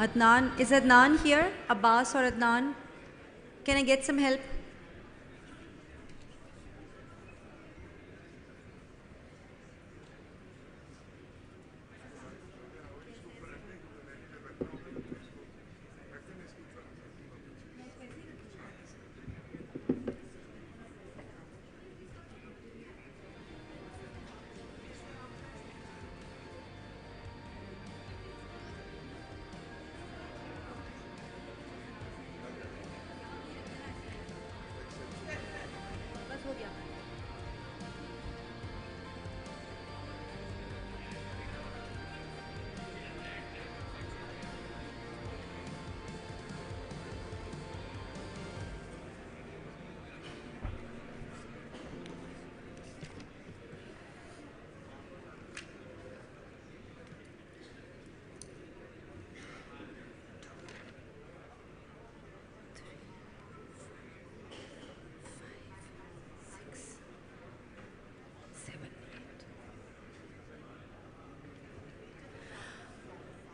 Adnan, is Adnan here? Abbas or Adnan? Can I get some help?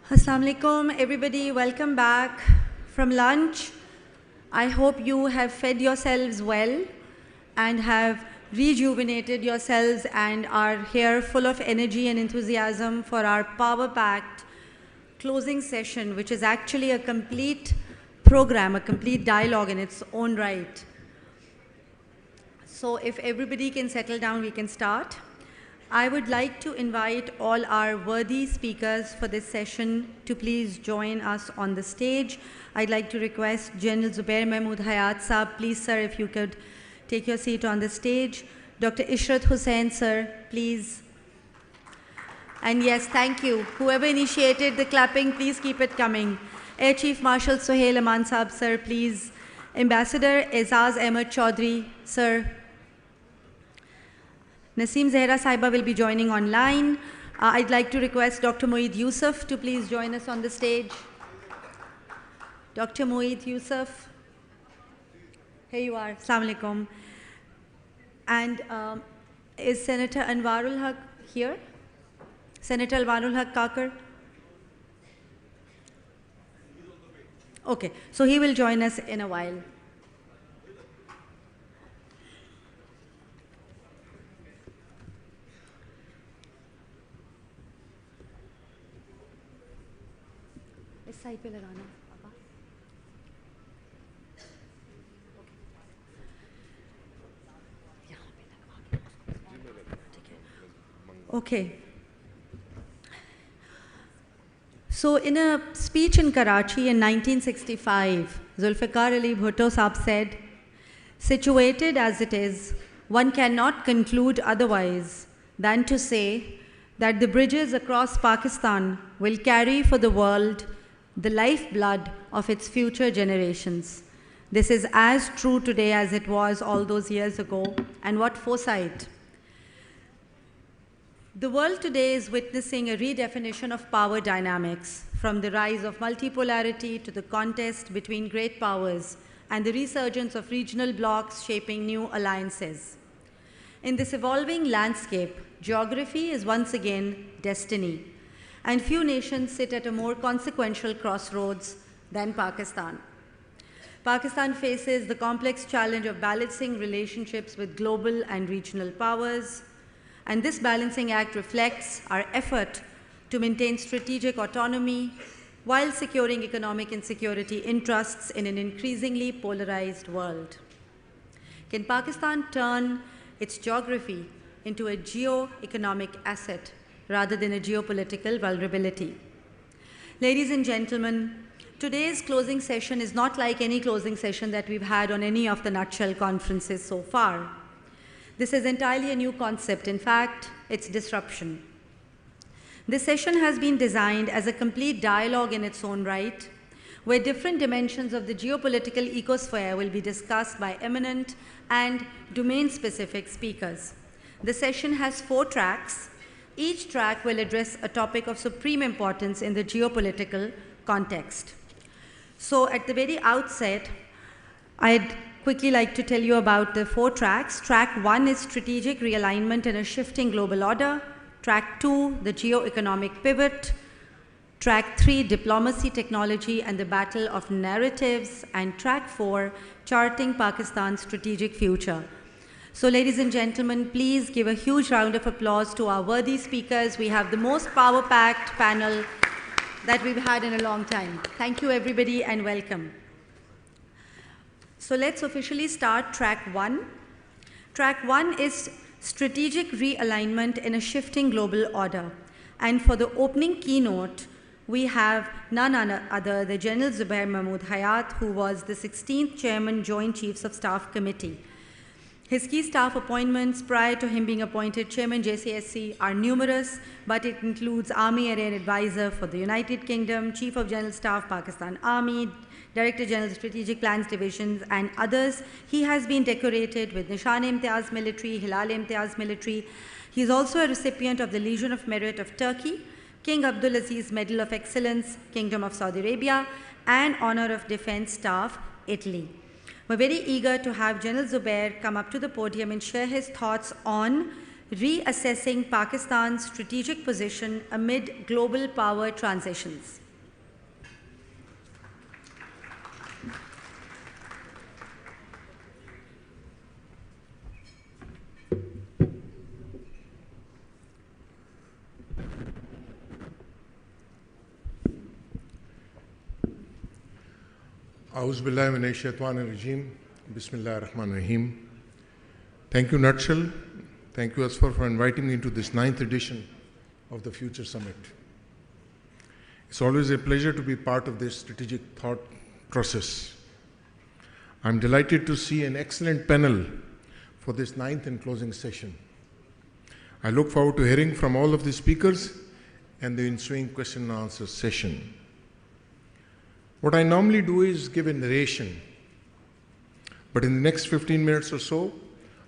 Assalamu alaikum, everybody. Welcome back from lunch. I hope you have fed yourselves well and have rejuvenated yourselves and are here full of energy and enthusiasm for our power-packed closing session, which is actually a complete program, a complete dialogue in its own right. So if everybody can settle down, we can start. I would like to invite all our worthy speakers for this session to please join us on the stage. I'd like to request General Zubair Mahmood Hayat Saab, please sir, if you could take your seat on the stage. Dr. Ishrat Hussain sir, please. And yes, thank you. Whoever initiated the clapping, please keep it coming. Air Chief Marshal Suhail Aman Saab sir, please. Ambassador Aizaz Ahmed Chaudhry sir. Naseem Zahra Saiba will be joining online. I'd like to request Dr. Moeed Yusuf to please join us on the stage. Dr. Moeed Yusuf. Here you are. Assalamu alaikum. And is Senator Anwarul Haq here? Senator Anwarul Haq Kakar? Okay, so he will join us in a while. Okay. So in a speech in Karachi in 1965, Zulfikar Ali Bhutto Saab said, "Situated as it is, one cannot conclude otherwise than to say that the bridges across Pakistan will carry for the world the lifeblood of its future generations. This is as true today as it was all those years ago, and what foresight. The world today is witnessing a redefinition of power dynamics, from the rise of multipolarity to the contest between great powers and the resurgence of regional blocs shaping new alliances. In this evolving landscape, geography is once again destiny, and few nations sit at a more consequential crossroads than Pakistan. Pakistan faces the complex challenge of balancing relationships with global and regional powers, and this balancing act reflects our effort to maintain strategic autonomy while securing economic and security interests in an increasingly polarized world. Can Pakistan turn its geography into a geo-economic asset rather than a geopolitical vulnerability? Ladies and gentlemen, today's closing session is not like any closing session that we've had on any of the Nutshell conferences so far. This is entirely a new concept. In fact, it's disruption. This session has been designed as a complete dialogue in its own right, where different dimensions of the geopolitical ecosphere will be discussed by eminent and domain-specific speakers. The session has 4 tracks. Each track will address a topic of supreme importance in the geopolitical context. So at the very outset, I'd quickly like to tell you about the 4 tracks. Track 1 is strategic realignment in a shifting global order. Track 2, the geo-economic pivot. Track 3, Diplomacy, Technology and the Battle of Narratives, and Track 4, Charting Pakistan's Strategic Future. So ladies and gentlemen, please give a huge round of applause to our worthy speakers. We have the most power-packed panel that we've had in a long time. Thank you everybody and welcome. So let's officially start Track 1. Track 1 is Strategic Realignment in a Shifting Global Order. And for the opening keynote, we have none other than General Zubair Mahmood Hayat, who was the 16th Chairman Joint Chiefs of Staff Committee. His key staff appointments prior to him being appointed Chairman JCSC are numerous, but it includes Army Area Advisor for the United Kingdom, Chief of General Staff, Pakistan Army, Director General Strategic Plans Divisions, and others. He has been decorated with Nishan-e-Imtiaz Military, Hilal-e-Imtiaz Military. He is also a recipient of the Legion of Merit of Turkey, King Abdulaziz Medal of Excellence, Kingdom of Saudi Arabia, and Honor of Defense Staff, Italy. We're very eager to have General Zubair come up to the podium and share his thoughts on reassessing Pakistan's strategic position amid global power transitions. A'udhu billahi minash shaitanir rajim. Bismillahir Rahmanir Rahim. Thank you, Nutshell. Thank you, Asfar, for inviting me into this 9th edition of the Future Summit. It's always a pleasure to be part of this strategic thought process. I'm delighted to see an excellent panel for this 9th and closing session. I look forward to hearing from all of the speakers and the ensuing question and answer session. What I normally do is give a narration, but in the next 15 minutes or so,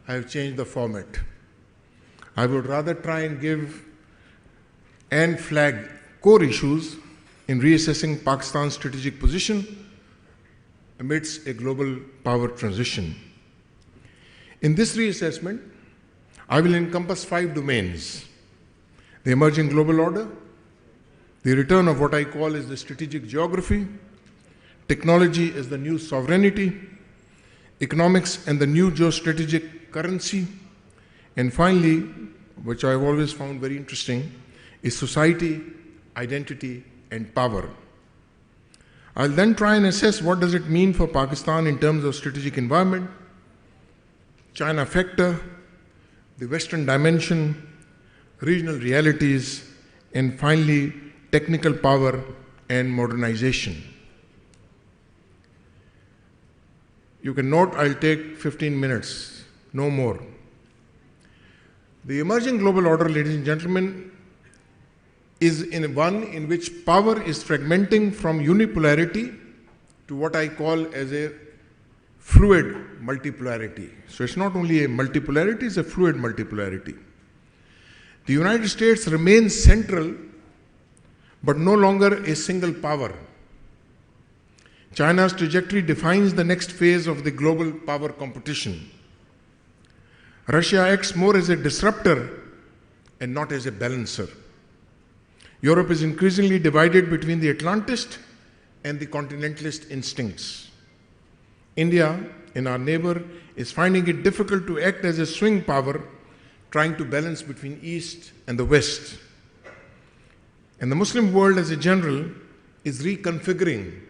I have changed the format. I would rather try and give and flag core issues in reassessing Pakistan's strategic position amidst a global power transition. In this reassessment, I will encompass 5 domains: the emerging global order, the return of what I call as the strategic geography, technology as the new sovereignty, economics and the new geostrategic currency, and finally, which I've always found very interesting, is society, identity, and power. I'll then try and assess what does it mean for Pakistan in terms of strategic environment, China factor, the Western dimension, regional realities, and finally, technical power and modernization. You can note I'll take 15 minutes, no more. The emerging global order, ladies and gentlemen, is one in which power is fragmenting from unipolarity to what I call as a fluid multipolarity. So it's not only a multipolarity, it's a fluid multipolarity. The United States remains central, but no longer a single power. China's trajectory defines the next phase of the global power competition. Russia acts more as a disruptor and not as a balancer. Europe is increasingly divided between the Atlantist and the continentalist instincts. India, in our neighbor, is finding it difficult to act as a swing power, trying to balance between East and the West. And the Muslim world as a general is reconfiguring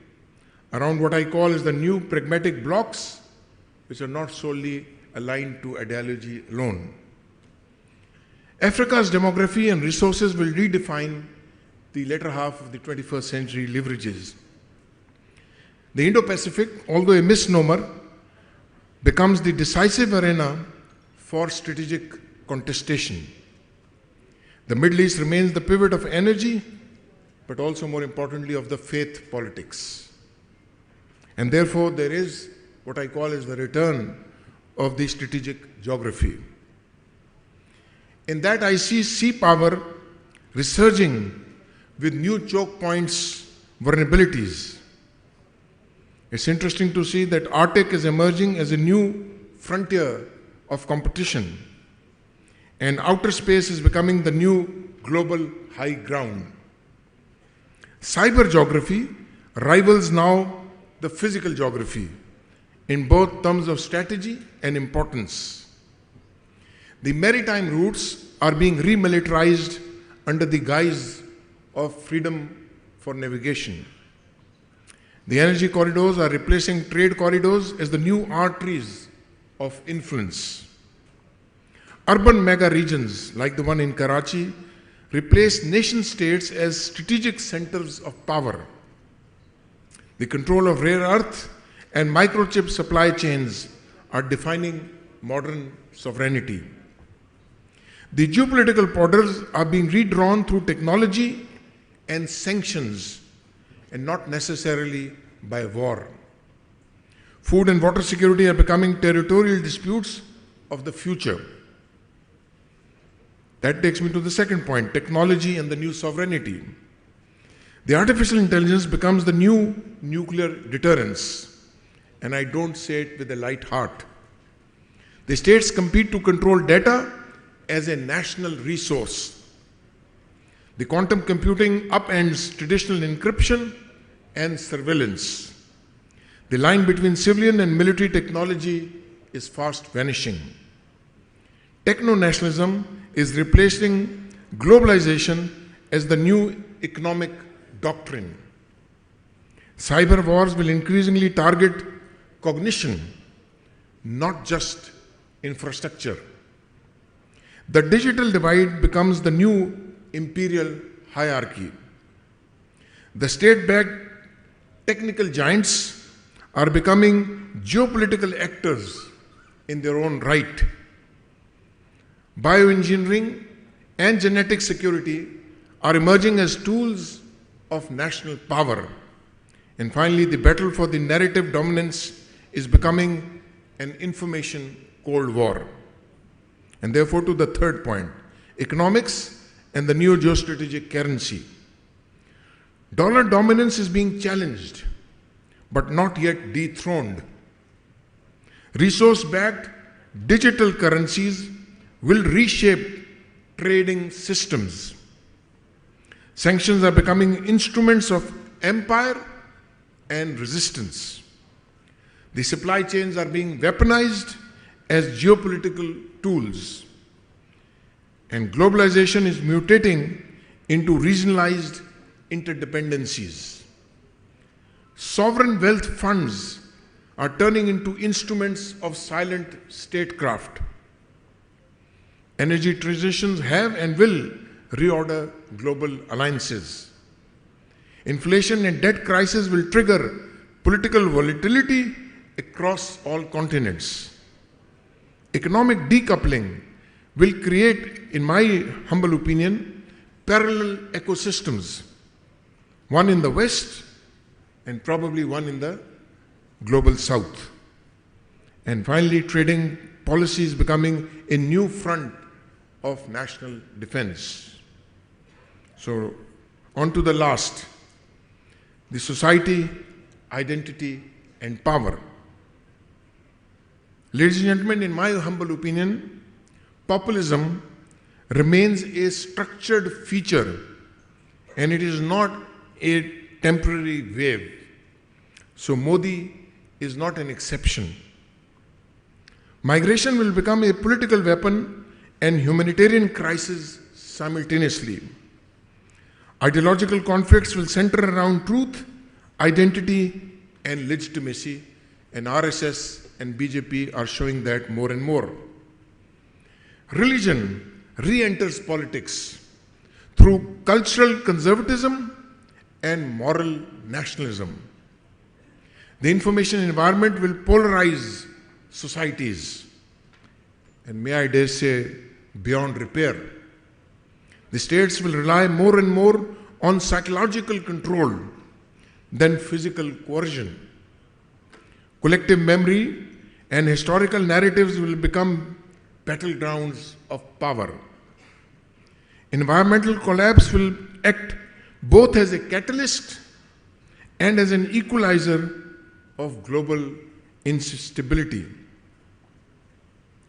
around what I call as the new pragmatic blocs, which are not solely aligned to ideology alone. Africa's demography and resources will redefine the latter half of the 21st century leverages. The Indo-Pacific, although a misnomer, becomes the decisive arena for strategic contestation. The Middle East remains the pivot of energy, but also more importantly of the faith politics. And therefore, there is what I call as the return of the strategic geography. In that, I see sea power resurging with new choke points, vulnerabilities. It's interesting to see that Arctic is emerging as a new frontier of competition, and outer space is becoming the new global high ground. Cyber geography rivals now the physical geography in both terms of strategy and importance. The maritime routes are being remilitarized under the guise of freedom for navigation. The energy corridors are replacing trade corridors as the new arteries of influence. Urban mega regions like the one in Karachi replace nation states as strategic centers of power. The control of rare earth and microchip supply chains are defining modern sovereignty. The geopolitical borders are being redrawn through technology and sanctions, and not necessarily by war. Food and water security are becoming territorial disputes of the future. That takes me to the second point, technology and the new sovereignty. The artificial intelligence becomes the new nuclear deterrence, and I don't say it with a light heart. The states compete to control data as a national resource. The quantum computing upends traditional encryption and surveillance. The line between civilian and military technology is fast vanishing. Techno-nationalism is replacing globalization as the new economic doctrine. Cyber wars will increasingly target cognition, not just infrastructure. The digital divide becomes the new imperial hierarchy. The state-backed technical giants are becoming geopolitical actors in their own right. Bioengineering and genetic security are emerging as tools of national power. And finally, the battle for the narrative dominance is becoming an information Cold War. And therefore, to the third point, economics and the new geostrategic currency. Dollar dominance is being challenged, but not yet dethroned. Resource-backed digital currencies will reshape trading systems. Sanctions are becoming instruments of empire and resistance. The supply chains are being weaponized as geopolitical tools. And globalization is mutating into regionalized interdependencies. Sovereign wealth funds are turning into instruments of silent statecraft. Energy transitions have and will reorder global alliances. Inflation and debt crisis will trigger political volatility across all continents. Economic decoupling will create, in my humble opinion, parallel ecosystems, one in the West and probably one in the global South. And finally, trading policies becoming a new front of national defense. So, on to the last, the society, identity, and power. Ladies and gentlemen, in my humble opinion, populism remains a structured feature and it is not a temporary wave. So Modi is not an exception. Migration will become a political weapon and humanitarian crisis simultaneously. Ideological conflicts will center around truth, identity, and legitimacy, and RSS and BJP are showing that more and more. Religion re-enters politics through cultural conservatism and moral nationalism. The information environment will polarize societies, and may I dare say, beyond repair. The states will rely more and more on psychological control than physical coercion. Collective memory and historical narratives will become battlegrounds of power. Environmental collapse will act both as a catalyst and as an equalizer of global instability.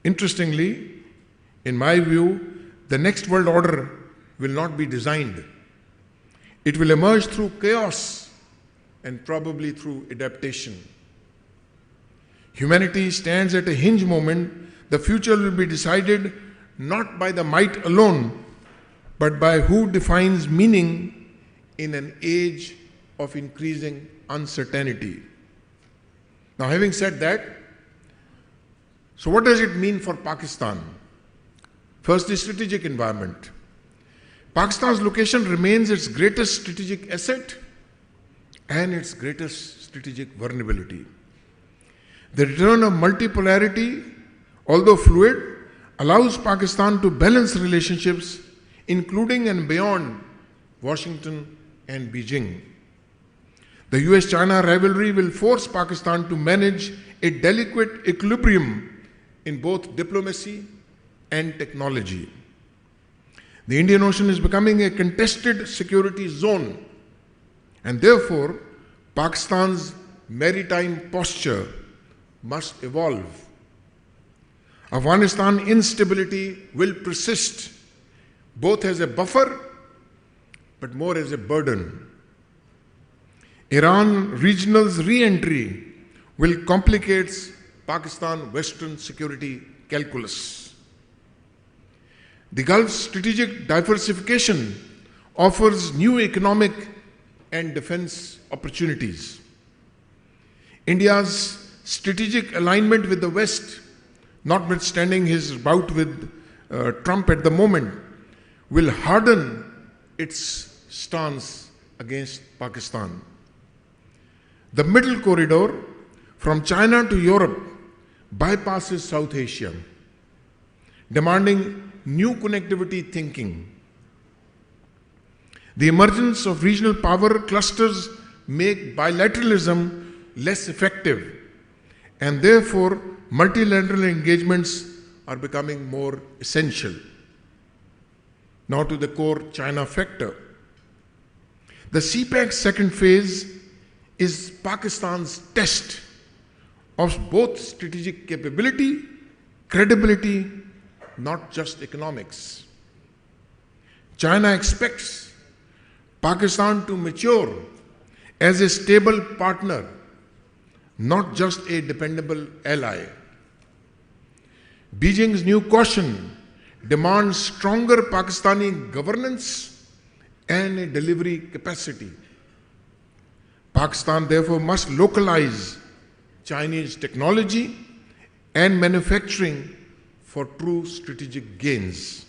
Interestingly, in my view, the next world order will not be designed. It will emerge through chaos and probably through adaptation. Humanity stands at a hinge moment. The future will be decided not by the might alone, but by who defines meaning in an age of increasing uncertainty. Now, having said that, so what does it mean for Pakistan? First, the strategic environment. Pakistan's location remains its greatest strategic asset and its greatest strategic vulnerability. The return of multipolarity, although fluid, allows Pakistan to balance relationships, including and beyond Washington and Beijing. The US-China rivalry will force Pakistan to manage a delicate equilibrium in both diplomacy and technology. The Indian Ocean is becoming a contested security zone, and therefore Pakistan's maritime posture must evolve. Afghanistan instability will persist, both as a buffer but more as a burden. Iran regional's re-entry will complicate Pakistan Western security calculus. The Gulf's strategic diversification offers new economic and defense opportunities. India's strategic alignment with the West, notwithstanding his bout with Trump at the moment, will harden its stance against Pakistan. The middle corridor from China to Europe bypasses South Asia, demanding new connectivity thinking. The emergence of regional power clusters make bilateralism less effective, and therefore multilateral engagements are becoming more essential. Now to the core China factor. The CPEC's second phase is Pakistan's test of both strategic capability, credibility, not just economics. China expects Pakistan to mature as a stable partner, not just a dependable ally. Beijing's new caution demands stronger Pakistani governance and a delivery capacity. Pakistan therefore must localize Chinese technology and manufacturing for true strategic gains.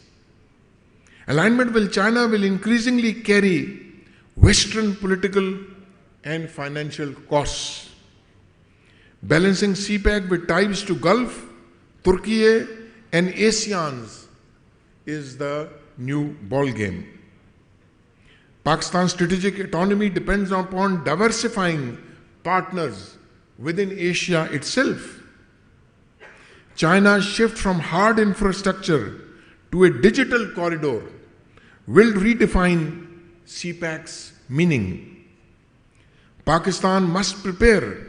Alignment with China will increasingly carry Western political and financial costs. Balancing CPEC with ties to Gulf, Turkey and ASEAN is the new ballgame. Pakistan's strategic autonomy depends upon diversifying partners within Asia itself. China's shift from hard infrastructure to a digital corridor will redefine CPEC's meaning. Pakistan must prepare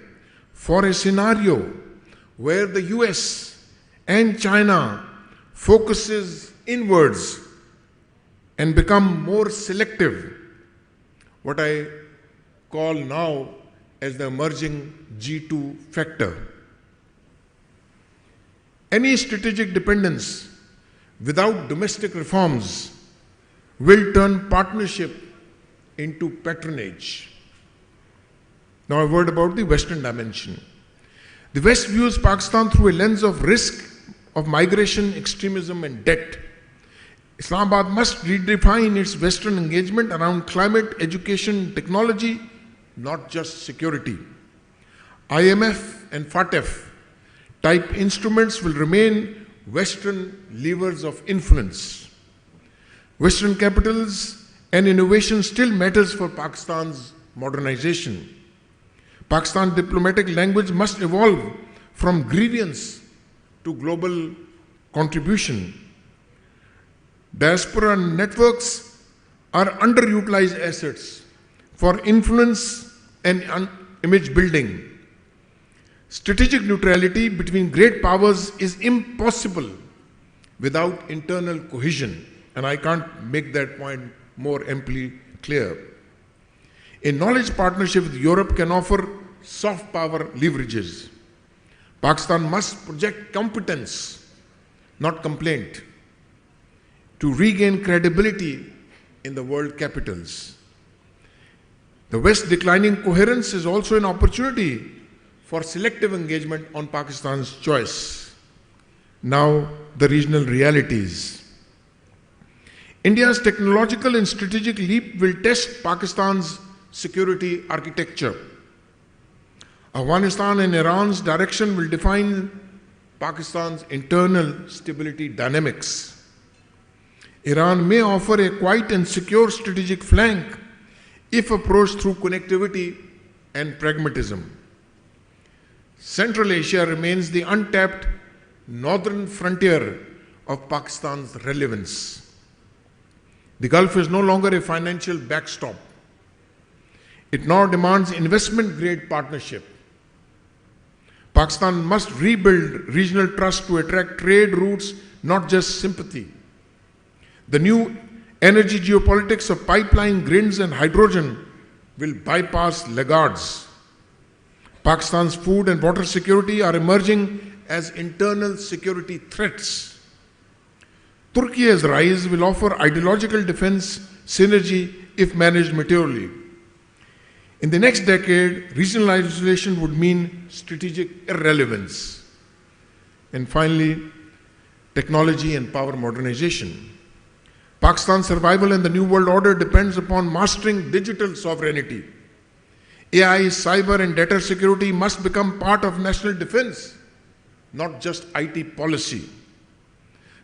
for a scenario where the US and China focuses inwards and become more selective, what I call now as the emerging G2 factor. Any strategic dependence without domestic reforms will turn partnership into patronage. Now a word about the Western dimension. The West views Pakistan through a lens of risk, of migration, extremism and debt. Islamabad must redefine its Western engagement around climate, education, technology, not just security. IMF and FATF type instruments will remain Western levers of influence. Western capitals and innovation still matters for Pakistan's modernization. Pakistan's diplomatic language must evolve from grievance to global contribution. Diaspora networks are underutilized assets for influence and image building. Strategic neutrality between great powers is impossible without internal cohesion, and I can't make that point more amply clear. A knowledge partnership with Europe can offer soft power leverages. Pakistan must project competence, not complaint, to regain credibility in the world capitals. The West's declining coherence is also an opportunity for selective engagement on Pakistan's choice. Now, the regional realities. India's technological and strategic leap will test Pakistan's security architecture. Afghanistan and Iran's direction will define Pakistan's internal stability dynamics. Iran may offer a quiet and secure strategic flank if approached through connectivity and pragmatism. Central Asia remains the untapped northern frontier of Pakistan's relevance. The Gulf is no longer a financial backstop. It now demands investment-grade partnership. Pakistan must rebuild regional trust to attract trade routes, not just sympathy. The new energy geopolitics of pipeline, grids, and hydrogen will bypass laggards. Pakistan's food and water security are emerging as internal security threats. Turkey's rise will offer ideological defense synergy if managed maturely. In the next decade, regional isolation would mean strategic irrelevance. And finally, technology and power modernization. Pakistan's survival in the New World Order depends upon mastering digital sovereignty. AI, cyber, and data security must become part of national defense, not just IT policy.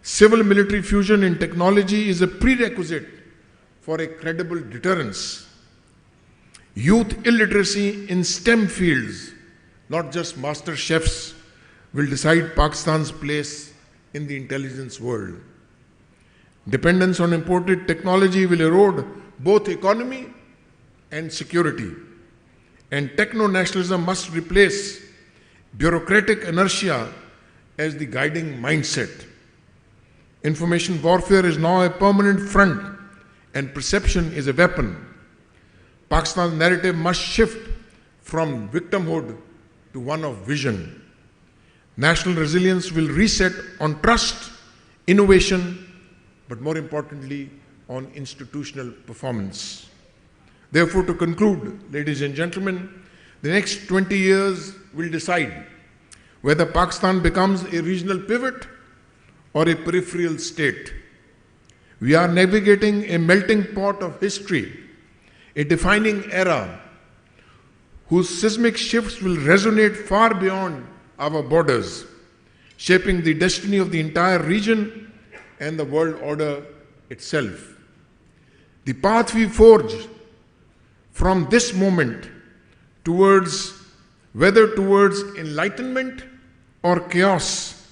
Civil-military fusion in technology is a prerequisite for a credible deterrence. Youth illiteracy in STEM fields, not just master chefs, will decide Pakistan's place in the intelligence world. Dependence on imported technology will erode both economy and security. And techno-nationalism must replace bureaucratic inertia as the guiding mindset. Information warfare is now a permanent front, and perception is a weapon. Pakistan's narrative must shift from victimhood to one of vision. National resilience will reset on trust, innovation, but more importantly, on institutional performance. Therefore, to conclude, ladies and gentlemen, the next 20 years will decide whether Pakistan becomes a regional pivot or a peripheral state. We are navigating a melting pot of history, a defining era whose seismic shifts will resonate far beyond our borders, shaping the destiny of the entire region and the world order itself. The path we forge from this moment whether towards enlightenment or chaos,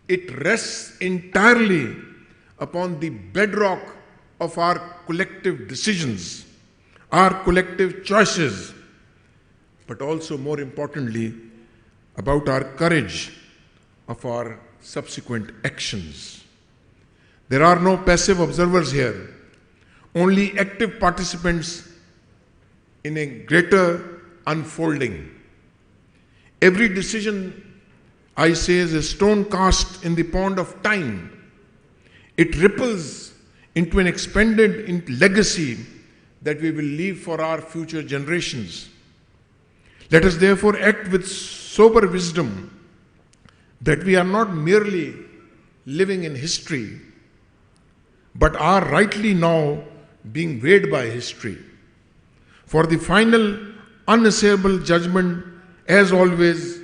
it rests entirely upon the bedrock of our collective decisions, our collective choices, but also more importantly, about our courage of our subsequent actions. There are no passive observers here, only active participants in a greater unfolding. Every decision, I say, is a stone cast in the pond of time. It ripples into an expanded legacy that we will leave for our future generations. Let us therefore act with sober wisdom that we are not merely living in history, but are rightly now being weighed by history. For the final unassailable judgment, as always,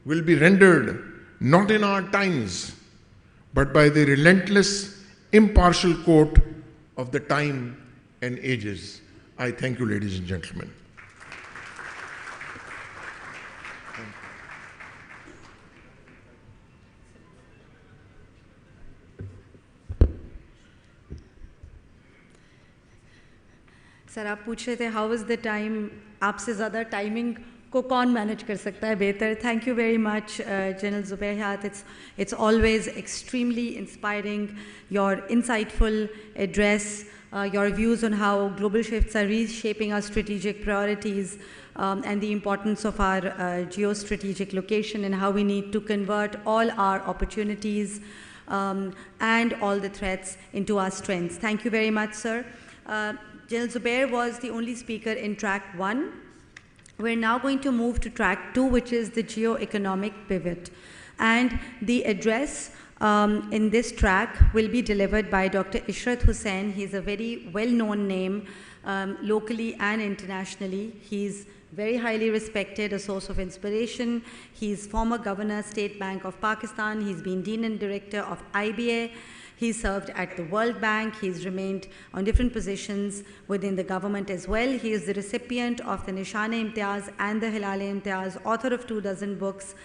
will be rendered not in our times, but by the relentless, impartial court of the time and ages. I thank you, ladies and gentlemen. Sir आप पूछ रहे थे how is the time, आपसे ज़्यादा timing को कौन manage कर सकता है बेहतर. Thank you very much, General Zubair Hayat. It's always extremely inspiring, your insightful address, your views on how global shifts are reshaping our strategic priorities, and the importance of our geostrategic location and how we need to convert all our opportunities and all the threats into our strengths. Thank you very much, sir. General Zubair was the only speaker in track 1. We're now going to move to track 2, which is the geo-economic pivot. And the address in this track will be delivered by Dr. Ishrat Hussain. He's a very well-known name locally and internationally. He's very highly respected, a source of inspiration. He's former governor, State Bank of Pakistan. He's been Dean and Director of IBA. He's served at the World Bank. He's remained on different positions within the government as well. He is the recipient of the Nishan-e-Imtiaz and the Hilal-e-Imtiaz, author of 24 books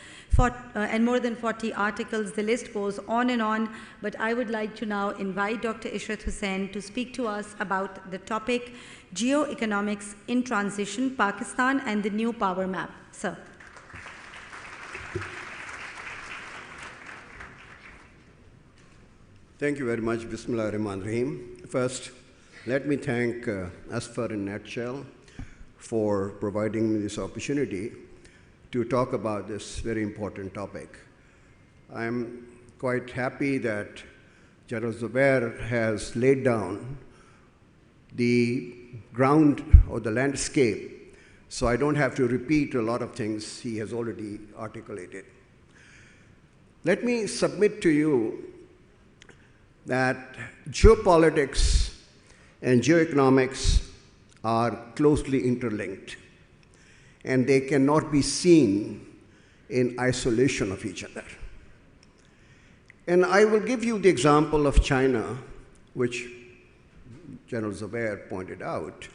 and more than 40 articles. The list goes on and on, but I would like to now invite Dr. Ishrat Hussain to speak to us about the topic, Geoeconomics in Transition, Pakistan and the New Power Map. Sir. Thank you very much. Bismillah ar-Rahman ar-Rahim. First, let me thank Asfar in Nutshell for providing me this opportunity to talk about this very important topic. I'm quite happy that General Zubair has laid down the ground or the landscape, so I don't have to repeat a lot of things he has already articulated. Let me submit to you that geopolitics and geoeconomics are closely interlinked, and they cannot be seen in isolation of each other. And I will give you the example of China, which General Zubair pointed out.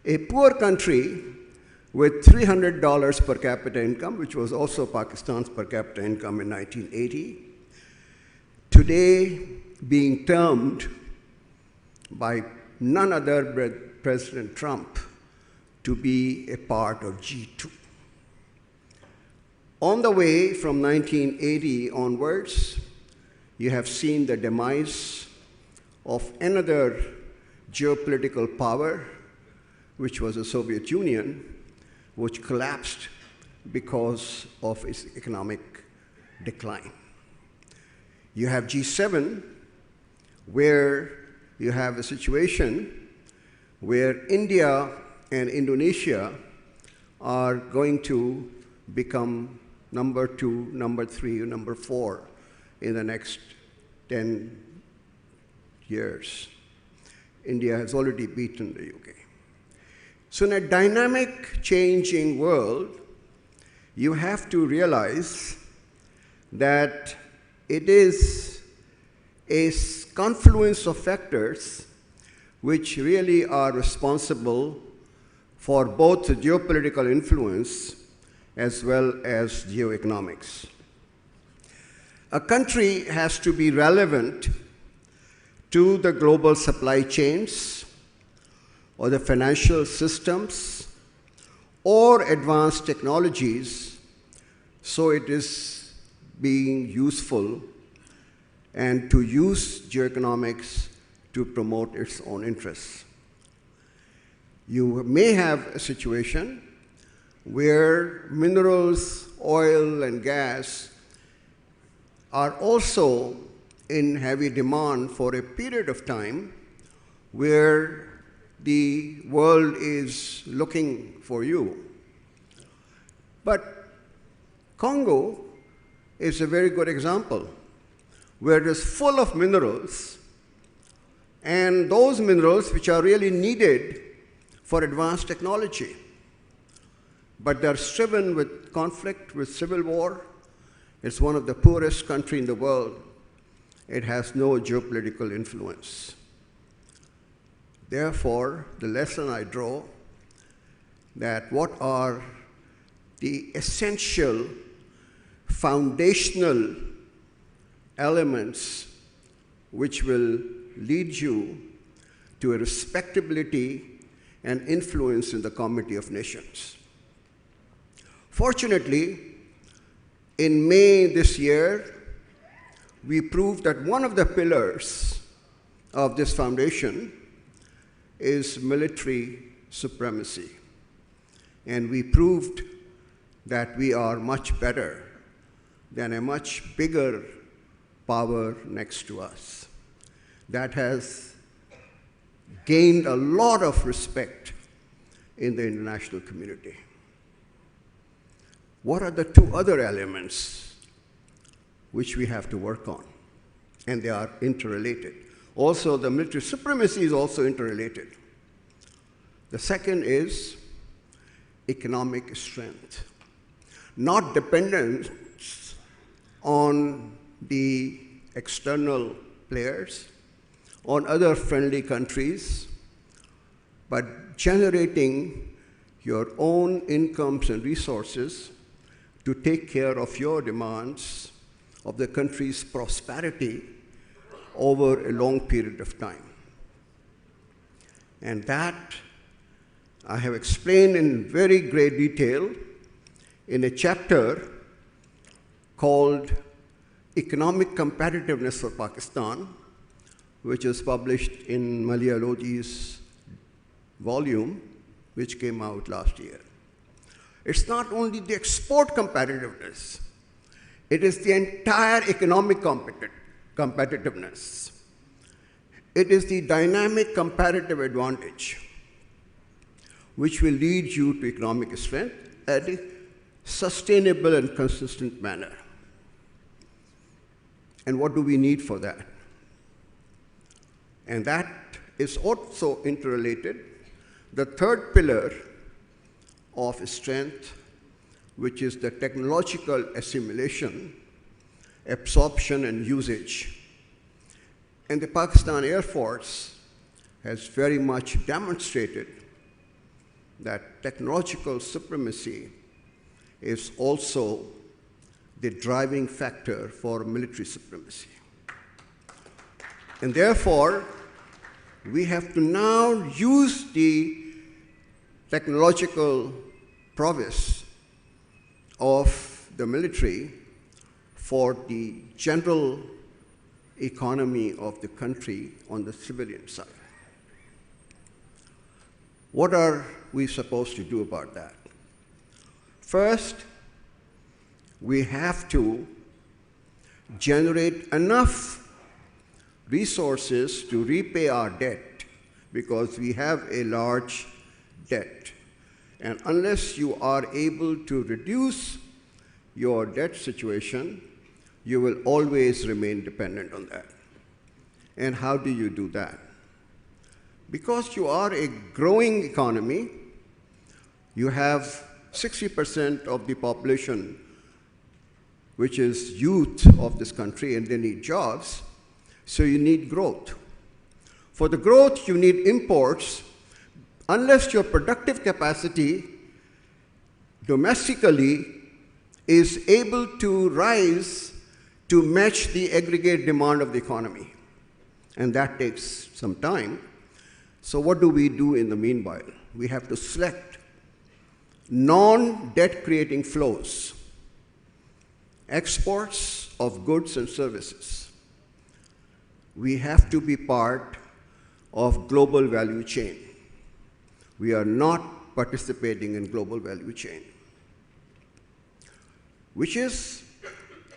A poor country with $300 per capita income, which was also Pakistan's per capita income in 1980, today being termed by none other than President Trump to be a part of G2. On the way from 1980 onwards, you have seen the demise of another geopolitical power, which was the Soviet Union, which collapsed because of its economic decline. You have G7, where you have a situation where India and Indonesia are going to become number 2, number 3, or number 4 in the next 10 years. India has already beaten the UK. So in a dynamic, changing world, you have to realize that it is a confluence of factors which really are responsible for both the geopolitical influence as well as geoeconomics. A country has to be relevant to the global supply chains or the financial systems or advanced technologies, so it is being useful and to use geoeconomics to promote its own interests. You may have a situation where minerals, oil, and gas are also in heavy demand for a period of time where the world is looking for you. But Congo is a very good example, where it is full of minerals, and those minerals which are really needed for advanced technology. But they're striven with conflict, with civil war. It's one of the poorest countries in the world. It has no geopolitical influence. Therefore, the lesson I draw that what are the essential foundational elements which will lead you to a respectability and influence in the community of nations. Fortunately, in May this year, we proved that one of the pillars of this foundation is military supremacy. And we proved that we are much better than a much bigger power next to us. That has gained a lot of respect in the international community. What are the two other elements which we have to work on? And they are interrelated. Also, the military supremacy is also interrelated. The second is economic strength, not dependence on the external players, on other friendly countries, but generating your own incomes and resources to take care of your demands of the country's prosperity over a long period of time. And that I have explained in very great detail in a chapter called Economic Competitiveness for Pakistan, which is published in Malia Lodhi's volume, which came out last year. It's not only the export competitiveness, it is the entire economic competitiveness. It is the dynamic comparative advantage which will lead you to economic strength at a sustainable and consistent manner. And what do we need for that? And that is also interrelated. The third pillar of strength, which is the technological assimilation, absorption, and usage. And the Pakistan Air Force has very much demonstrated that technological supremacy is also the driving factor for military supremacy. And therefore, we have to now use the technological prowess of the military for the general economy of the country on the civilian side. What are we supposed to do about that? First, we have to generate enough resources to repay our debt because we have a large debt. And unless you are able to reduce your debt situation, you will always remain dependent on that. And how do you do that? Because you are a growing economy, you have 60% of the population, which is youth of this country, and they need jobs, so you need growth. For the growth, you need imports. Unless your productive capacity domestically is able to rise to match the aggregate demand of the economy. And that takes some time. So what do we do in the meanwhile? We have to select non-debt creating flows, exports of goods and services. We have to be part of global value chain. We are not participating in global value chain, which is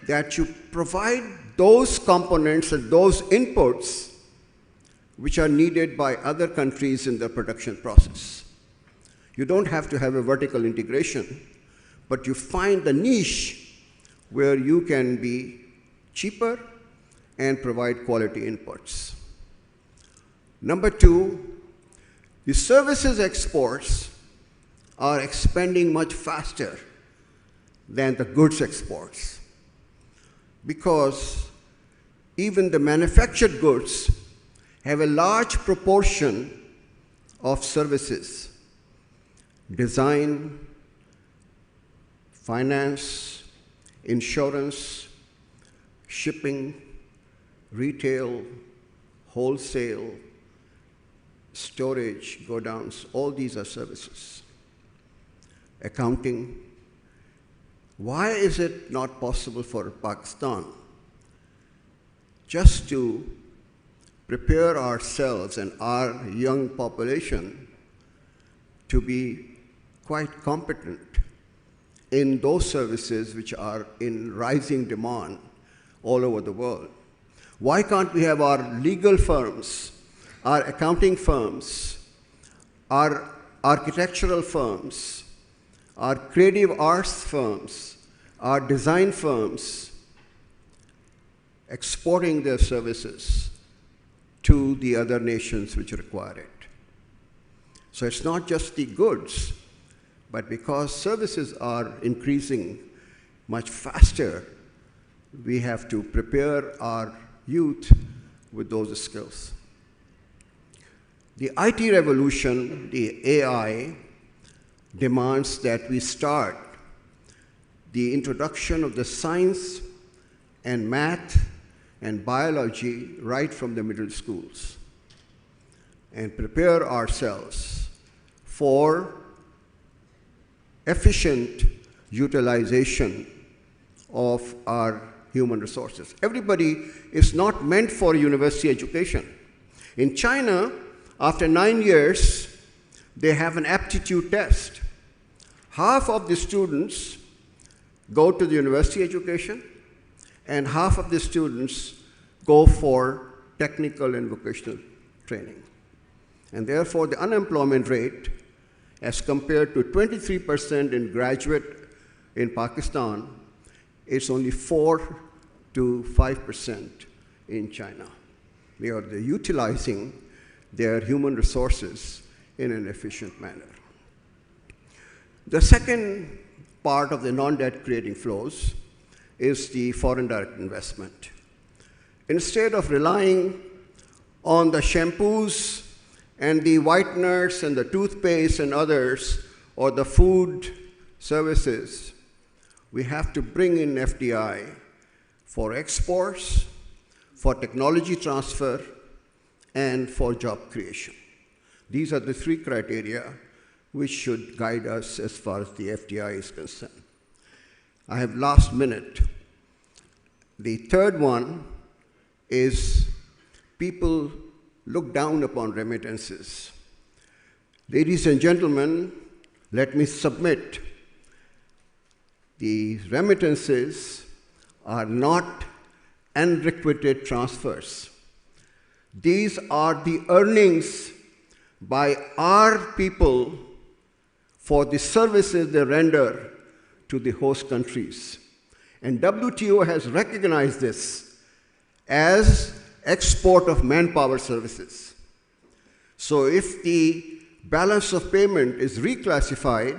that you provide those components and those inputs which are needed by other countries in the production process. You don't have to have a vertical integration, but you find the niche where you can be cheaper and provide quality inputs. Number two, the services exports are expanding much faster than the goods exports because even the manufactured goods have a large proportion of services, design, finance, insurance, shipping, retail, wholesale, storage, godowns, all these are services. Accounting, Why is it not possible for Pakistan just to prepare ourselves and our young population to be quite competent in those services which are in rising demand all over the world? Why can't we have our legal firms, our accounting firms, our architectural firms, our creative arts firms, our design firms exporting their services to the other nations which require it? So it's not just the goods, but because services are increasing much faster, we have to prepare our youth with those skills. The IT revolution, the AI, demands that we start the introduction of the science and math and biology right from the middle schools and prepare ourselves for efficient utilization of our human resources. Everybody is not meant for university education. In China, after 9 years, they have an aptitude test. Half of the students go to the university education, and half of the students go for technical and vocational training. And therefore, the unemployment rate, as compared to 23% in graduate in Pakistan, it's only 4 to 5% in China. They are utilizing their human resources in an efficient manner. The second part of the non-debt creating flows is the foreign direct investment. Instead of relying on the shampoos and the whiteners and the toothpaste and others, or the food services, we have to bring in FDI for exports, for technology transfer, and for job creation. These are the three criteria which should guide us as far as the FDI is concerned. I have last minute. The third one is people look down upon remittances. Ladies and gentlemen, let me submit, the remittances are not unrequited transfers. These are the earnings by our people for the services they render to the host countries. And WTO has recognized this as export of manpower services. So if the balance of payment is reclassified,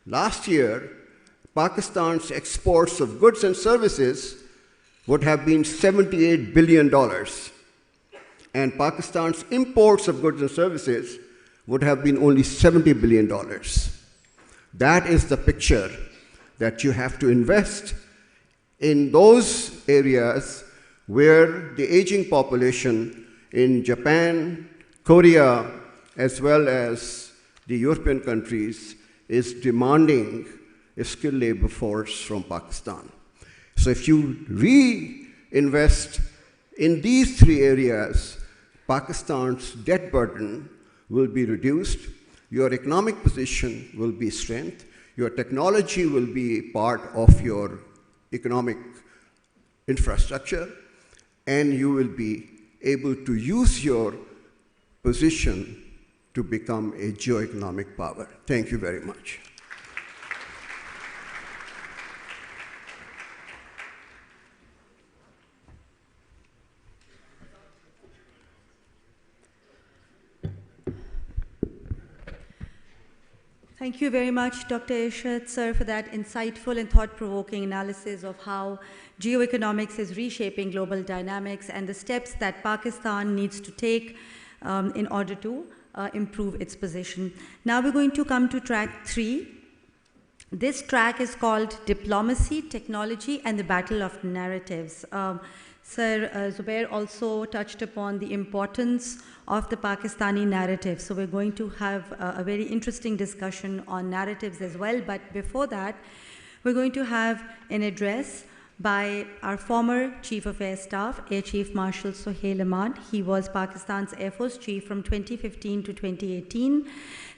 last year, Pakistan's exports of goods and services would have been $78 billion. And Pakistan's imports of goods and services would have been only $70 billion. That is the picture that you have to invest in those areas where the aging population in Japan, Korea, as well as the European countries is demanding a skilled labor force from Pakistan. So if you reinvest in these three areas, Pakistan's debt burden will be reduced, your economic position will be strengthened, your technology will be part of your economic infrastructure, and you will be able to use your position to become a geoeconomic power. Thank you very much. Thank you very much, Dr. Irshad, sir, for that insightful and thought-provoking analysis of how geoeconomics is reshaping global dynamics and the steps that Pakistan needs to take in order to improve its position. Now we're going to come to track 3. This track is called Diplomacy, Technology, and the Battle of Narratives. Sir Zubair also touched upon the importance of the Pakistani narrative. So we're going to have a very interesting discussion on narratives as well. But before that, We're going to have an address by our former Chief of Air Staff, Air Chief Marshal Sohail Aman. He was Pakistan's Air Force Chief from 2015 to 2018.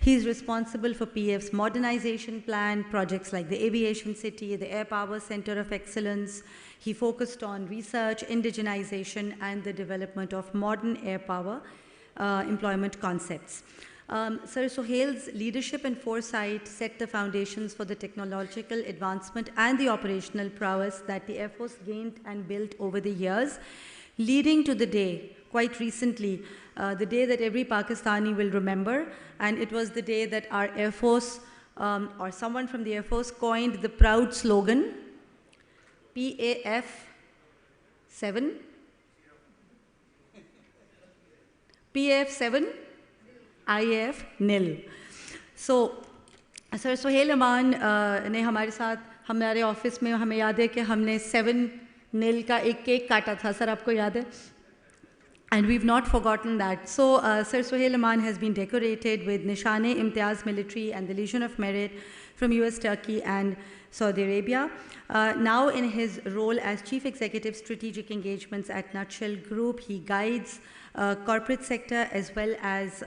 He's responsible for PF's modernization plan, projects like the Aviation City, the Air Power Center of Excellence. He focused on research, indigenization, and the development of modern air power employment concepts. Sir Sohail's leadership and foresight set the foundations for the technological advancement and the operational prowess that the Air Force gained and built over the years, leading to the day, quite recently, the day that every Pakistani will remember, and it was the day that our Air Force, or someone from the Air Force, coined the proud slogan, PAF 7, PAF 7, IAF nil. So, Sir Sohail Aman ने हमारे साथ हमारे office में हमें याद है कि हमने 7-0 का एक केक काटा था, सर आपको याद है? And we've not forgotten that. So, Sir Sohail Aman has been decorated with Nishane-Imtiaz Military and the Legion of Merit from US, Turkey, and Saudi Arabia. Now, in his role as Chief Executive Strategic Engagements at Nutshell Group, he guides corporate sector as well as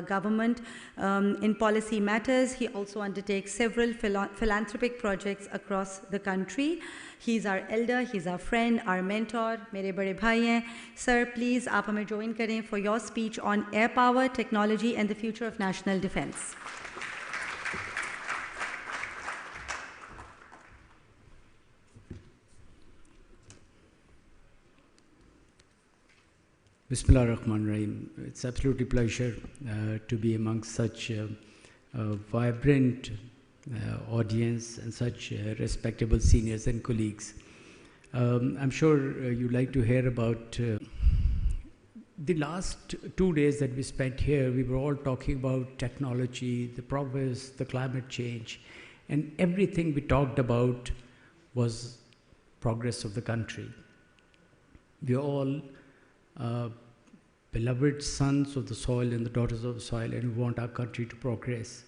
government in policy matters. He also undertakes several philanthropic projects across the country. He's our elder, he's our friend, our mentor, mere bade bhai hain. Sir, please, aap hame join karen for your speech on air power, technology, and the future of national defense. Bismillah ar-Rahman ar-Rahim. It's absolutely pleasure to be amongst such a vibrant audience and such respectable seniors and colleagues. I'm sure you'd like to hear about the last 2 days that we spent here. We were all talking about technology, the progress, the climate change, and everything we talked about was progress of the country. We are all beloved sons of the soil and the daughters of the soil, and we want our country to progress.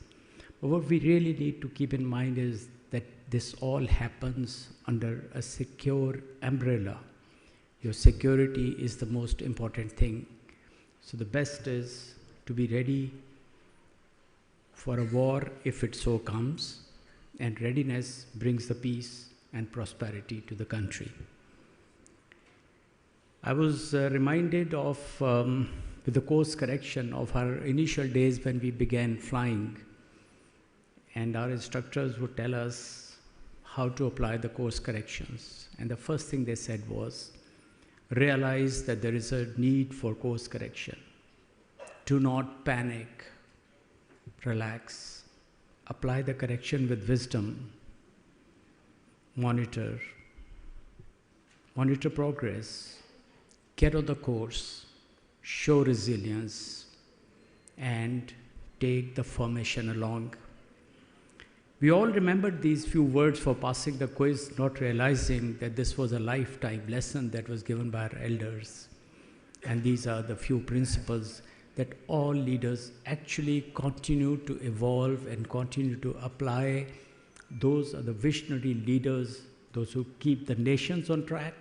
But what we really need to keep in mind is that this all happens under a secure umbrella. Your security is the most important thing. So the best is to be ready for a war if it so comes, and readiness brings the peace and prosperity to the country. I was reminded of, with the course correction, of our initial days when we began flying, and our instructors would tell us how to apply the course corrections. And the first thing they said was, realize that there is a need for course correction. Do not panic, relax, apply the correction with wisdom, monitor progress, get on the course, show resilience, and take the formation along. We all remembered these few words for passing the quiz, not realizing that this was a lifetime lesson that was given by our elders. And these are the few principles that all leaders actually continue to evolve and continue to apply. Those are the visionary leaders, those who keep the nations on track,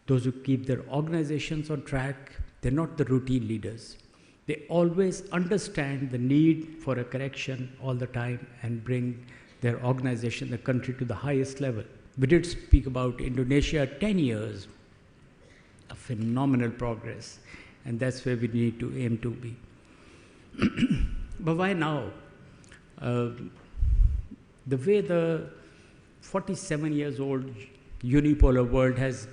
those who keep their organizations on track. They're not the routine leaders. They always understand the need for a correction all the time and bring their organization, the country, to the highest level. We did speak about Indonesia, 10 years, a phenomenal progress, and that's where we need to aim to be. But why now? The way the 47 years old unipolar world has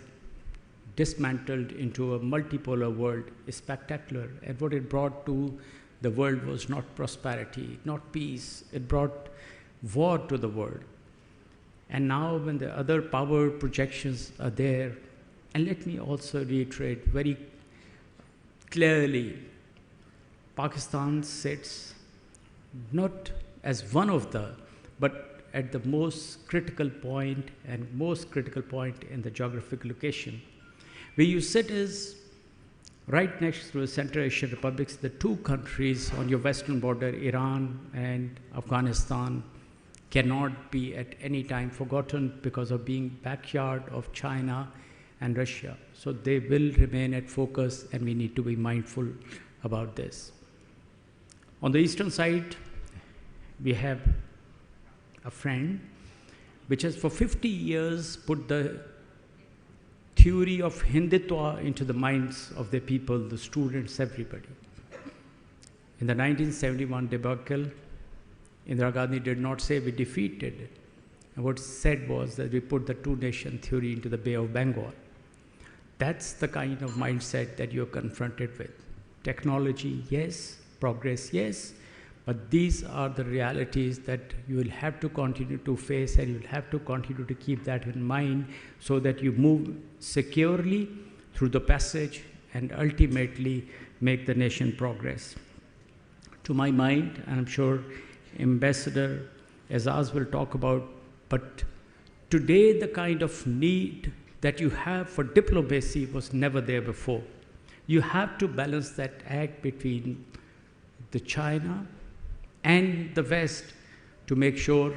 dismantled into a multipolar world is spectacular, and what it brought to the world was not prosperity, not peace. It brought war to the world. And now when the other power projections are there, and let me also reiterate very clearly, Pakistan sits not as one of the, but at the most critical point in the geographic location. Where you sit is right next to the Central Asian republics, the two countries on your western border, Iran and Afghanistan, cannot be at any time forgotten because of being backyard of China and Russia. So they will remain at focus, and we need to be mindful about this. On the eastern side, we have a friend which has for 50 years put the theory of Hindutva into the minds of the people, the students, everybody. In the 1971 debacle, Indira Gandhi did not say we defeated it. And what said was that we put the two-nation theory into the Bay of Bengal. That's the kind of mindset that you're confronted with. Technology, yes. Progress, yes. But these are the realities that you will have to continue to face, and you will have to continue to keep that in mind so that you move securely through the passage and ultimately make the nation progress. To my mind, and I'm sure Ambassador Azaz will talk about, but today the kind of need that you have for diplomacy was never there before. You have to balance that act between the China and the West to make sure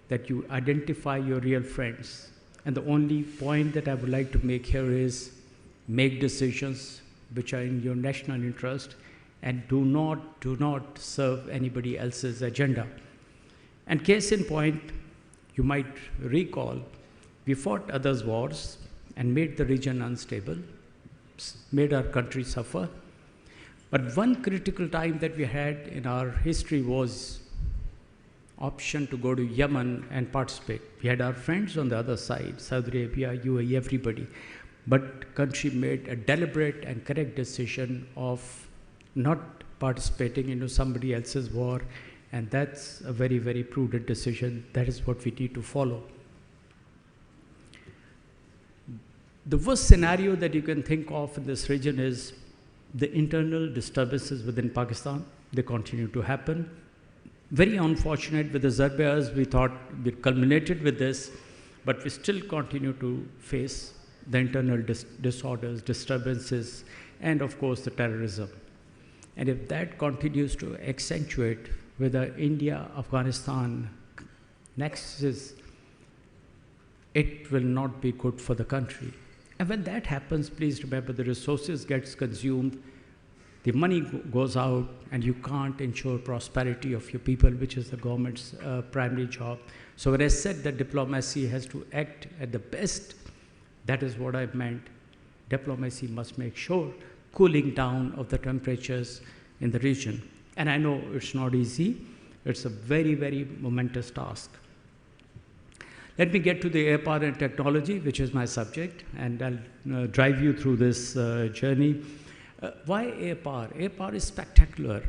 that you identify your real friends. And the only point that I would like to make here is make decisions which are in your national interest, and do not serve anybody else's agenda. And case in point, you might recall, we fought others' wars and made the region unstable, made our country suffer. But one critical time that we had in our history was option to go to Yemen and participate. We had our friends on the other side, Saudi Arabia, UAE, everybody. But country made a deliberate and correct decision of not participating into somebody else's war, and that's a very, very prudent decision. That is what we need to follow. The worst scenario that you can think of in this region is the internal disturbances within Pakistan. They continue to happen. Very unfortunate with the Zarbias, we thought we culminated with this, but we still continue to face the internal disorders, disturbances, and of course the terrorism. And if that continues to accentuate with the India-Afghanistan nexus, it will not be good for the country. And when that happens, please remember the resources gets consumed, the money goes out, and you can't ensure prosperity of your people, which is the government's primary job. So when I said that diplomacy has to act at the best, that is what I meant. Diplomacy must make sure cooling down of the temperatures in the region. And I know it's not easy. It's a very, very momentous task. Let me get to the air power and technology, which is my subject, and I'll drive you through this journey. Why air power? Air power is spectacular.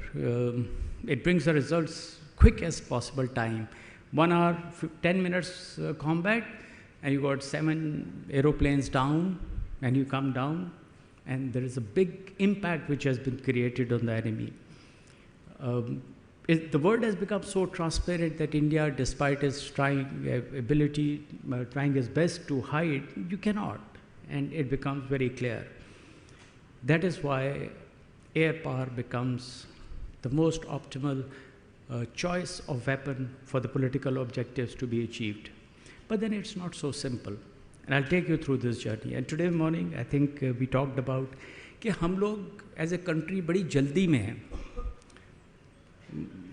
It brings the results quick as possible time. 1 hour, 10 minutes combat, and you got 7 aeroplanes down, and you come down, and there is a big impact which has been created on the enemy. The world has become so transparent that India, despite its trying its best to hide, you cannot, and it becomes very clear. That is why air power becomes the most optimal choice of weapon for the political objectives to be achieved. But then it's not so simple. And I'll take you through this journey. And today morning, I think we talked about कि हम लोग as a country बड़ी जल्दी में हैं.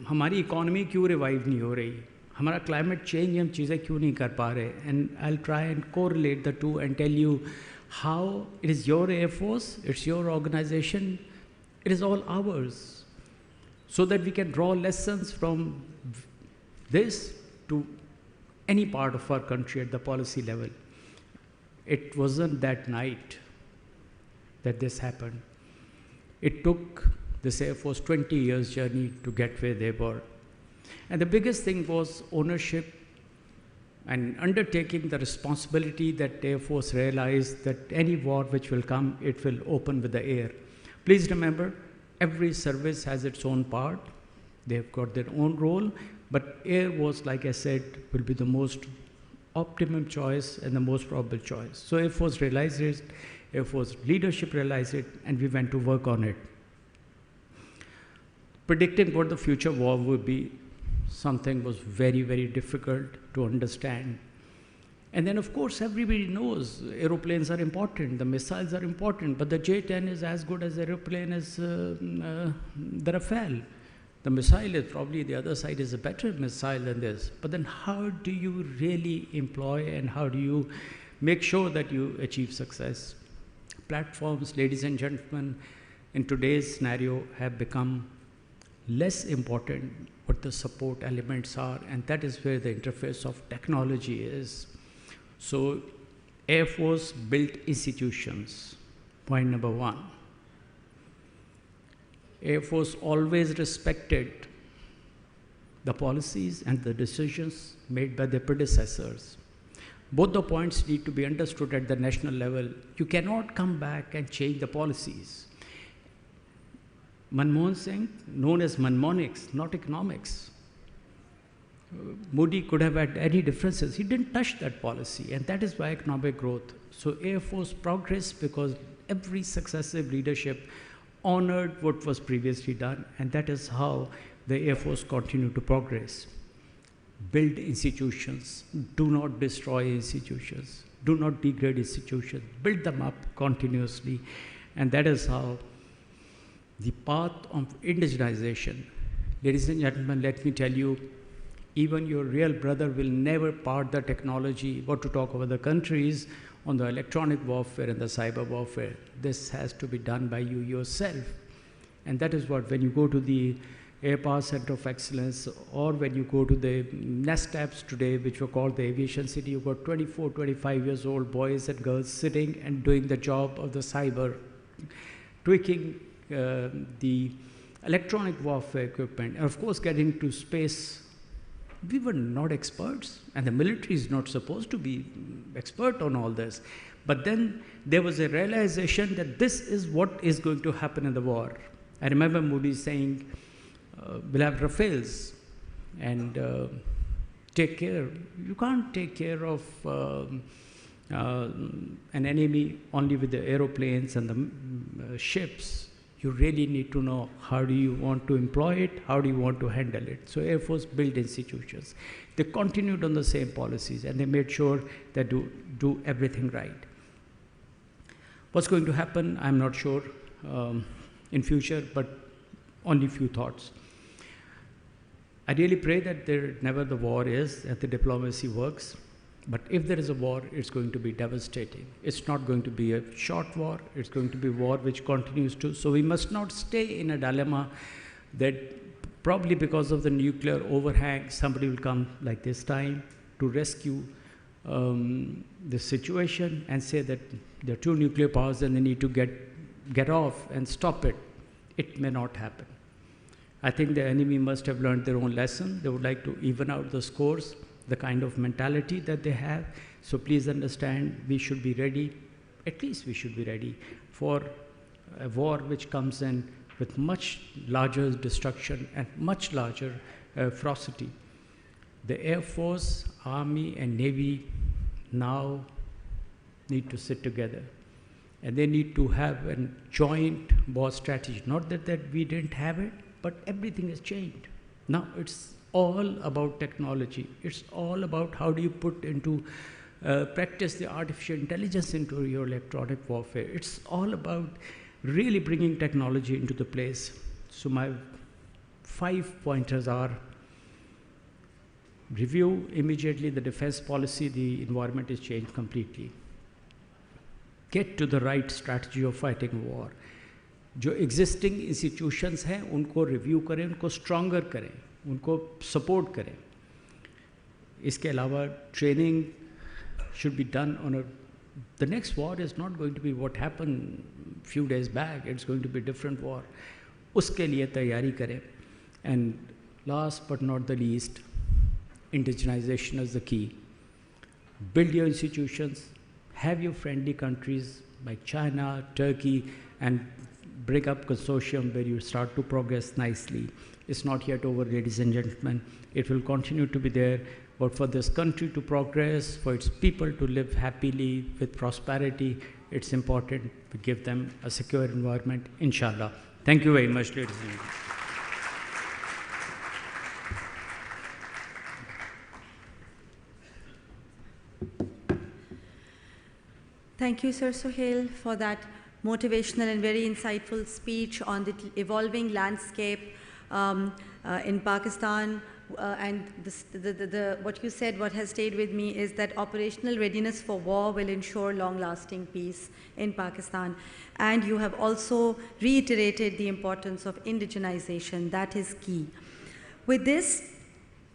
हमारी economy क्यों revive नहीं हो रही, हमारा क्लाइमेट चेंज हम चीज़ें क्यों नहीं कर पा रहे. And I will try and correlate the two and tell you how it is your Air Force, it's your organization, it is all ours, so that we can draw lessons from this to any part of our country at the policy level. It wasn't that night that this happened. It took this Air Force 20 years journey to get where they were. And the biggest thing was ownership and undertaking the responsibility that Air Force realized that any war which will come, it will open with the air. Please remember, every service has its own part. They've got their own role, but air was, like I said, will be the most optimum choice and the most probable choice. So Air Force realized it, Air Force leadership realized it, and we went to work on it. Predicting what the future war would be, something was very, very difficult to understand. And then, of course, everybody knows aeroplanes are important, the missiles are important, but the J-10 is as good as the aeroplane as the Rafale. The missile is probably, the other side is a better missile than this. But then how do you really employ and how do you make sure that you achieve success? Platforms, ladies and gentlemen, in today's scenario have become less important what the support elements are, and that is where the interface of technology is. So, Air Force built institutions, point number one. Air Force always respected the policies and the decisions made by their predecessors. Both the points need to be understood at the national level. You cannot come back and change the policies. Manmohan Singh, known as Manmonics, not economics. Modi could have had any differences. He didn't touch that policy, and that is why economic growth. So Air Force progressed because every successive leadership honored what was previously done, and that is how the Air Force continued to progress. Build institutions. Do not destroy institutions. Do not degrade institutions. Build them up continuously, and that is how the path of indigenization. Ladies and gentlemen, let me tell you, even your real brother will never part the technology, what to talk about the countries, on the electronic warfare and the cyber warfare. This has to be done by you yourself. And that is what, when you go to the Air Power Center of Excellence, or when you go to the NESTAPs today, which were called the Aviation City, you've got 24, 25 years old boys and girls sitting and doing the job of the cyber, tweaking the electronic warfare equipment, and of course getting to space. We were not experts, and the military is not supposed to be expert on all this. But then there was a realization that this is what is going to happen in the war. I remember Modi saying, we'll have Rafales, and take care. You can't take care of an enemy only with the aeroplanes and the ships. You really need to know how do you want to employ it, how do you want to handle it. So Air Force built institutions. They continued on the same policies, and they made sure that do everything right. What's going to happen, I'm not sure in future, but only few thoughts. I really pray that there never the war is, that the diplomacy works. But if there is a war, it's going to be devastating. It's not going to be a short war. It's going to be a war which continues to. So we must not stay in a dilemma that probably because of the nuclear overhang, somebody will come like this time to rescue the situation and say that there are two nuclear powers and they need to get off and stop it. It may not happen. I think the enemy must have learned their own lesson. They would like to even out the scores, the kind of mentality that they have. So please understand, we should be ready, at least we should be ready for a war which comes in with much larger destruction and much larger ferocity. The Air Force, Army, and Navy now need to sit together. And they need to have a joint war strategy. Not that we didn't have it, but everything has changed. Now it's all about technology. It's all about how do you put into practice the artificial intelligence into your electronic warfare. It's all about really bringing technology into the place. So my 5 pointers are: review immediately the defense policy. The environment is changed completely. Get to the right strategy of fighting a war. जो existing institutions हैं उनको review करें, उनको stronger करें, उनको support करें. इसके अलावा training should be done on a. The next war is not going to be what happened few days back. It's going to be a different war. उसके लिए तैयारी करें. And last but not the least, indigenization is the key. Build your institutions, have your friendly countries like China, Turkey, and bring up consortium where you start to progress nicely. It's not yet over, ladies and gentlemen. It will continue to be there. But for this country to progress, for its people to live happily with prosperity, it's important to give them a secure environment, inshallah. Thank you very much, ladies and gentlemen. Thank you, Sir Sohail, for that motivational and very insightful speech on the evolving landscape in Pakistan. And what you said, what has stayed with me, is that operational readiness for war will ensure long-lasting peace in Pakistan. And you have also reiterated the importance of indigenization. That is key. With this,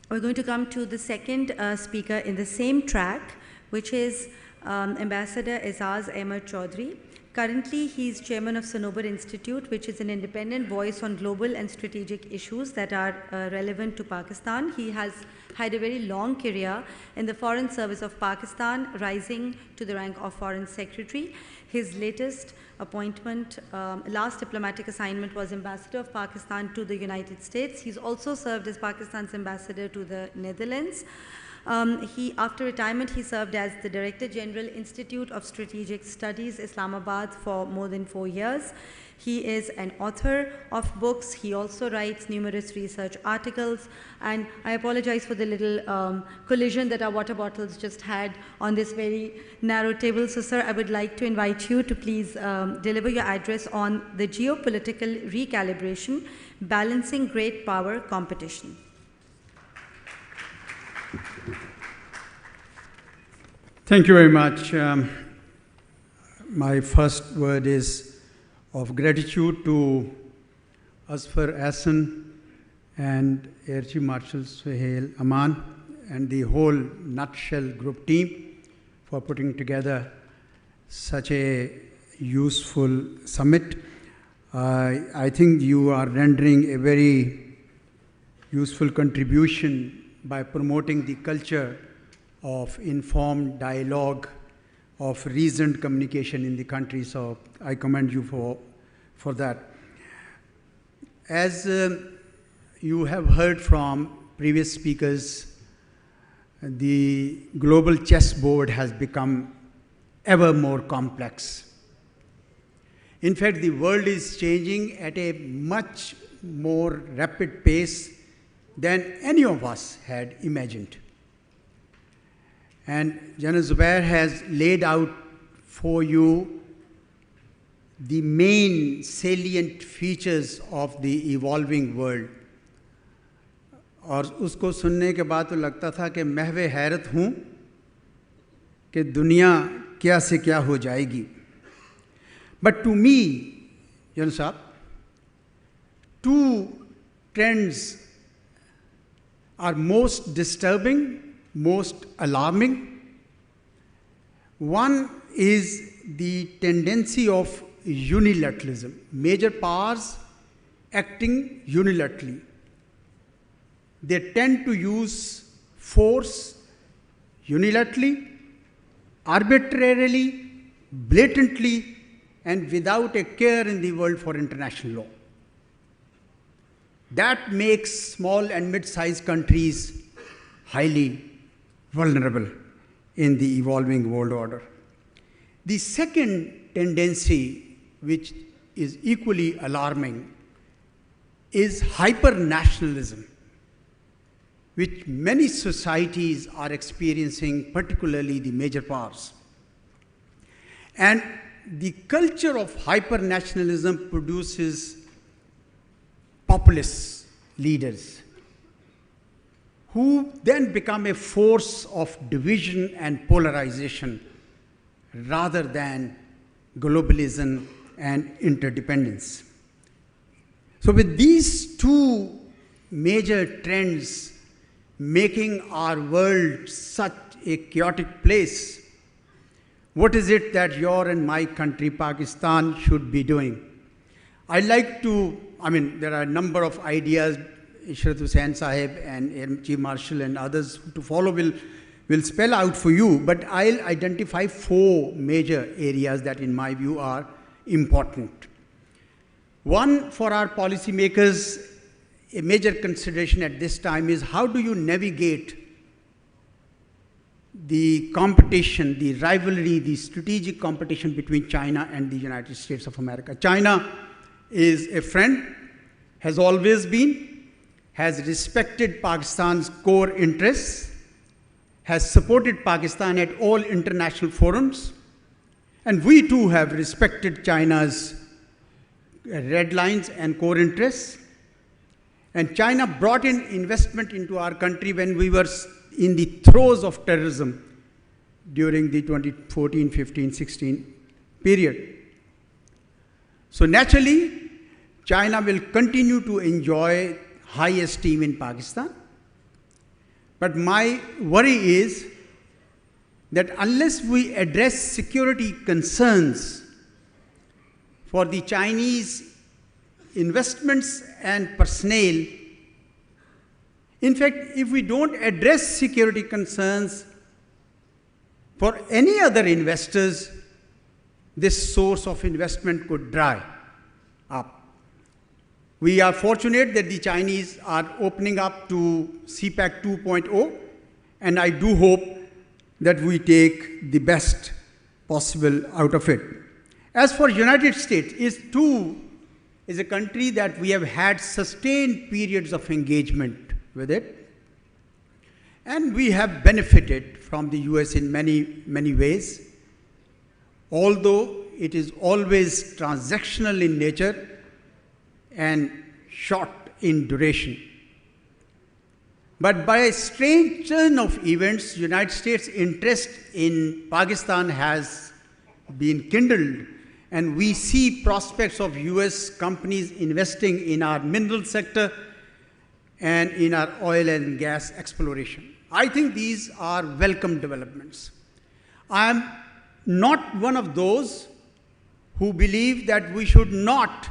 we're going to come to the second speaker in the same track, which is Ambassador Aizaz Ahmed Chaudhry. Currently, he is chairman of Sannobar Institute, which is an independent voice on global and strategic issues that are relevant to Pakistan. He has had a very long career in the Foreign Service of Pakistan, rising to the rank of Foreign Secretary. His latest appointment, last diplomatic assignment, was Ambassador of Pakistan to the United States. He's also served as Pakistan's ambassador to the Netherlands. After retirement, he served as the Director General, Institute of Strategic Studies, Islamabad, for more than 4 years. He is an author of books. He also writes numerous research articles. And I apologize for the little collision that our water bottles just had on this very narrow table. So, sir, I would like to invite you to please deliver your address on the geopolitical recalibration, balancing great power competition. Thank you very much. My first word is of gratitude to Asfar Ahsan and Air Chief Marshal Sohail Aman and the whole Nutshell Group team for putting together such a useful summit. I think you are rendering a very useful contribution by promoting the culture of informed dialogue, of reasoned communication in the country. So I commend you for that. As you have heard from previous speakers, the global chessboard has become ever more complex. In fact, the world is changing at a much more rapid pace than any of us had imagined. And General Zubair has laid out for you the main salient features of the evolving world. और उसको सुनने के बाद तो लगता था कि महवे हैरत हूँ कि दुनिया क्या से क्या हो जाएगी. But to me, General Saab, two trends are most disturbing, most alarming. One is the tendency of unilateralism, major powers acting unilaterally. They tend to use force unilaterally, arbitrarily, blatantly, and without a care in the world for international law. That makes small and mid-sized countries highly vulnerable in the evolving world order. The second tendency, which is equally alarming, is hyper-nationalism, which many societies are experiencing, particularly the major powers. And the culture of hyper-nationalism produces populist leaders who then become a force of division and polarization rather than globalism and interdependence. So with these two major trends making our world such a chaotic place, what is it that your and my country, Pakistan, should be doing? I'd like to, there are a number of ideas. Ishrat Hussain Sahib and Chief Marshal and others to follow will spell out for you, but I'll identify 4 major areas that in my view are important. One, for our policymakers, a major consideration at this time is how do you navigate the competition, the rivalry, the strategic competition between China and the United States of America. China is a friend, has always been, has respected Pakistan's core interests, has supported Pakistan at all international forums, And we too have respected China's red lines and core interests. And China brought in investment into our country when we were in the throes of terrorism during the 2014, 15, 16 period. So naturally, China will continue to enjoy high esteem in Pakistan. But my worry is that unless we address security concerns for the Chinese investments and personnel, in fact, if we don't address security concerns for any other investors, this source of investment could dry up. We are fortunate that the Chinese are opening up to CPEC 2.0, and I do hope that we take the best possible out of it. As for United States, is a country that we have had sustained periods of engagement with it, and we have benefited from the US in many, many ways, although it is always transactional in nature and short in duration. But by a strange turn of events, United States' interest in Pakistan has been kindled, and we see prospects of US companies investing in our mineral sector and in our oil and gas exploration. I think these are welcome developments. I am not one of those who believe that we should not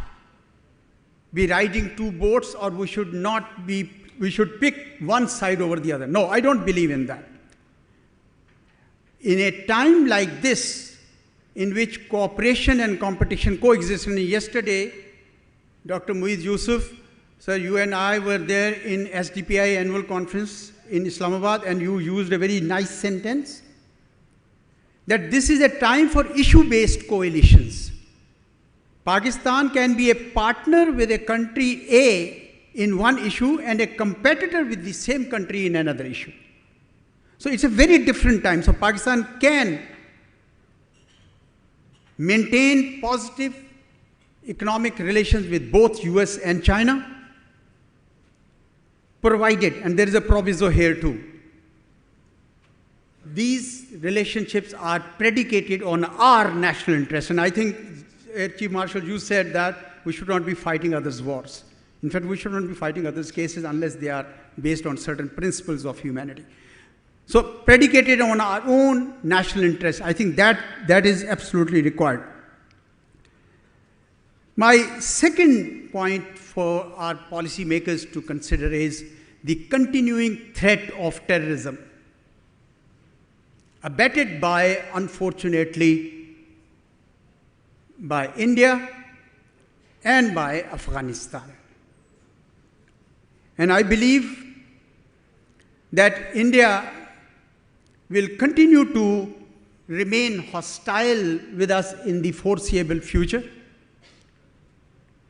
be riding two boats, or we should pick one side over the other. No, I don't believe in that. In a time like this, in which cooperation and competition coexist, and yesterday, Dr. Muiz Yusuf, sir, you and I were there in SDPI annual conference in Islamabad, and you used a very nice sentence, that this is a time for issue-based coalitions. Pakistan can be a partner with a country A in one issue and a competitor with the same country in another issue. So it's a very different time. So Pakistan can maintain positive economic relations with both US and China, provided, and there is a proviso here too, these relationships are predicated on our national interests. And I think, Chief Marshal, you said that we should not be fighting others' wars. In fact, we should not be fighting others' cases unless they are based on certain principles of humanity. So predicated on our own national interests, I think that is absolutely required. My second point for our policymakers to consider is the continuing threat of terrorism, abetted by, unfortunately, by India and by Afghanistan. And I believe that India will continue to remain hostile with us in the foreseeable future.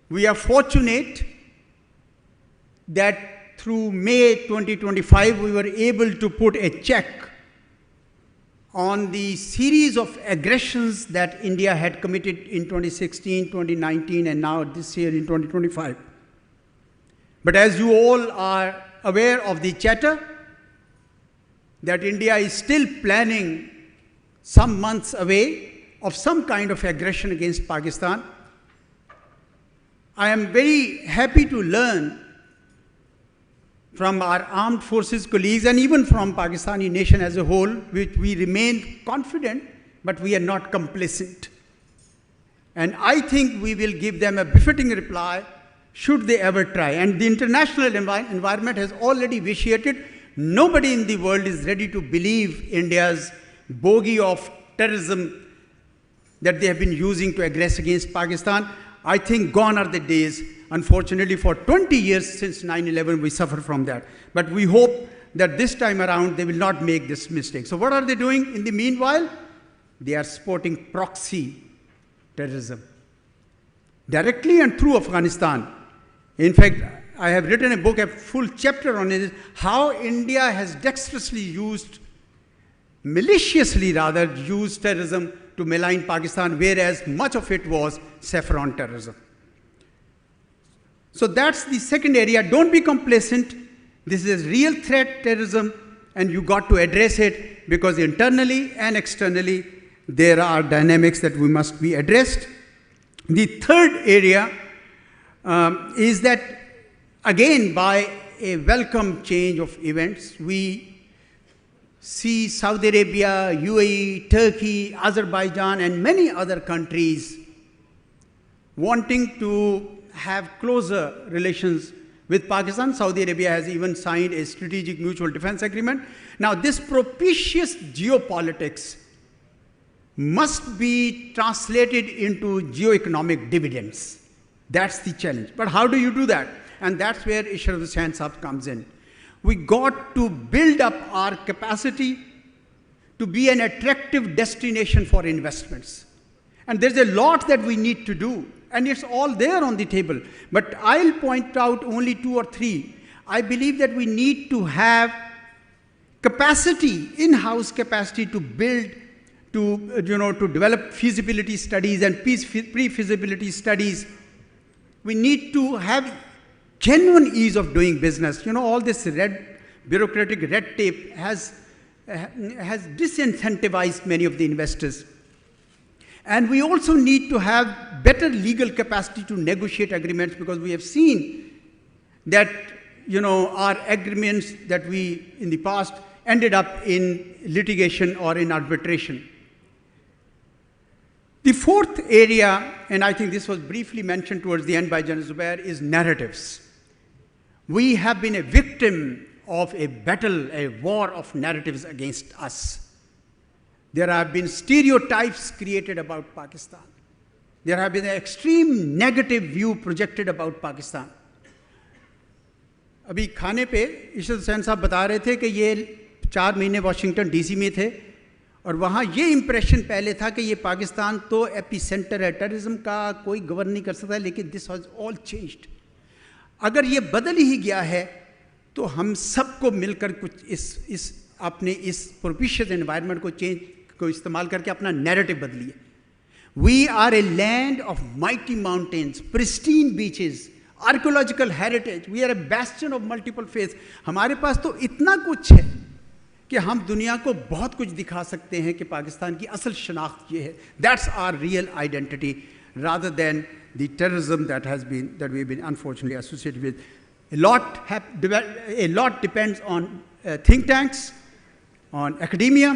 We are fortunate that through May 2025, we were able to put a check on the series of aggressions that India had committed in 2016, 2019, and now this year in 2025. But as you all are aware of the chatter, that India is still planning some months away of some kind of aggression against Pakistan, I am very happy to learn from our armed forces colleagues and even from Pakistani nation as a whole, which we remain confident, but we are not complacent. And I think we will give them a befitting reply should they ever try. And the international environment has already vitiated. Nobody in the world is ready to believe India's bogey of terrorism that they have been using to aggress against Pakistan. I think gone are the days. Unfortunately, for 20 years since 9/11, we suffer from that. But we hope that this time around, they will not make this mistake. So what are they doing in the meanwhile? They are supporting proxy terrorism, directly and through Afghanistan. In fact, I have written a book, a full chapter on it, how India has dexterously used, maliciously rather, used terrorism to malign Pakistan, whereas much of it was saffron terrorism. So that's the second area. Don't be complacent. This is a real threat, terrorism, and you got to address it, because internally and externally there are dynamics that we must be addressed. The third area is that, again, by a welcome change of events, we see Saudi Arabia, UAE, Turkey, Azerbaijan, and many other countries wanting to have closer relations with Pakistan. Saudi Arabia has even signed a strategic mutual defense agreement. Now, this propitious geopolitics must be translated into geoeconomic dividends. That's the challenge. But how do you do that? And that's where Ishraf Hussain Saab comes in. We got to build up our capacity to be an attractive destination for investments. And there's a lot that we need to do, and it's all there on the table. But I'll point out only 2 or 3. I believe that we need to have capacity, in-house capacity, to build, to develop feasibility studies and pre-feasibility studies. We need to have genuine ease of doing business. All this bureaucratic red tape has disincentivized many of the investors. And we also need to have better legal capacity to negotiate agreements, because we have seen that our agreements that we in the past ended up in litigation or in arbitration. The fourth area, and I think this was briefly mentioned towards the end by General Zubair, is narratives. We have been a victim of a battle, a war of narratives against us. There have been stereotypes created about Pakistan. There have been an extreme negative view projected about Pakistan. अभी खाने पे इशरत हुसैन साहब बता रहे थे कि ये 4 महीने वाशिंगटन डीसी में थे, और वहाँ ये इम्प्रेशन पहले था कि ये पाकिस्तान तो एपिसेंटर है टेररिज्म का, कोई गवर्न नहीं कर सकता, लेकिन दिस वाज ऑल चेंज्ड. अगर ये बदल ही गया है तो हम सबको मिलकर कुछ अपने इस प्रोपिशियस एनवायरनमेंट को इस्तेमाल करके अपना नैरेटिव बदलिए. We are a land of mighty mountains, pristine beaches, archaeological heritage, we are a bastion of multiple faith. हमारे पास तो इतना कुछ है कि हम दुनिया को बहुत कुछ दिखा सकते हैं कि पाकिस्तान की असल शनाख्त ये है. That's our real identity, rather than the terrorism that we've been unfortunately associated with. A lot depends on think tanks, on academia,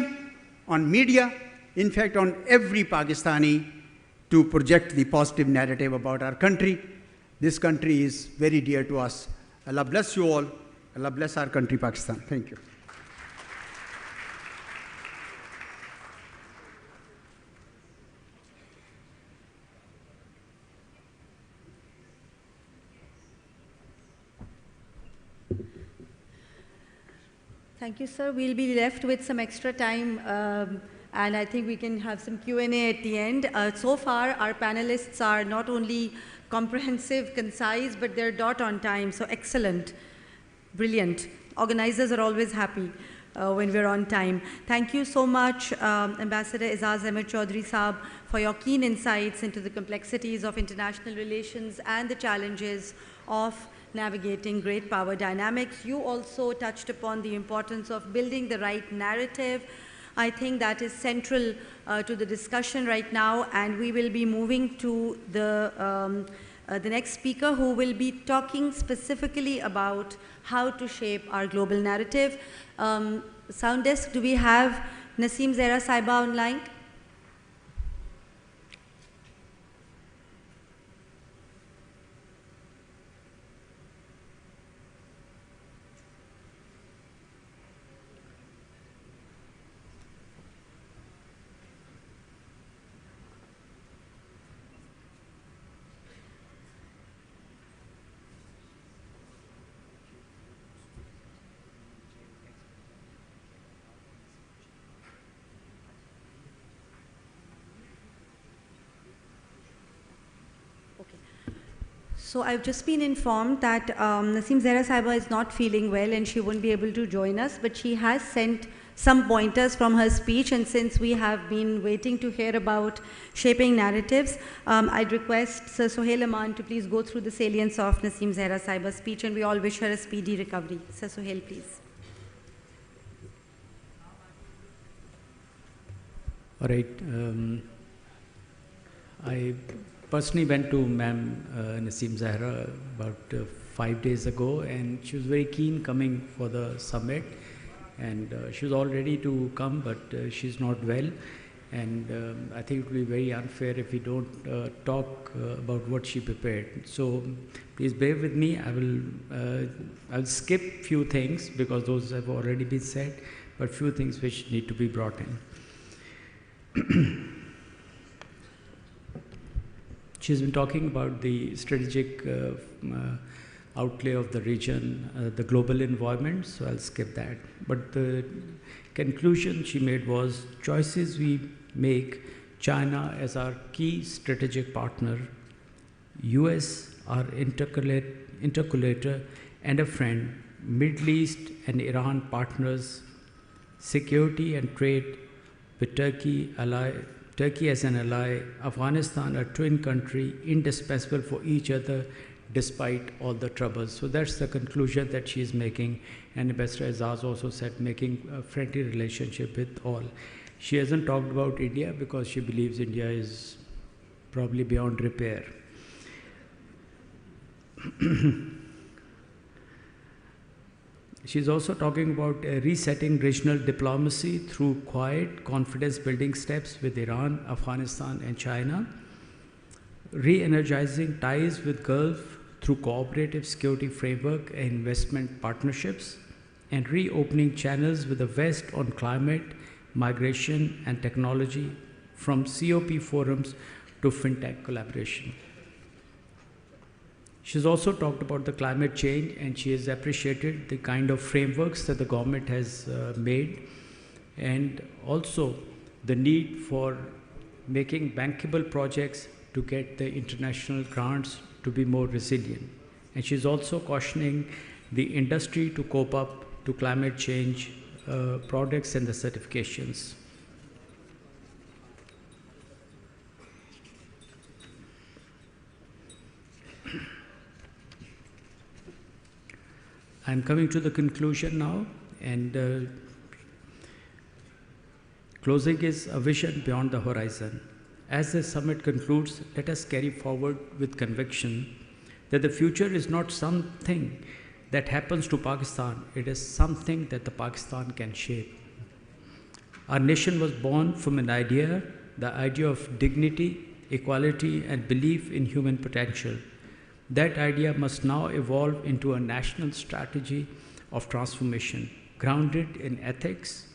on media, in fact on every Pakistani to project the positive narrative about our country. This country is very dear to us. Allah bless you all. Allah bless our country, Pakistan. Thank you. Thank you, sir. We'll be left with some extra time, and I think we can have some Q&A at the end. So far, our panelists are not only comprehensive, concise, but they're dot on time, so excellent, brilliant. Organizers are always happy when we're on time. Thank you so much, Ambassador Izaz Ahmed Chaudhry Saab, for your keen insights into the complexities of international relations and the challenges of navigating great power dynamics. You also touched upon the importance of building the right narrative. I think that is central to the discussion right now, and we will be moving to the next speaker, who will be talking specifically about how to shape our global narrative. Sound desk, do we have Naseem Zehra Saiba online? So I've just been informed that Naseem Zehra Saiba is not feeling well and she won't be able to join us, but she has sent some pointers from her speech, and since we have been waiting to hear about shaping narratives, I'd request Sir Sohail Aman to please go through the salience of Naseem Zahra Sahiba's speech, and we all wish her a speedy recovery. Sir Sohail, please. All right. I personally went to Ma'am Naseem Zahra about 5 days ago, and she was very keen coming for the summit, and she was all ready to come, but she's not well, and I think it will be very unfair if we don't talk about what she prepared. So please bear with me. I'll skip few things because those have already been said, but few things which need to be brought in. She's been talking about the strategic outlay of the region, the global environment, so I'll skip that. But the conclusion she made was choices we make, China as our key strategic partner, US our interculator and a friend, Middle East and Iran partners, security and trade with Turkey as an ally, Afghanistan a twin country, indispensable for each other despite all the troubles. So that's the conclusion that she is making, and Ambassador Azaz also said making a friendly relationship with all. She hasn't talked about India because she believes India is probably beyond repair. She's also talking about resetting regional diplomacy through quiet, confidence-building steps with Iran, Afghanistan, and China, re-energizing ties with Gulf through cooperative security framework and investment partnerships, and reopening channels with the West on climate, migration, and technology, from COP forums to fintech collaboration. She's also talked about the climate change, and she has appreciated the kind of frameworks that the government has made, and also the need for making bankable projects to get the international grants to be more resilient. And she's also cautioning the industry to cope up to climate change products and the certifications. I'm coming to the conclusion now, and closing is a vision beyond the horizon. As the summit concludes, let us carry forward with conviction that the future is not something that happens to Pakistan, it is something that the Pakistan can shape. Our nation was born from an idea, the idea of dignity, equality, and belief in human potential. That idea must now evolve into a national strategy of transformation, grounded in ethics,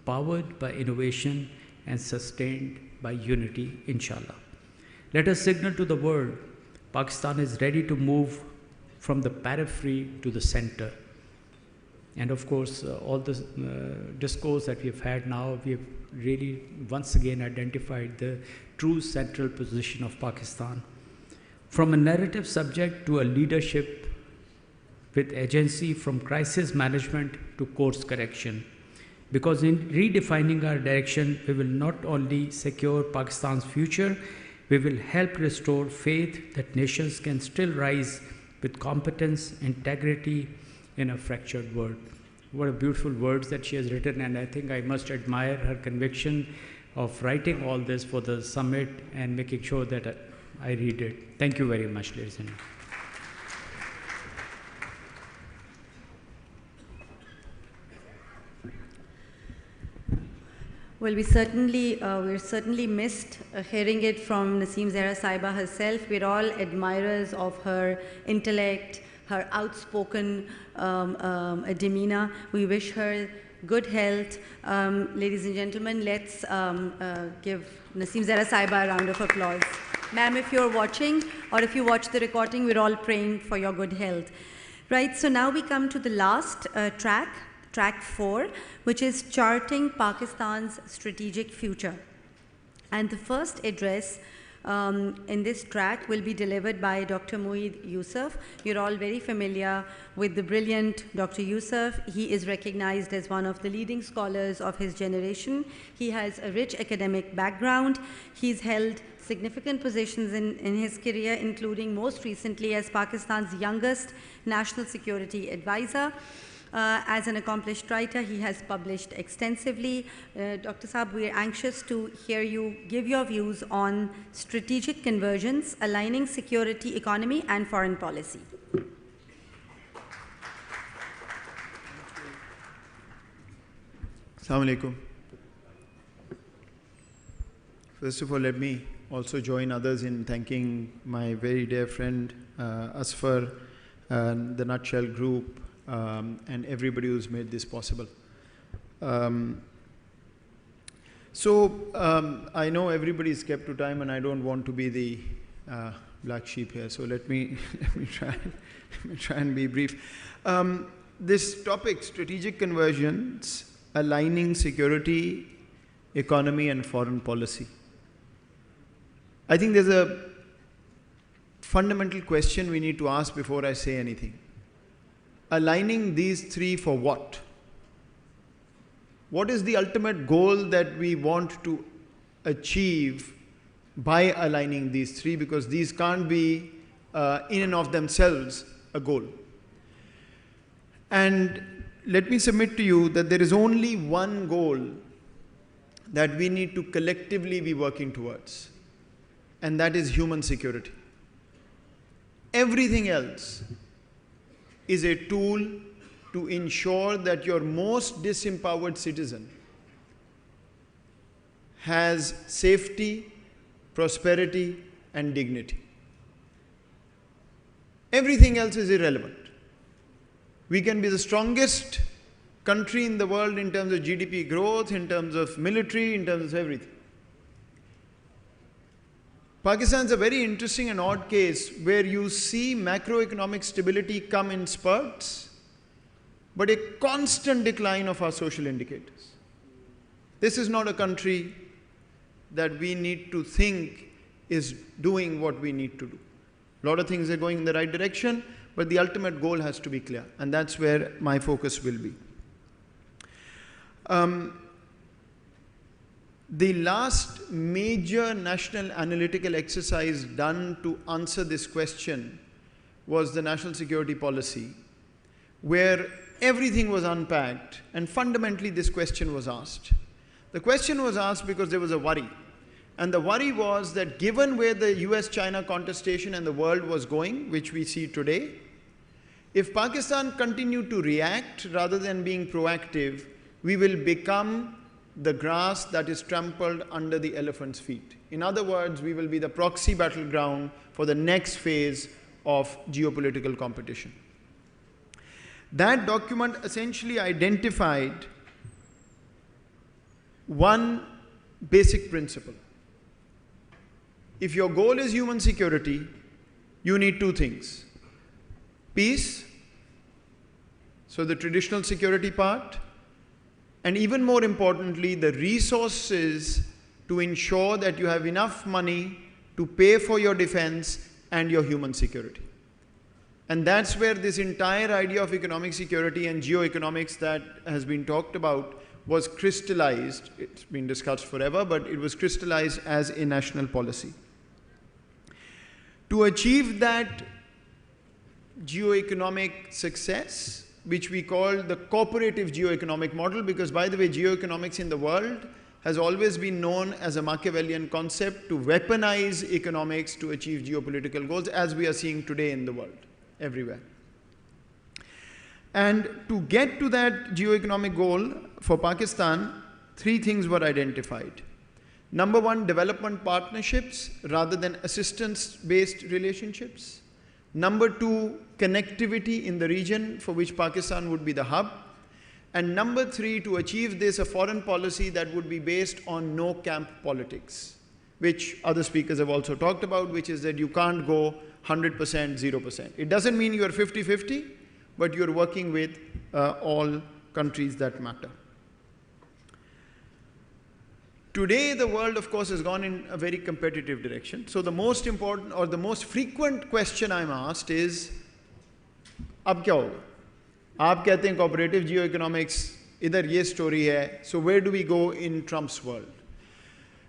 powered by innovation, and sustained by unity, inshallah. Let us signal to the world, Pakistan is ready to move from the periphery to the center. And of course, all the discourse that we've had now, we have really once again identified the true central position of Pakistan. From a narrative subject to a leadership with agency, from crisis management to course correction. Because in redefining our direction, we will not only secure Pakistan's future, we will help restore faith that nations can still rise with competence, integrity in a fractured world. What a beautiful words that she has written, and I think I must admire her conviction of writing all this for the summit and making sure that I read it. Thank you very much, ladies and gentlemen. Well, we're certainly missed hearing it from Naseem Zahra Sahiba herself. We're all admirers of her intellect, her outspoken demeanor. We wish her good health. Ladies and gentlemen, let's give Naseem Zahra Sahiba a round of applause. Ma'am, if you're watching or if you watch the recording, we're all praying for your good health. Right, so now we come to the last track 4, which is charting Pakistan's strategic future. And the first address in this track will be delivered by Dr. Mueed Yusuf. You're all very familiar with the brilliant Dr. Yusuf. He is recognized as one of the leading scholars of his generation. He has a rich academic background. He's held significant positions in his career, including most recently as Pakistan's youngest national security advisor. As an accomplished writer, he has published extensively. Dr. Saab, we are anxious to hear you give your views on strategic convergence, aligning security, economy, and foreign policy. Assalamu alaikum. First of all, let me also join others in thanking my very dear friend Asfar, the Nutshell Group, and everybody who's made this possible. I know everybody's kept to time, and I don't want to be the black sheep here. So let me try and be brief. This topic, strategic convergence, aligning security, economy, and foreign policy. I think there's a fundamental question we need to ask before I say anything. Aligning these three for what? What is the ultimate goal that we want to achieve by aligning these three? Because these can't be in and of themselves a goal. And let me submit to you that there is only one goal that we need to collectively be working towards, and that is human security. Everything else is a tool to ensure that your most disempowered citizen has safety, prosperity, and dignity. Everything else is irrelevant. We can be the strongest country in the world in terms of GDP growth, in terms of military, in terms of everything. Pakistan is a very interesting and odd case where you see macroeconomic stability come in spurts, but a constant decline of our social indicators. This is not a country that we need to think is doing what we need to do. A lot of things are going in the right direction, but the ultimate goal has to be clear, and that's where my focus will be. The last major national analytical exercise done to answer this question was the national security policy, where everything was unpacked and fundamentally this question was asked. The question was asked because there was a worry. And the worry was that given where the US-China contestation and the world was going, which we see today, if Pakistan continued to react rather than being proactive, we will become the grass that is trampled under the elephant's feet. In other words, we will be the proxy battleground for the next phase of geopolitical competition. That document essentially identified one basic principle. If your goal is human security, you need two things. Peace, so the traditional security part, and even more importantly, the resources to ensure that you have enough money to pay for your defense and your human security. And that's where this entire idea of economic security and geoeconomics that has been talked about was crystallized. It's been discussed forever, but it was crystallized as a national policy. To achieve that geoeconomic success, which we call the cooperative geoeconomic model, because by the way, geoeconomics in the world has always been known as a Machiavellian concept to weaponize economics to achieve geopolitical goals, as we are seeing today in the world, everywhere. And to get to that geoeconomic goal for Pakistan, three things were identified. Number one, development partnerships rather than assistance-based relationships. Number two, connectivity in the region for which Pakistan would be the hub. And number three, to achieve this, a foreign policy that would be based on no camp politics, which other speakers have also talked about, which is that you can't go 100%, 0%. It doesn't mean you are 50-50, but you're working with all countries that matter. Today, the world, of course, has gone in a very competitive direction. So the most important or the most frequent question I'm asked is, अब क्या होगा? आप कहते हैं cooperative geoeconomics, इधर ये story है. So where do we go in Trump's world?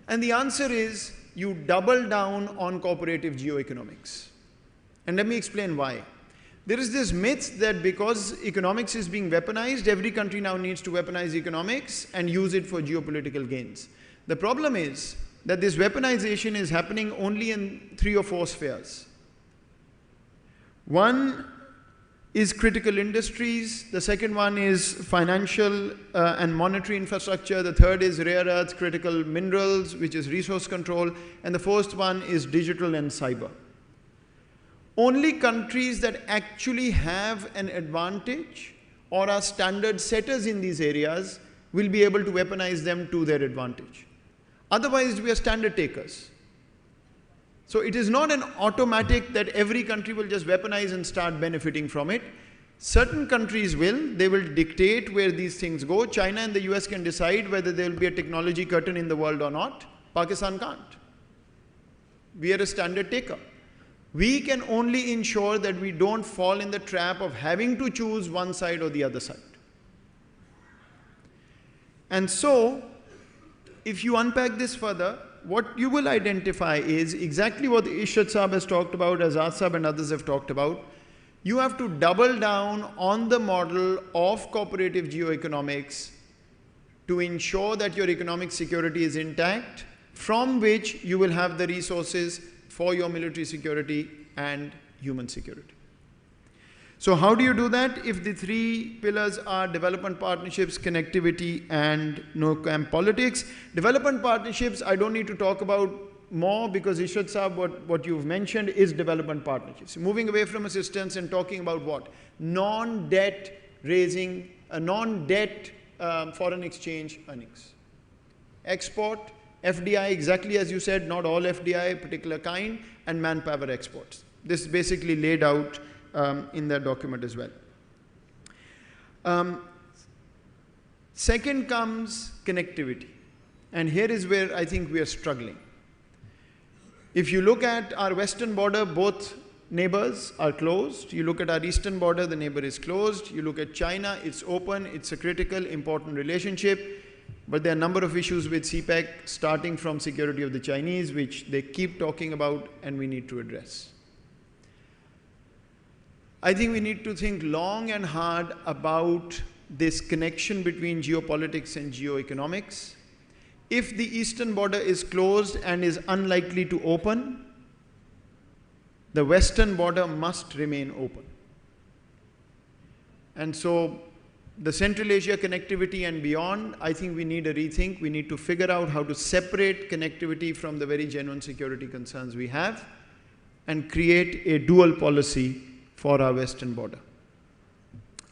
And the answer is, you double down on cooperative geoeconomics. And let me explain why. There is this myth that because economics is being weaponized, every country now needs to weaponize economics and use it for geopolitical gains. The problem is that this weaponization is happening only in 3 or 4 spheres. One is critical industries, the second one is financial and monetary infrastructure, the third is rare earths, critical minerals, which is resource control, and the fourth one is digital and cyber. Only countries that actually have an advantage or are standard setters in these areas will be able to weaponize them to their advantage. Otherwise, we are standard takers. So it is not an automatic that every country will just weaponize and start benefiting from it. Certain countries will. They will dictate where these things go. China and the US can decide whether there will be a technology curtain in the world or not. Pakistan can't. We are a standard taker. We can only ensure that we don't fall in the trap of having to choose one side or the other side. And so, if you unpack this further, what you will identify is exactly what Ishrat Saab has talked about, Azad Saab and others have talked about. You have to double down on the model of cooperative geoeconomics to ensure that your economic security is intact, from which you will have the resources for your military security and human security. So how do you do that? If the 3 pillars are development partnerships, connectivity, and no-camp politics. Development partnerships, I don't need to talk about more because Ishrat Saab, what you've mentioned is development partnerships. Moving away from assistance and talking about what? Non-debt raising, non-debt foreign exchange earnings. Export, FDI, exactly as you said, not all FDI, particular kind, and manpower exports. This is basically laid out in that document as well. Second comes connectivity. And here is where I think we are struggling. If you look at our western border, both neighbors are closed. You look at our eastern border, the neighbor is closed. You look at China, it's open, it's a critical, important relationship. But there are a number of issues with CPEC, starting from security of the Chinese, which they keep talking about and we need to address. I think we need to think long and hard about this connection between geopolitics and geoeconomics. If the eastern border is closed and is unlikely to open, the western border must remain open. And so the Central Asia connectivity and beyond, I think we need a rethink. We need to figure out how to separate connectivity from the very genuine security concerns we have and create a dual policy for our western border.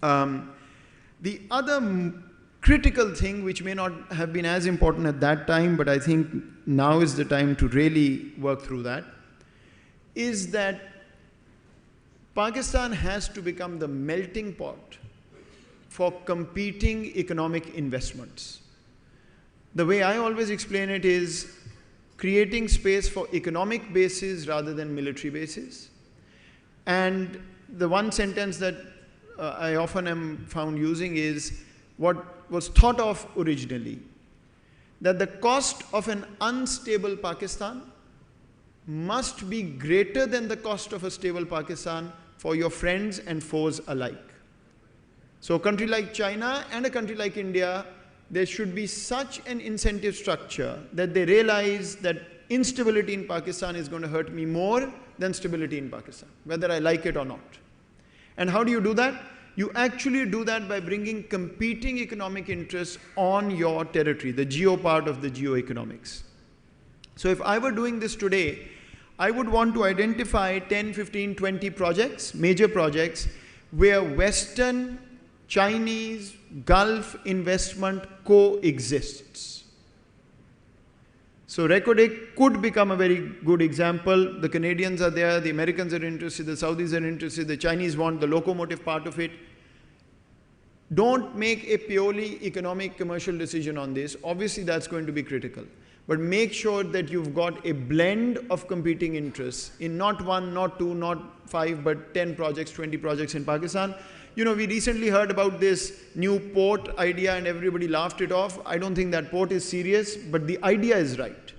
The other critical thing, which may not have been as important at that time, but I think now is the time to really work through that, is that Pakistan has to become the melting pot for competing economic investments. The way I always explain it is creating space for economic bases rather than military bases. And the one sentence that I often am found using is what was thought of originally, that the cost of an unstable Pakistan must be greater than the cost of a stable Pakistan for your friends and foes alike. So a country like China and a country like India, there should be such an incentive structure that they realize that instability in Pakistan is going to hurt me more than stability in Pakistan, whether I like it or not. And how do you do that? You actually do that by bringing competing economic interests on your territory, the geo part of the geoeconomics. So if I were doing this today, I would want to identify 10, 15, 20 projects, major projects, where Western, Chinese, Gulf investment coexists. So Recodic could become a very good example. The Canadians are there, the Americans are interested, the Saudis are interested, the Chinese want the locomotive part of it. Don't make a purely economic commercial decision on this. Obviously that's going to be critical. but make sure that you've got a blend of competing interests in not one, not two, not 5, but 10 projects, 20 projects in Pakistan. You know, we recently heard about this new port idea and everybody laughed it off. I don't think that port is serious, but the idea is right.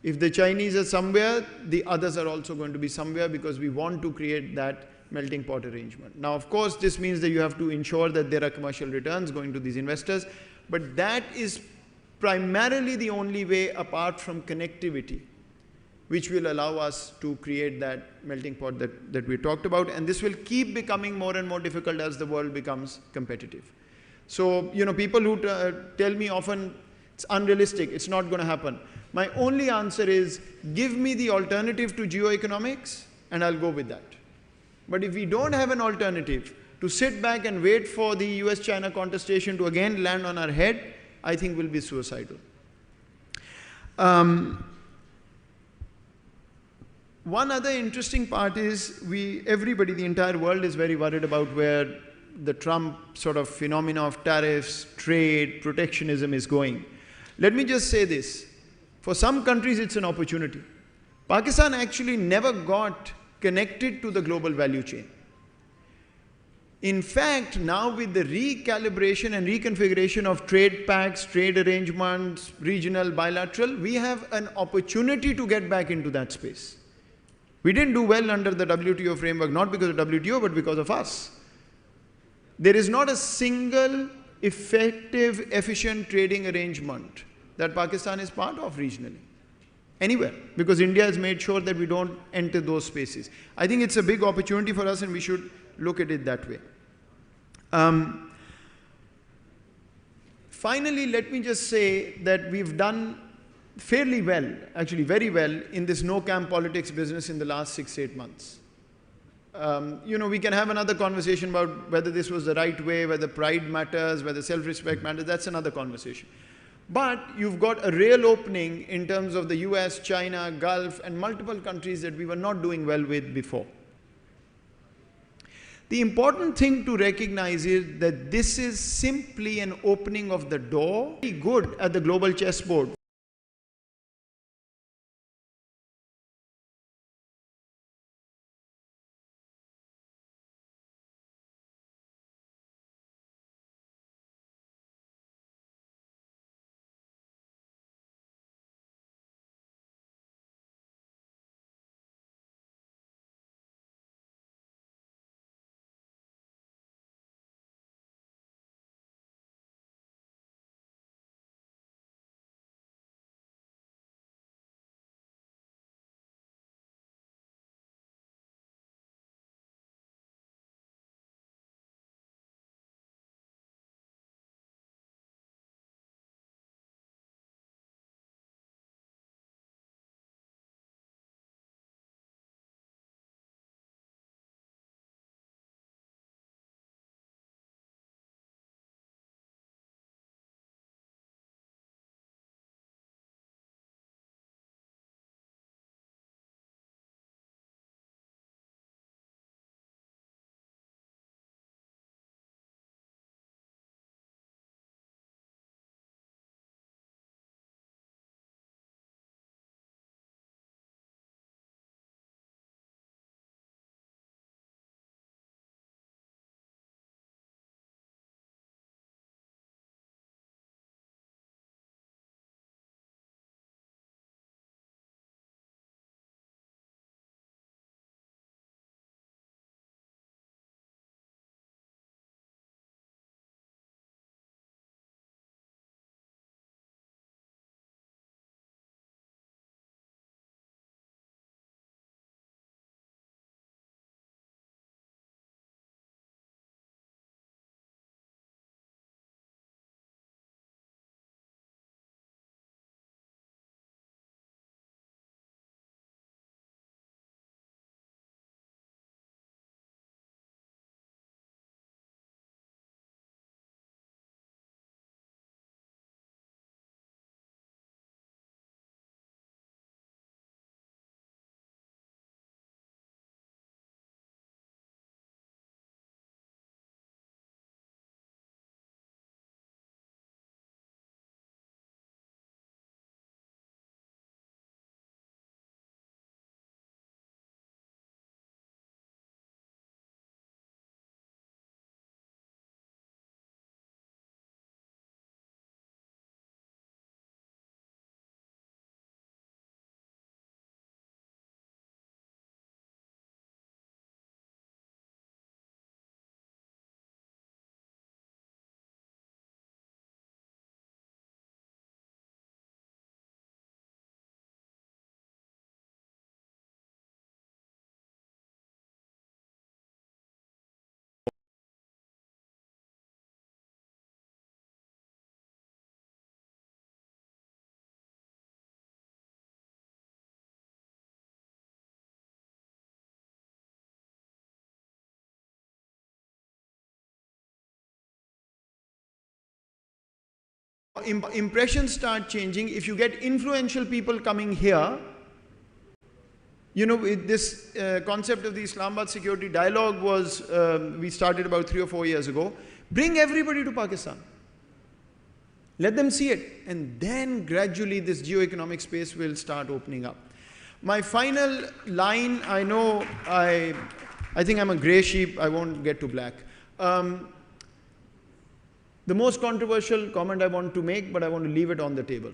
If the Chinese are somewhere, the others are also going to be somewhere, because we want to create that melting pot arrangement. Now, of course, this means that you have to ensure that there are commercial returns going to these investors, but that is primarily the only way, apart from connectivity, which will allow us to create that melting pot that we talked about. And this will keep becoming more and more difficult as the world becomes competitive. So, you know, people who tell me often it's unrealistic, it's not going to happen. My only answer is, give me the alternative to geoeconomics and I'll go with that. But if we don't have an alternative, to sit back and wait for the US-China contestation to again land on our head, I think will be suicidal. One other interesting part is everybody, the entire world is very worried about where the Trump sort of phenomena of tariffs, trade, protectionism is going. Let me just say this. For some countries, it's an opportunity. Pakistan actually never got connected to the global value chain. In fact, now with the recalibration and reconfiguration of trade pacts, trade arrangements, regional, bilateral, we have an opportunity to get back into that space. We didn't do well under the WTO framework, not because of WTO, but because of us. There is not a single effective, efficient trading arrangement that Pakistan is part of regionally, anywhere, because India has made sure that we don't enter those spaces. I think it's a big opportunity for us and we should look at it that way. Finally, let me just say that we've done fairly well, actually very well, in this no-camp politics business in the last 6-8 months. You know, we can have another conversation about whether this was the right way, whether pride matters, whether self-respect matters, that's another conversation. But you've got a real opening in terms of the US, China, Gulf, and multiple countries that we were not doing well with before. The important thing to recognize is that this is simply an opening of the door. Be good at the global chessboard. impressions start changing, if you get influential people coming here, you know, this concept of the Islamabad security dialogue was, we started about 3 or 4 years ago. Bring everybody to Pakistan. Let them see it. And then gradually this geo-economic space will start opening up. My final line, I know I think I'm a grey sheep, I won't get to black. The most controversial comment I want to make, but I want to leave it on the table.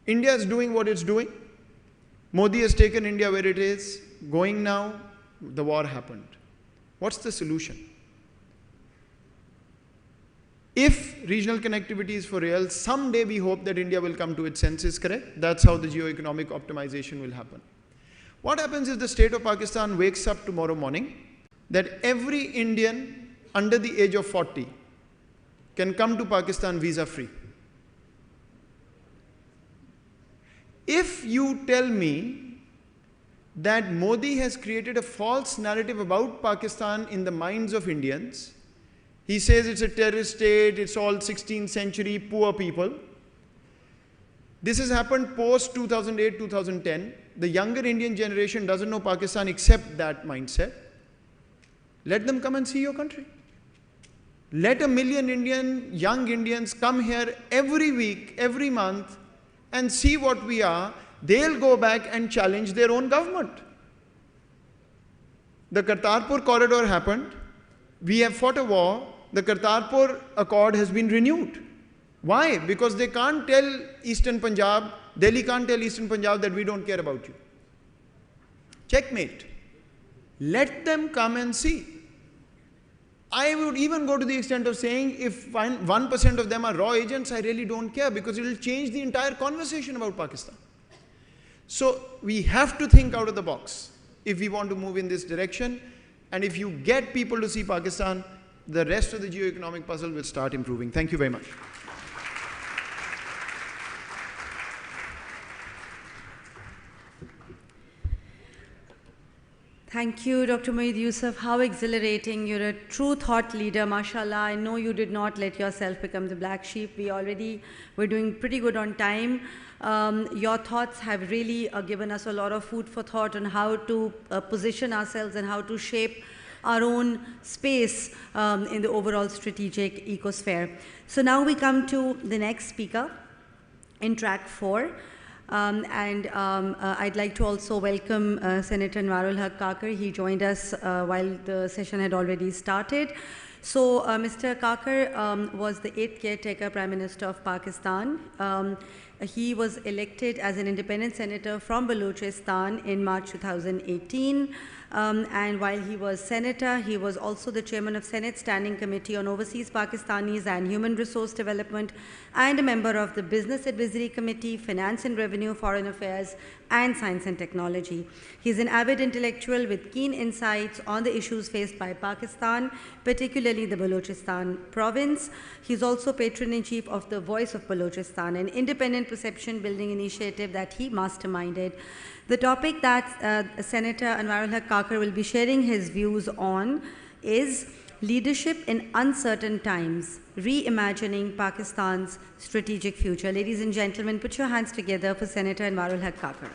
India is doing what it's doing. Modi has taken India where it is going now. The war happened. What's the solution? If regional connectivity is for real, someday we hope that India will come to its senses, correct? That's how the geo-economic optimization will happen. What happens if the state of Pakistan wakes up tomorrow morning that every Indian under the age of 40 can come to Pakistan visa-free? If you tell me that Modi has created a false narrative about Pakistan in the minds of Indians, he says it's a terrorist state, it's all 16th century poor people. This has happened post 2008, 2010. The younger Indian generation doesn't know Pakistan except that mindset. Let them come and see your country. Let 1 million young Indians come here every week, every month, and see what we are. They'll go back and challenge their own government. The Kartarpur corridor happened. We have fought a war. The Kartarpur Accord has been renewed. Why? Because they can't tell Eastern Punjab, Delhi can't tell Eastern Punjab that we don't care about you. Checkmate. Let them come and see. I would even go to the extent of saying if 1% of them are raw agents, I really don't care, because it will change the entire conversation about Pakistan. So we have to think out of the box if we want to move in this direction. And if you get people to see Pakistan, the rest of the geo-economic puzzle will start improving. Thank you very much. Thank you, Dr. Moeed Yusuf. How exhilarating. You're a true thought leader, mashallah. I know you did not let yourself become the black sheep. We're doing pretty good on time. Your thoughts have really given us a lot of food for thought on how to position ourselves and how to shape our own space in the overall strategic ecosphere. So now we come to the next speaker in track 4. I'd like to also welcome Senator Anwarul Haq Kakar. He joined us while the session had already started. So Mr. Kakar was the 8th caretaker Prime Minister of Pakistan. He was elected as an independent senator from Balochistan in March 2018. And while he was senator, he was also the chairman of Senate Standing Committee on Overseas Pakistanis and Human Resource Development, and a member of the Business Advisory Committee, Finance and Revenue, Foreign Affairs, and Science and Technology. He's an avid intellectual with keen insights on the issues faced by Pakistan, particularly the Balochistan province. He's also patron-in-chief of the Voice of Balochistan, an independent perception-building initiative that he masterminded. The topic that Senator Anwarul Haq Kakar will be sharing his views on is leadership in uncertain times, reimagining Pakistan's strategic future. Ladies and gentlemen, put your hands together for Senator Anwarul Haq Kakar.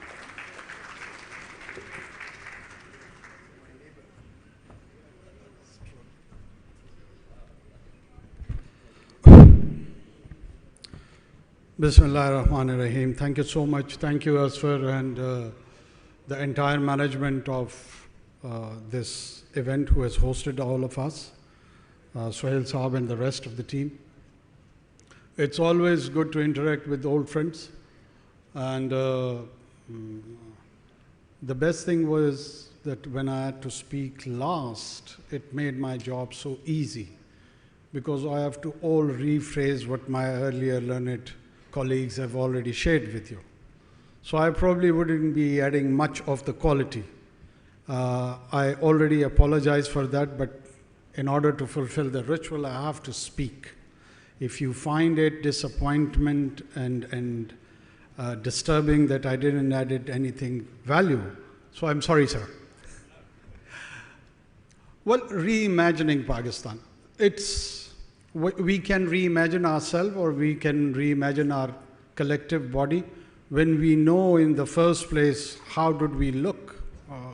Bismillahir Rahmanir Rahim. Thank you so much. Thank you, Asfar, and the entire management of this event who has hosted all of us, Suhail Saab and the rest of the team. It's always good to interact with old friends. And the best thing was that when I had to speak last, it made my job so easy, because I have to all rephrase what my earlier learned colleagues have already shared with you. So I probably wouldn't be adding much of the quality. I already apologize for that, but in order to fulfill the ritual, I have to speak. If you find it disappointment and disturbing that I didn't add anything value, so I'm sorry, sir. Well, reimagining Pakistan. It's We can reimagine ourselves, or we can reimagine our collective body when we know in the first place how did we look,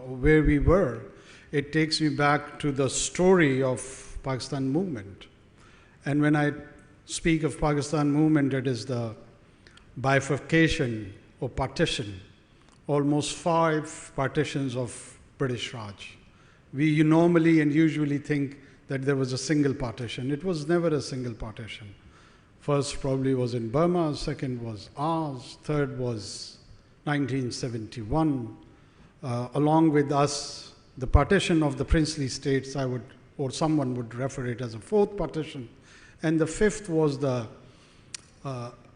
where we were. It takes me back to the story of Pakistan movement. And when I speak of Pakistan movement, it is the bifurcation or partition, almost 5 partitions of British Raj. We normally and usually think that there was a single partition. It was never a single partition. First probably was in Burma, second was ours, third was 1971. Along with us, the partition of the princely states, or someone would refer it as a 4th partition. And the 5th was the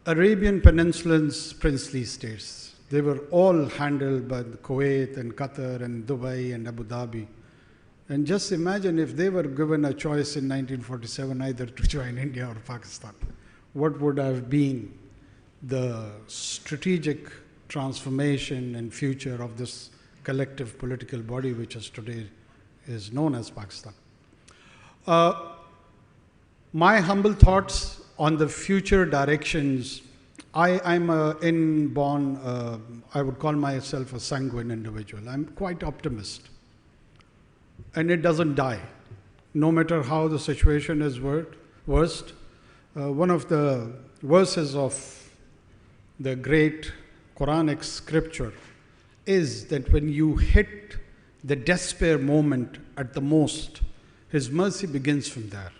Arabian Peninsulan's princely states. They were all handled by Kuwait and Qatar and Dubai and Abu Dhabi. And just imagine if they were given a choice in 1947 either to join India or Pakistan. What would have been the strategic transformation and future of this collective political body which is today is known as Pakistan? My humble thoughts on the future directions. I'm an inborn, I would call myself a sanguine individual. I'm quite optimist. And it doesn't die, no matter how the situation is worst. One of the verses of the great Quranic scripture is that when you hit the despair moment at the most, His mercy begins from there.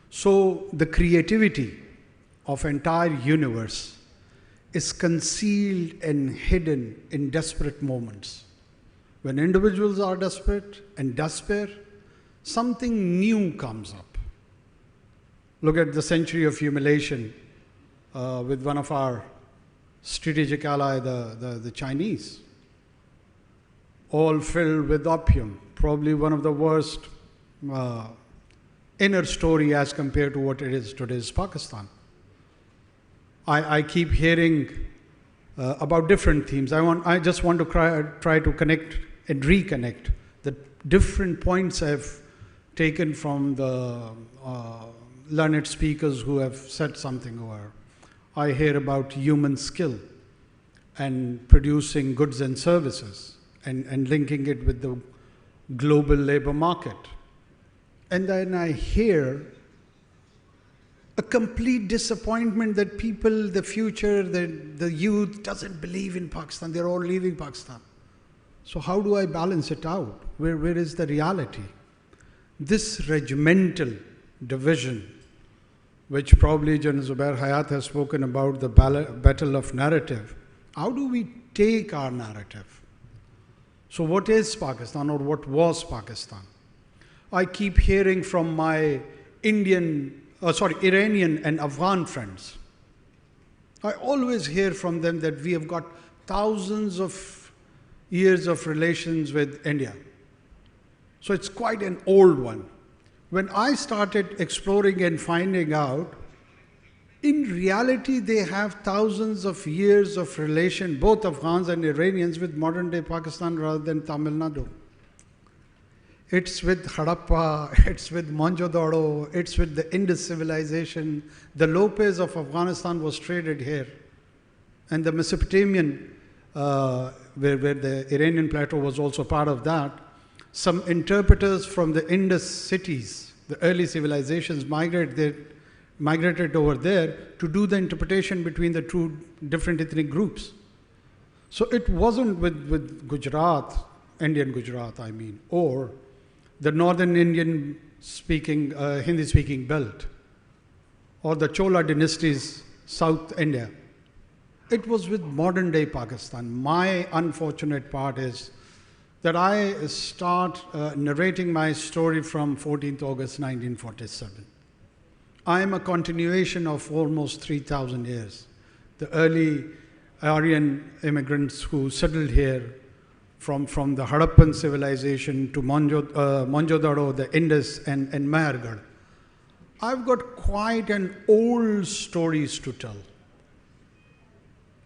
So the creativity of entire universe is concealed and hidden in desperate moments. When individuals are desperate and despair, something new comes up. Look at the century of humiliation with one of our strategic ally, the Chinese, all filled with opium, probably one of the worst inner story as compared to what it is today's Pakistan. I keep hearing about different themes. I just want to try to connect and reconnect the different points I've taken from the learned speakers who have said something over. I hear about human skill and producing goods and services and linking it with the global labor market. And then I hear a complete disappointment that people, the future, the youth doesn't believe in Pakistan. They're all leaving Pakistan. So how do I balance it out? Where is the reality? This regimental division, which probably General Zubair Hayat has spoken about, the battle of narrative. How do we take our narrative? So what is Pakistan, or what was Pakistan? I keep hearing from my Iranian and Afghan friends. I always hear from them that we have got thousands of years of relations with India. So it's quite an old one. When I started exploring and finding out, in reality they have thousands of years of relation, both Afghans and Iranians, with modern day Pakistan rather than Tamil Nadu. It's with Harappa, it's with Mohenjo-daro, it's with the Indus civilization. The Lopez of Afghanistan was traded here. And the Mesopotamian, where the Iranian plateau was also part of that, some interpreters from the Indus cities, the early civilizations, migrated over there to do the interpretation between the two different ethnic groups. So it wasn't with Gujarat, Indian Gujarat, I mean, or the northern Indian speaking, Hindi speaking belt, or the Chola dynasties, South India. It was with modern day Pakistan. My unfortunate part is that I start narrating my story from 14th August 1947. I am a continuation of almost 3,000 years. The early Aryan immigrants who settled here from the Harappan civilization to Mohenjo-daro, the Indus, and Mehergarh. I've got quite an old stories to tell.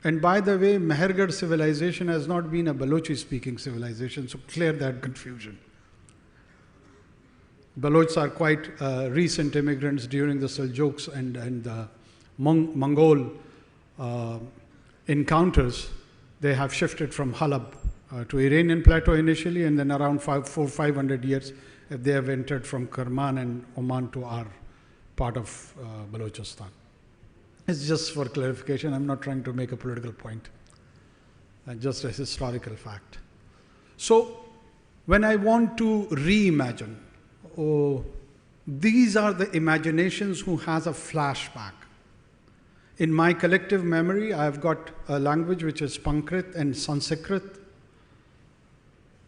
And by the way, Mehergarh civilization has not been a Balochi-speaking civilization, so clear that confusion. Balochs are quite recent immigrants during the Seljuks and the Mongol encounters. They have shifted from Halab to Iranian plateau initially, and then around 500 years, they have entered from Kerman and Oman to our part of Balochistan. It's just for clarification. I'm not trying to make a political point. Just a historical fact. So, when I want to reimagine, these are the imaginations who has a flashback. In my collective memory, I've got a language which is Pankrit and Sanskrit.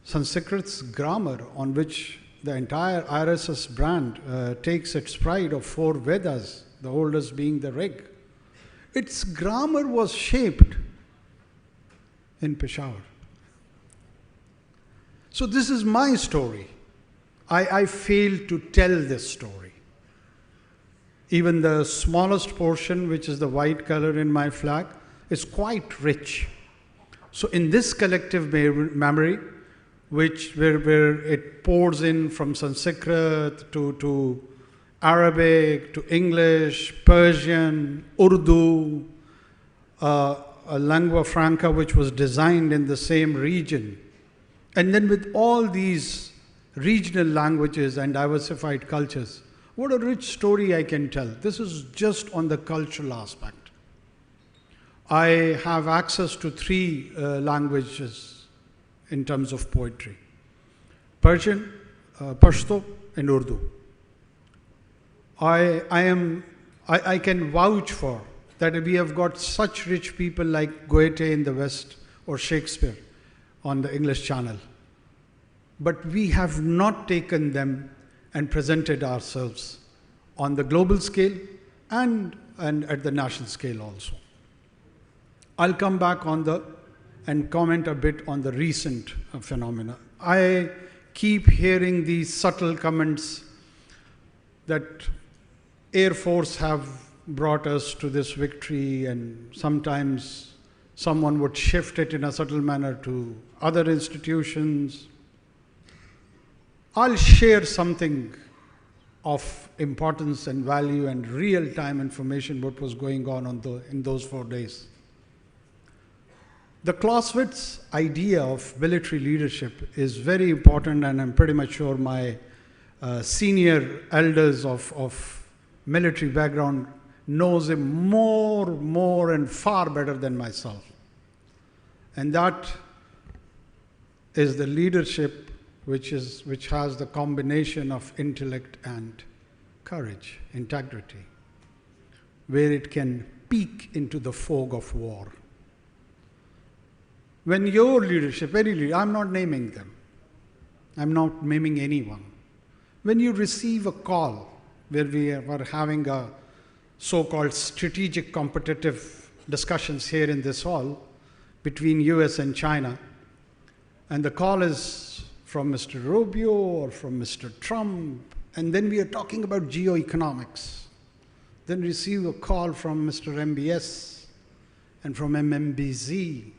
Sanskrit's grammar, on which the entire RSS brand takes its pride of 4 Vedas, the oldest being the Rig. Its grammar was shaped in Peshawar. So this is my story. I failed to tell this story. Even the smallest portion, which is the white color in my flag, is quite rich. So in this collective memory, where it pours in from Sanskrit to Arabic, to English, Persian, Urdu, a lingua franca which was designed in the same region. And then with all these regional languages and diversified cultures, what a rich story I can tell. This is just on the cultural aspect. I have access to 3 languages in terms of poetry: Persian, Pashto, and Urdu. I can vouch for that we have got such rich people like Goethe in the West or Shakespeare on the English Channel. But we have not taken them and presented ourselves on the global scale and at the national scale also. I'll come back and comment a bit on the recent phenomena. I keep hearing these subtle comments that Air Force have brought us to this victory, and sometimes someone would shift it in a subtle manner to other institutions. I'll share something of importance and value and real-time information what was going on in those 4 days. The Clausewitz idea of military leadership is very important, and I'm pretty much sure my senior elders of military background knows him more and far better than myself. And that is the leadership which has the combination of intellect and courage, integrity, where it can peek into the fog of war. When your leadership, I'm not naming them, I'm not naming anyone. When you receive a call where we were having a so-called strategic competitive discussions here in this hall between US and China, and the call is from Mr. Rubio or from Mr. Trump, and then we are talking about geoeconomics. Then receive a call from Mr. MBS and from MMBZ,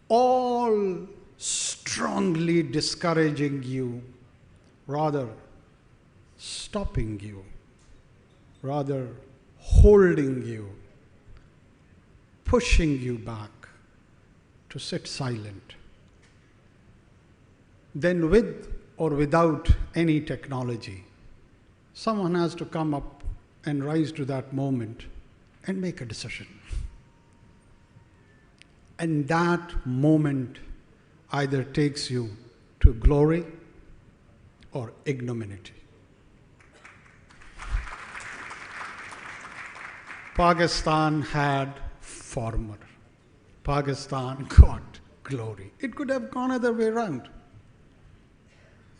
all strongly discouraging you, rather stopping you, rather holding you, pushing you back to sit silent. Then with or without any technology, someone has to come up and rise to that moment and make a decision. And that moment either takes you to glory or ignominy. Pakistan had former. Pakistan got glory. It could have gone other way around.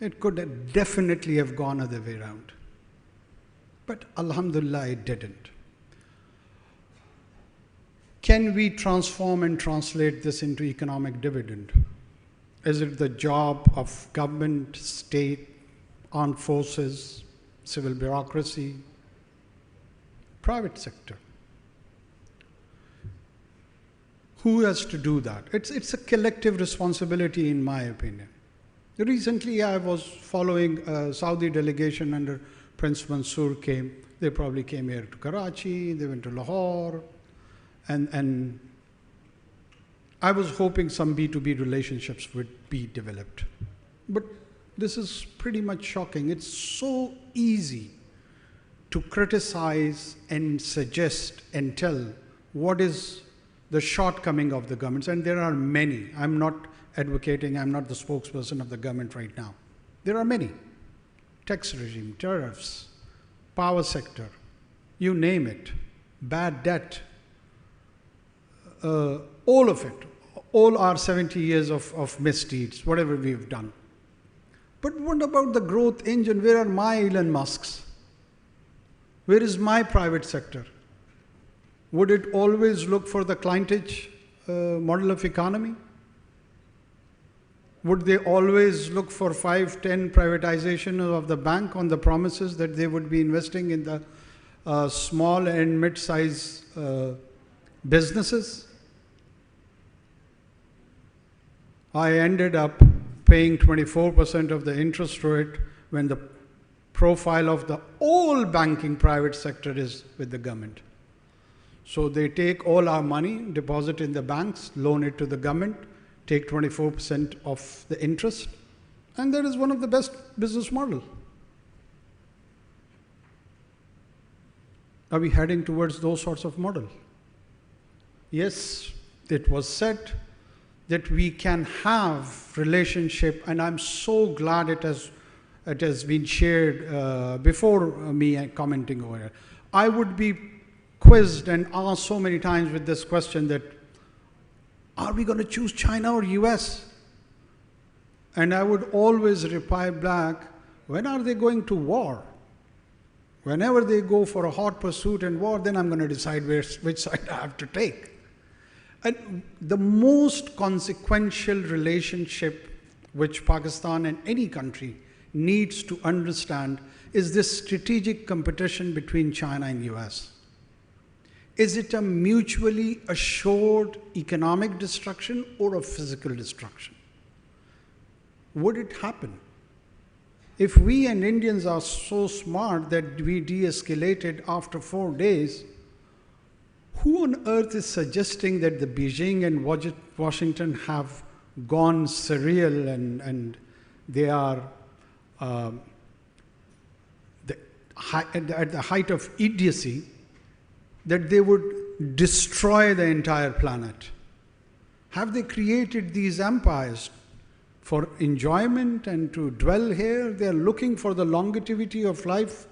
It could definitely have gone other way around. But alhamdulillah, it didn't. Can we transform and translate this into economic dividend? Is it the job of government, state, armed forces, civil bureaucracy, private sector? Who has to do that? It's a collective responsibility, in my opinion. Recently, I was following a Saudi delegation under Prince Mansour came. They probably came here to Karachi, they went to Lahore, and I was hoping some B2B relationships would be developed. But this is pretty much shocking. It's so easy to criticize and suggest and tell what is the shortcoming of the governments, and there are many. I'm not advocating, I'm not the spokesperson of the government right now. There are many. Tax regime, tariffs, power sector, you name it, bad debt, all of it, all our 70 years of misdeeds, whatever we've done. But what about the growth engine? Where are my Elon Musks? Where is my private sector? Would it always look for the clientage model of economy? Would they always look for 5, 10 privatization of the bank on the promises that they would be investing in the small and mid-size businesses? I ended up paying 24% of the interest rate when the profile of the whole banking private sector is with the government. So they take all our money, deposit in the banks, loan it to the government, take 24% of the interest, and that is one of the best business models. Are we heading towards those sorts of models? Yes, it was said that we can have relationship, and I'm so glad it has been shared before me commenting over it. I would be quizzed and asked so many times with this question that, are we going to choose China or US? And I would always reply back, when are they going to war? Whenever they go for a hot pursuit and war, then I'm going to decide which side I have to take. And the most consequential relationship which Pakistan and any country needs to understand is this strategic competition between China and US. Is it a mutually assured economic destruction or a physical destruction? Would it happen? If we and Indians are so smart that we de-escalated after 4 days, who on earth is suggesting that the Beijing and Washington have gone surreal and they are at the height of idiocy, that they would destroy the entire planet? Have they created these empires for enjoyment and to dwell here? They are looking for the longevity of life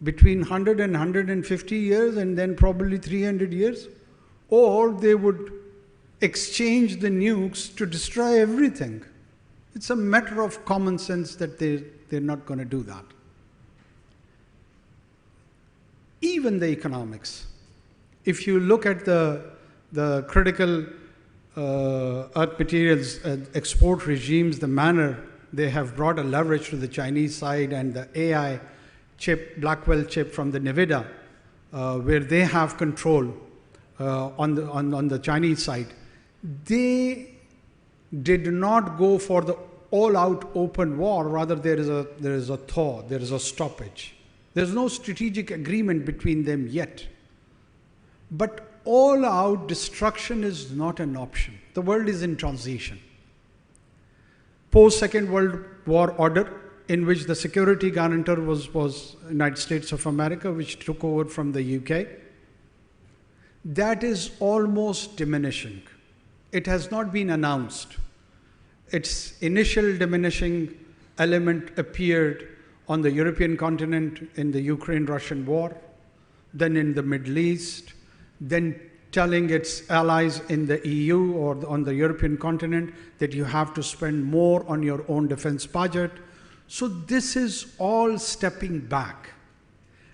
between 100 and 150 years and then probably 300 years. Or they would exchange the nukes to destroy everything. It's a matter of common sense that they're not going to do that. Even the economics. If you look at the critical earth materials export regimes, the manner they have brought a leverage to the Chinese side, and the AI chip, Blackwell chip from the NVIDIA, where they have control on the Chinese side, they did not go for the all-out open war. Rather, there is a thaw, there is a stoppage. There's no strategic agreement between them yet. But all-out destruction is not an option. The world is in transition. Post-Second World War order, in which the security guarantor was United States of America, which took over from the UK, that is almost diminishing. It has not been announced. Its initial diminishing element appeared on the European continent in the Ukraine-Russian war, then in the Middle East, then telling its allies in the EU or on the European continent that you have to spend more on your own defense budget. So this is all stepping back.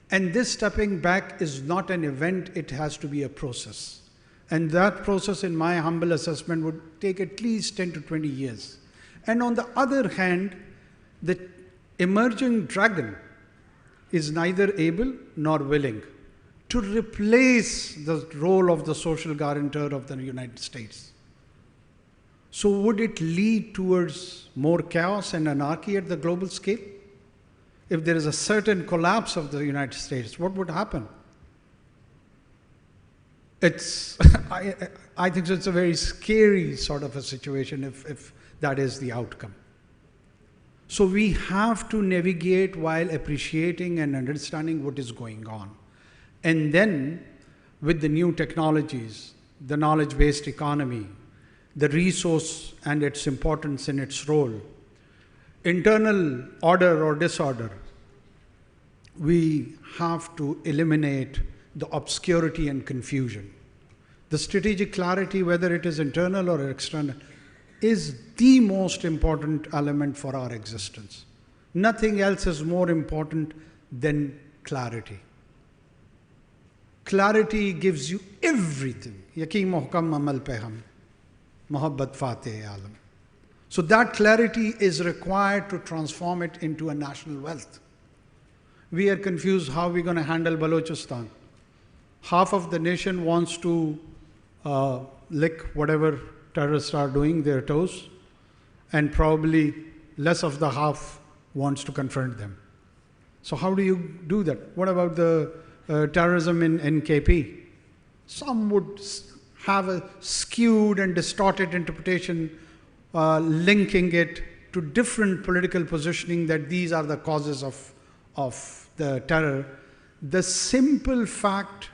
And this stepping back is not an event, it has to be a process. And that process, in my humble assessment, would take at least 10 to 20 years. And on the other hand, the emerging dragon is neither able nor willing to replace the role of the social guarantor of the United States. So would it lead towards more chaos and anarchy at the global scale? If there is a certain collapse of the United States, what would happen? It's, I think it's a very scary sort of a situation if that is the outcome. So we have to navigate while appreciating and understanding what is going on. And then with the new technologies, the knowledge-based economy, the resource and its importance in its role, internal order or disorder, we have to eliminate the obscurity and confusion. The strategic clarity, whether it is internal or external, is the most important element for our existence. Nothing else is more important than clarity. Clarity gives you everything. Yaqeen muhkam amal pe hum, mohabbat fateh alam. So that clarity is required to transform it into a national wealth. We are confused how we're going to handle Balochistan. Half of the nation wants to lick whatever terrorists are doing, their toes, and probably less of the half wants to confront them. So how do you do that? What about the terrorism in NKP? Some would have a skewed and distorted interpretation, linking it to different political positioning that these are the causes of the terror. The simple fact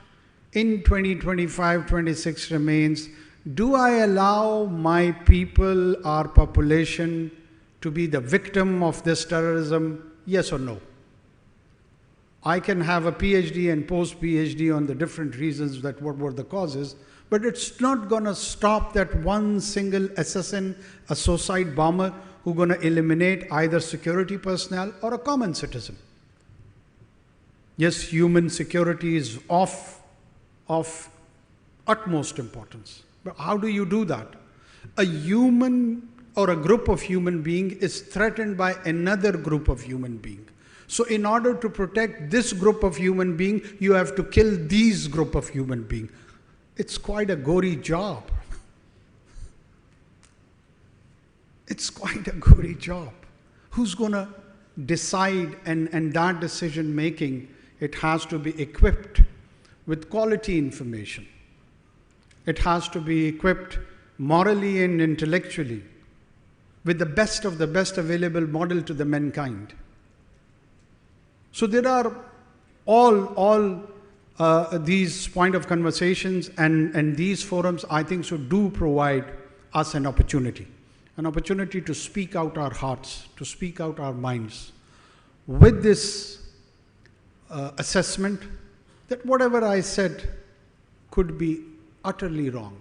in 2025-26 remains, do I allow my people, our population, to be the victim of this terrorism? Yes or no? I can have a PhD and post-PhD on the different reasons that what were the causes, but it's not going to stop that one single assassin, a suicide bomber, who's going to eliminate either security personnel or a common citizen. Yes, human security is of utmost importance. But how do you do that? A human or a group of human beings is threatened by another group of human beings. So in order to protect this group of human beings, you have to kill these group of human beings. It's quite a gory job. It's quite a gory job. Who's going to decide? And that decision making, it has to be equipped with quality information. It has to be equipped morally and intellectually with the best of the best available model to the mankind. So there are all these point of conversations and these forums, I think, do provide us an opportunity to speak out our hearts, to speak out our minds with this assessment that whatever I said could be utterly wrong.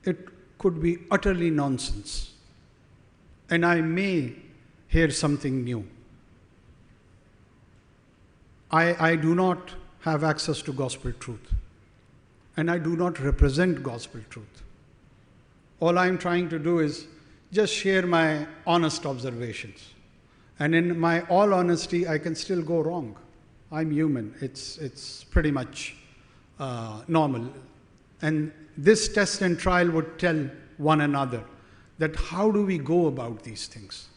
It could be utterly nonsense. And I may hear something new. I do not have access to gospel truth. And I do not represent gospel truth. All I'm trying to do is just share my honest observations. And in my all honesty, I can still go wrong. I'm human. It's pretty much normal. And this test and trial would tell one another that how do we go about these things.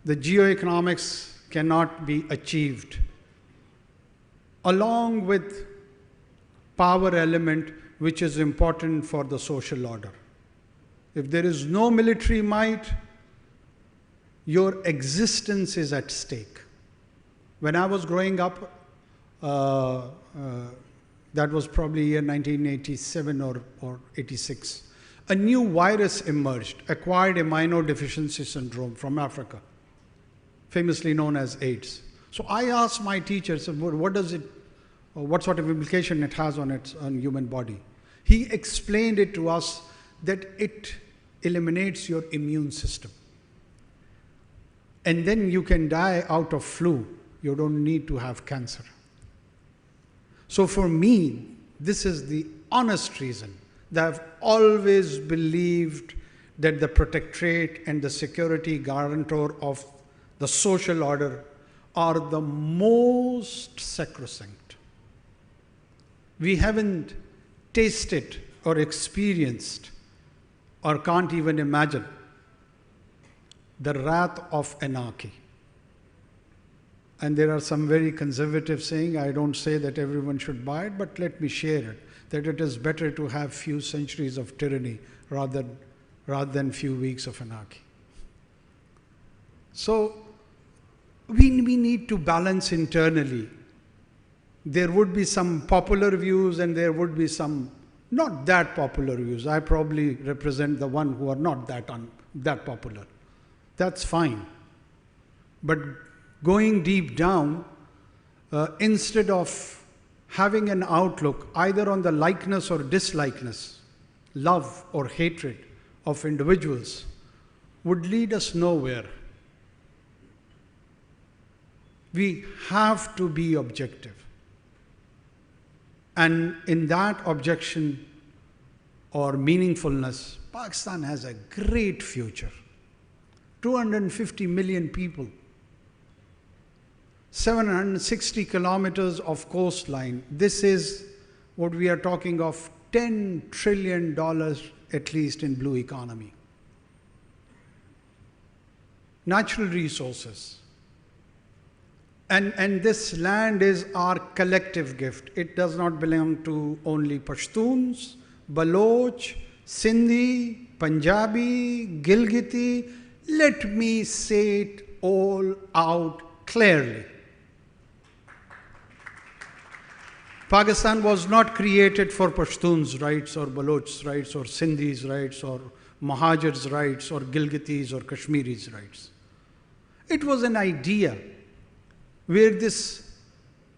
The geoeconomics cannot be achieved along with power element which is important for the social order. If there is no military might, your existence is at stake. When I was growing up, that was probably year 1987 or 86, a new virus emerged, acquired immunodeficiency syndrome from Africa, famously known as AIDS. So I asked my teachers, what sort of implication it has on human body. He explained it to us that it eliminates your immune system. And then you can die out of flu. You don't need to have cancer. So for me, this is the honest reason that I've always believed that the protectorate and the security guarantor of the social order are the most sacrosanct. We haven't tasted or experienced or can't even imagine the wrath of anarchy. And there are some very conservative saying, I don't say that everyone should buy it, but let me share it, that it is better to have few centuries of tyranny rather than few weeks of anarchy. So we need to balance internally. There would be some popular views and there would be some not that popular views. I probably represent the one who are not that popular. That's fine. But going deep down, instead of having an outlook either on the likeness or dislikeness, love or hatred of individuals, would lead us nowhere. We have to be objective. And in that objection or meaningfulness, Pakistan has a great future. 250 million people, 760 kilometers of coastline. This is what we are talking of, $10 trillion at least in blue economy. Natural resources. And this land is our collective gift. It does not belong to only Pashtuns, Baloch, Sindhi, Punjabi, Gilgiti. Let me say it all out clearly. Pakistan was not created for Pashtuns' rights or Baloch's rights or Sindhi's rights or Mahajir's rights or Gilgitis or Kashmiri's rights. It was an idea where this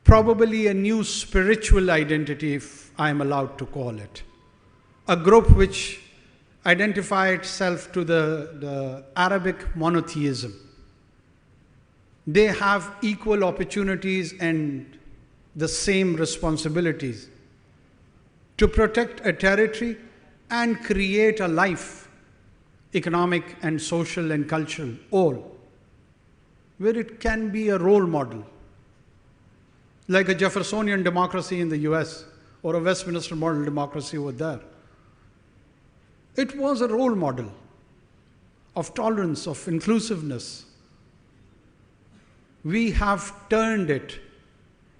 probably a new spiritual identity, if I'm allowed to call it, a group which identified itself to the Arabic monotheism. They have equal opportunities and the same responsibilities to protect a territory and create a life, economic and social and cultural, all, where it can be a role model, like a Jeffersonian democracy in the US or a Westminster model democracy over there. It was a role model of tolerance, of inclusiveness. We have turned it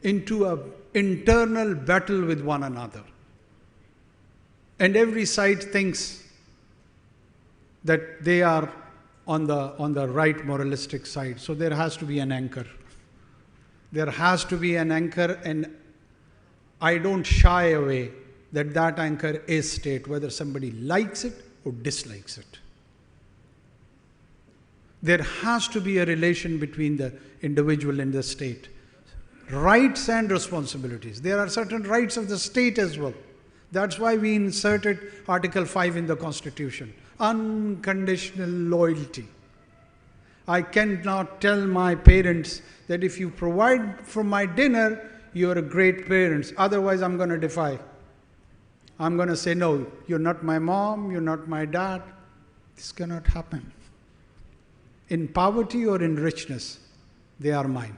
into an internal battle with one another. And every side thinks that they are on the right moralistic side. So there has to be an anchor. There has to be an anchor, and I don't shy away that that anchor is state, whether somebody likes it or dislikes it. There has to be a relation between the individual and the state. Rights and responsibilities. There are certain rights of the state as well. That's why we inserted Article 5 in the Constitution. Unconditional loyalty. I cannot tell my parents that if you provide for my dinner, you're a great parents. Otherwise, I'm going to defy. I'm going to say, no, you're not my mom, you're not my dad. This cannot happen. In poverty or in richness, they are mine.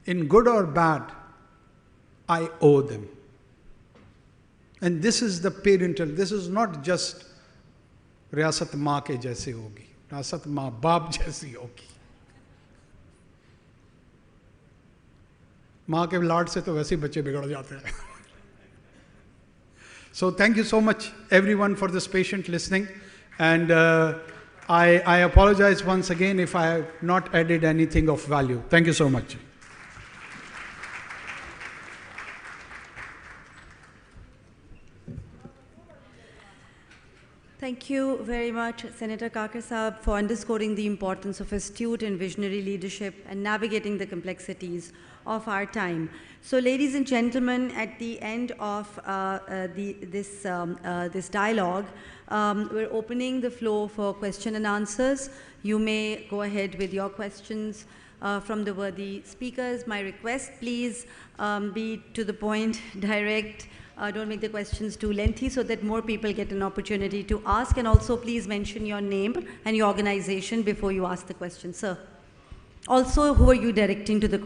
In good or bad, I owe them. And this is the parental, this is not just रियासत माँ के जैसे होगी, रियासत माँ बाप जैसी होगी. माँ के लाड से तो वैसे ही बच्चे बिगड़ जाते हैं. So thank you so much everyone for this patient listening, and I apologize once again if I have not added anything of value. Thank you so much. Thank you very much, Senator Kakar Saab, for underscoring the importance of astute and visionary leadership and navigating the complexities of our time. So, ladies and gentlemen, at the end of this dialogue, we're opening the floor for question and answers. You may go ahead with your questions from the worthy speakers. My request, please be to the point, direct. Don't make the questions too lengthy so that more people get an opportunity to ask. And also, please mention your name and your organization before you ask the question. Sir. Also, who are you directing the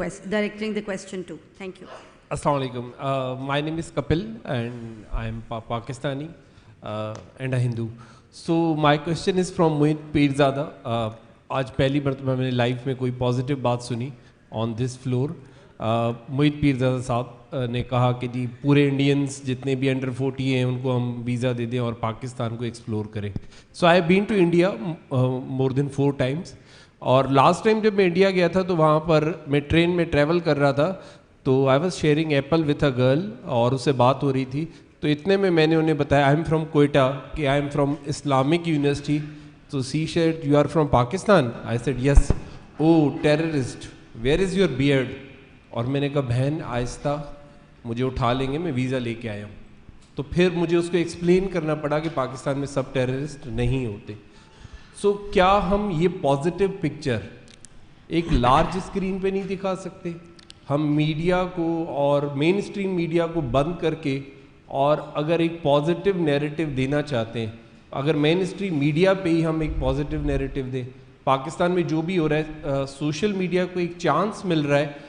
question to? Thank you. Assalamu alaikum. My name is Kapil and I am Pakistani and a Hindu. So my question is from मोहित पीरज़ादा. आज पहली मरतबा मैंने life में कोई positive बात सुनी on this floor. मोहित पीरज़ादा साहब ने कहा कि जी पूरे इंडियंस जितने भी अंडर 40 हैं उनको हम वीज़ा दे दें और पाकिस्तान को एक्सप्लोर करें. So I have been to India more than 4 times. और लास्ट टाइम जब मैं इंडिया गया था तो वहाँ पर मैं ट्रेन में ट्रैवल कर रहा था, तो I was sharing Apple with a girl और उससे बात हो रही थी. तो इतने में मैंने उन्हें बताया आई एम फ्रॉम कोयटा, कि I am from Islamic university. तो she said you are from Pakistan. I said yes. Oh terrorist, where is your beard. और मैंने कहा बहन आहिस्ता, मुझे उठा लेंगे, मैं वीज़ा लेके आया हूँ. तो फिर मुझे उसको एक्सप्लेन करना पड़ा कि पाकिस्तान में सब टेररिस्ट नहीं होते. सो क्या हम ये पॉजिटिव पिक्चर एक लार्ज स्क्रीन पे नहीं दिखा सकते? हम मीडिया को और मेन स्ट्रीम मीडिया को बंद करके, और अगर एक पॉजिटिव नैरेटिव देना चाहते हैं, अगर मेन स्ट्रीम मीडिया पे ही हम एक पॉजिटिव नैरेटिव दें. पाकिस्तान में जो भी हो रहा है, सोशल मीडिया को एक चांस मिल रहा है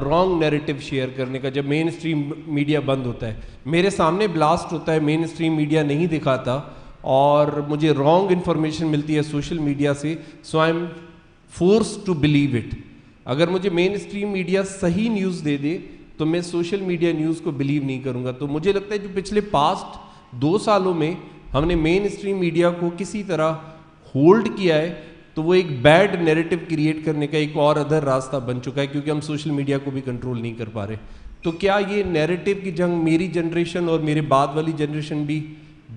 रॉन्ग नैरेटिव शेयर करने का जब मेन स्ट्रीम मीडिया बंद होता है. मेरे सामने ब्लास्ट होता है, मेन स्ट्रीम मीडिया नहीं दिखाता और मुझे रॉन्ग इन्फॉर्मेशन मिलती है सोशल मीडिया से. So I am force to believe it. अगर मुझे मेन स्ट्रीम मीडिया सही न्यूज़ दे दे तो मैं सोशल मीडिया न्यूज़ को बिलीव नहीं करूँगा. तो मुझे लगता है जो पिछले पास्ट 2 सालों में हमने मेन स्ट्रीम मीडिया को किसी तरह होल्ड किया है, तो वो एक बैड नैरेटिव क्रिएट करने का एक और अदर रास्ता बन चुका है, क्योंकि हम सोशल मीडिया को भी कंट्रोल नहीं कर पा रहे. तो क्या ये नैरेटिव की जंग मेरी जनरेशन और मेरे बाद वाली जनरेशन भी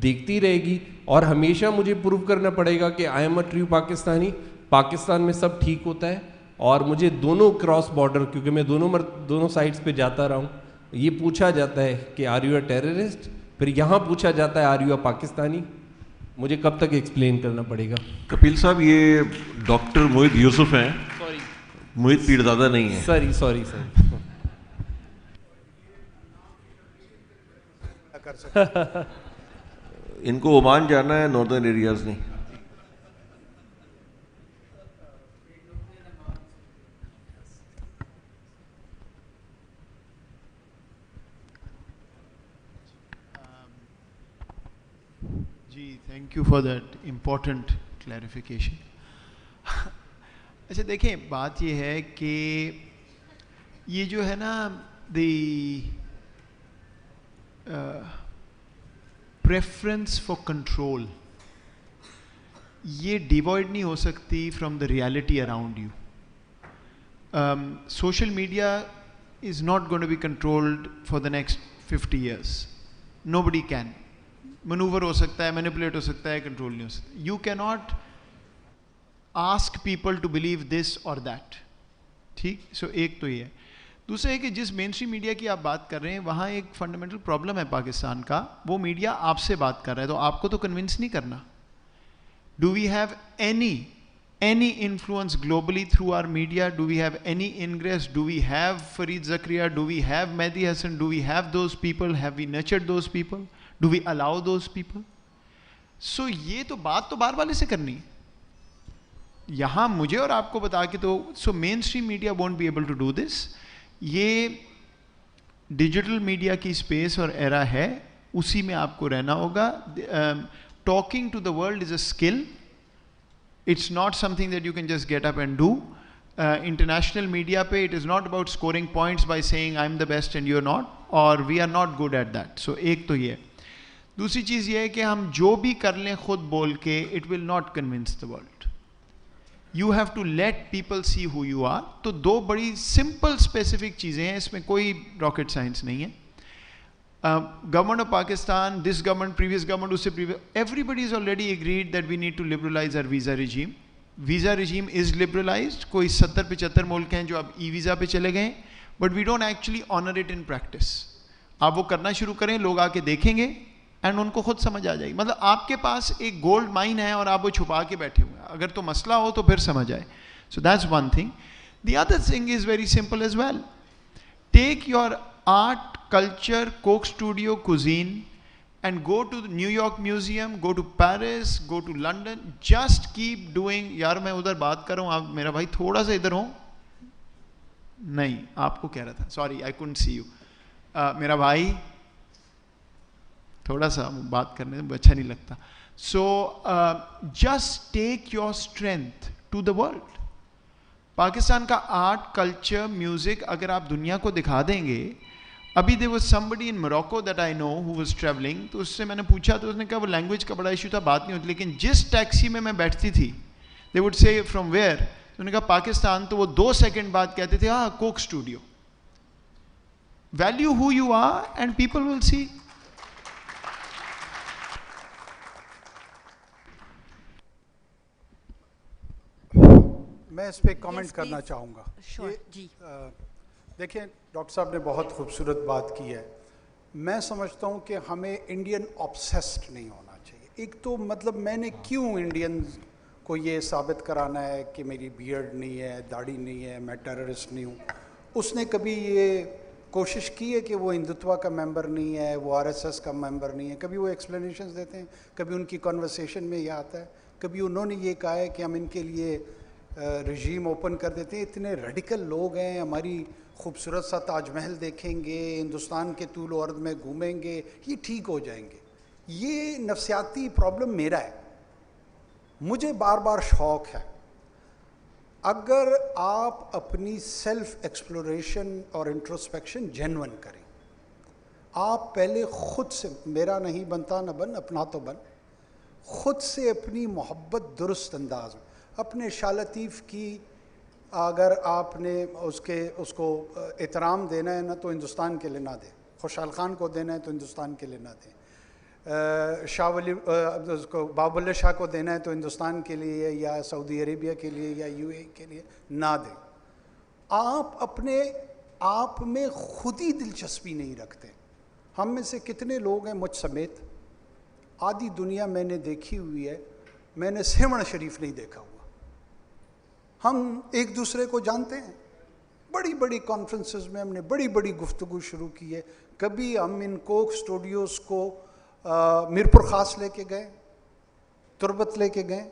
देखती रहेगी, और हमेशा मुझे प्रूव करना पड़ेगा कि I am a true Pakistani, Pakistan में सब ठीक होता है, और मुझे दोनों क्रॉस बॉर्डर, क्योंकि मैं दोनों साइड्स पे जाता रहा हूँ, ये पूछा जाता है कि आर यू अ टेररिस्ट, फिर यहाँ पूछा जाता है आर यू अ पाकिस्तानी. मुझे कब तक एक्सप्लेन करना पड़ेगा? कपिल साहब, ये डॉक्टर मोहित यूसुफ हैं. सॉरी, मोहित पीरज़ादा नहीं है. Sorry sir. इनको ओमान जाना है, नॉर्दर्न एरियाज नहीं. जी, thank you for that important clarification. अच्छा देखें, बात ये है कि ये जो है ना प्रेफरेंस फॉर कंट्रोल, ये डिवॉइड नहीं हो सकती from the reality around you. Social media is not going to be controlled for the next 50 years. Nobody can. Maneuver हो सकता है, manipulate हो सकता है, control नहीं हो सकता. You cannot ask people to believe this or that. ठीक? So एक तो ये है. दूसरा है कि जिस मेन स्ट्रीम मीडिया की आप बात कर रहे हैं, वहाँ एक फंडामेंटल प्रॉब्लम है पाकिस्तान का. वो मीडिया आपसे बात कर रहा है, तो आपको तो कन्विंस नहीं करना. Do we have any influence globally through our media? Do we have any ingress? Do we have Fareed Zakaria? Do we have Mehdi Hassan? Do we have those people? Have we nurtured those people? Do we allow those people? So ये तो बात तो बार वाले से करनी है. यहाँ मुझे और आपको बता के तो so mainstream media won't be able to do this. ये डिजिटल मीडिया की स्पेस और एरा है, उसी में आपको रहना होगा. Talking to the world is a skill. It's not something that you can just get up and do. International media pe, it is not about scoring points by saying I'm the best and you're not, or we are not good at that. So एक तो ये. दूसरी चीज़ ये है कि हम जो भी कर लें खुद बोल के, it will not convince the world. You have to let people see who you are. तो दो बड़ी simple specific चीज़ें हैं, इसमें कोई rocket science नहीं है. Government of Pakistan, this government, previous government, usse previous, everybody has already agreed that we need to liberalize our visa regime. Visa regime is liberalized. कोई 70-75 मुल्क हैं जो अब e-visa पे चले गए, but we don't actually honor it in practice. आप वो करना शुरू करें, लोग आके देखेंगे and उनको खुद समझ आ जाएगी. मतलब आपके पास एक गोल्ड माइन है और आप वो छुपा के बैठे हुए हैं. अगर तो मसला हो तो फिर समझ आए. So that's one thing. The other thing is very simple as well. Take your art, culture, Coke Studio, cuisine, and go to the New York Museum, go to Paris, go to London. Just keep doing. यार मैं उधर बात कर रहा हूँ, आप मेरा भाई थोड़ा सा इधर हो. नहीं, आपको कह रहा था. Sorry, I couldn't see you. मेरा भाई थोड़ा सा बात करने में अच्छा नहीं लगता. So just take your strength to the world. Pakistan का आर्ट, कल्चर, म्यूजिक अगर आप दुनिया को दिखा देंगे, अभी there was somebody in Morocco that I know who was traveling, तो उससे मैंने पूछा तो उसने कहा वो लैंग्वेज का बड़ा इशू था, बात नहीं होती, लेकिन जिस टैक्सी में मैं बैठती थी they would say from where, तो उन्होंने कहा पाकिस्तान, तो वो 2 सेकंड बाद कहते थे हाँ Coke studio. Value who you are and people will see. मैं इस पे कमेंट करना चाहूँगा. जी. देखिए डॉक्टर साहब ने बहुत खूबसूरत बात की है. मैं समझता हूँ कि हमें इंडियन ऑब्सेस्ड नहीं होना चाहिए. एक तो मतलब मैंने क्यों इंडियन को ये साबित कराना है कि मेरी बियर्ड नहीं है, दाढ़ी नहीं है, मैं टेररिस्ट नहीं हूँ. उसने कभी ये कोशिश की है कि वो हिंदुत्व का मेंबर नहीं है, वो आरएसएस का मेंबर नहीं है. कभी वो एक्सप्लेनेशंस देते हैं, कभी उनकी कॉन्वर्सेशन में ये आता है, कभी उन्होंने ये कहा है कि हम इनके लिए रजीम ओपन कर देते हैं. इतने रेडिकल लोग हैं, हमारी खूबसूरत सा ताजमहल देखेंगे, हिंदुस्तान के तूल और अर्द में घूमेंगे, ये ठीक हो जाएंगे. ये नफ्सियाती प्रॉब्लम मेरा है. मुझे बार बार शौक़ है, अगर आप अपनी सेल्फ एक्सप्लोरेशन और इंट्रोस्पेक्शन जेन्युइन करें, आप पहले ख़ुद से, मेरा नहीं बनता न बन, अपना तो बन, ख़ुद से अपनी मोहब्बत दुरुस्त अंदाज में, अपने शाह लतीफ़ की अगर आपने उसको एहतराम देना है ना तो हिंदुस्तान के लिए ना दें, खुशहाल ख़ान को देना है तो हिंदुस्तान के लिए ना दें, शाह वली उसको बाबुल्ले शाह को देना है तो हिंदुस्तान के लिए या सऊदी अरेबिया के लिए या यूएई के लिए ना दें. आप अपने आप में खुद ही दिलचस्पी नहीं रखते. हम में से कितने लोग हैं, मुझ समेत, आधी दुनिया मैंने देखी हुई है, मैंने सेवण शरीफ नहीं देखा हुआ. हम एक दूसरे को जानते हैं, बड़ी बड़ी कॉन्फ्रेंसेस में हमने बड़ी बड़ी गुफ्तगू शुरू की है. कभी हम इन कोक स्टूडियोज़ को मीरपुर ख़ास लेके गए, तुरबत लेके गए,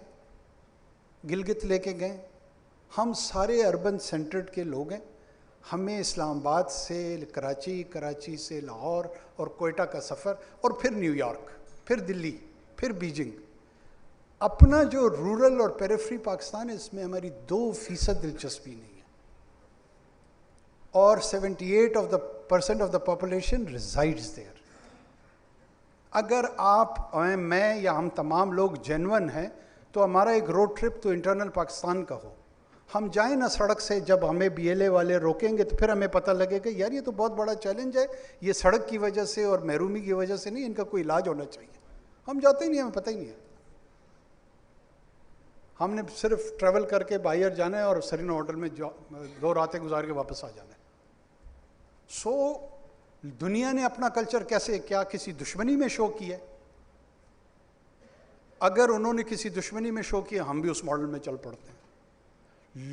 गिलगित लेके गए. हम सारे अर्बन सेंटर्ड के लोग हैं. हमें इस्लामाबाद से कराची, कराची से लाहौर और कोयटा का सफ़र, और फिर न्यूयॉर्क, फिर दिल्ली, फिर बीजिंग. अपना जो रूरल और पेरिफेरी पाकिस्तान है, इसमें हमारी 2% दिलचस्पी नहीं है. और 78% of the population resides there. अगर आप, मैं या हम तमाम लोग जेन्युइन हैं, तो हमारा एक रोड ट्रिप तो इंटरनल पाकिस्तान का हो. हम जाएं ना सड़क से, जब हमें BLA वाले रोकेंगे तो फिर हमें पता लगेगा यार ये तो बहुत बड़ा चैलेंज है, ये सड़क की वजह से और महरूमी की वजह से नहीं, इनका कोई इलाज होना चाहिए. हम जाते ही नहीं, हमें पता ही नहीं है. हमने सिर्फ ट्रैवल करके बाहर जाना है और सरीना होटल में 2 रातें गुजार के वापस आ जाना है. सो दुनिया ने अपना कल्चर कैसे, क्या किसी दुश्मनी में शो किया? अगर उन्होंने किसी दुश्मनी में शो किया, हम भी उस मॉडल में चल पड़ते हैं.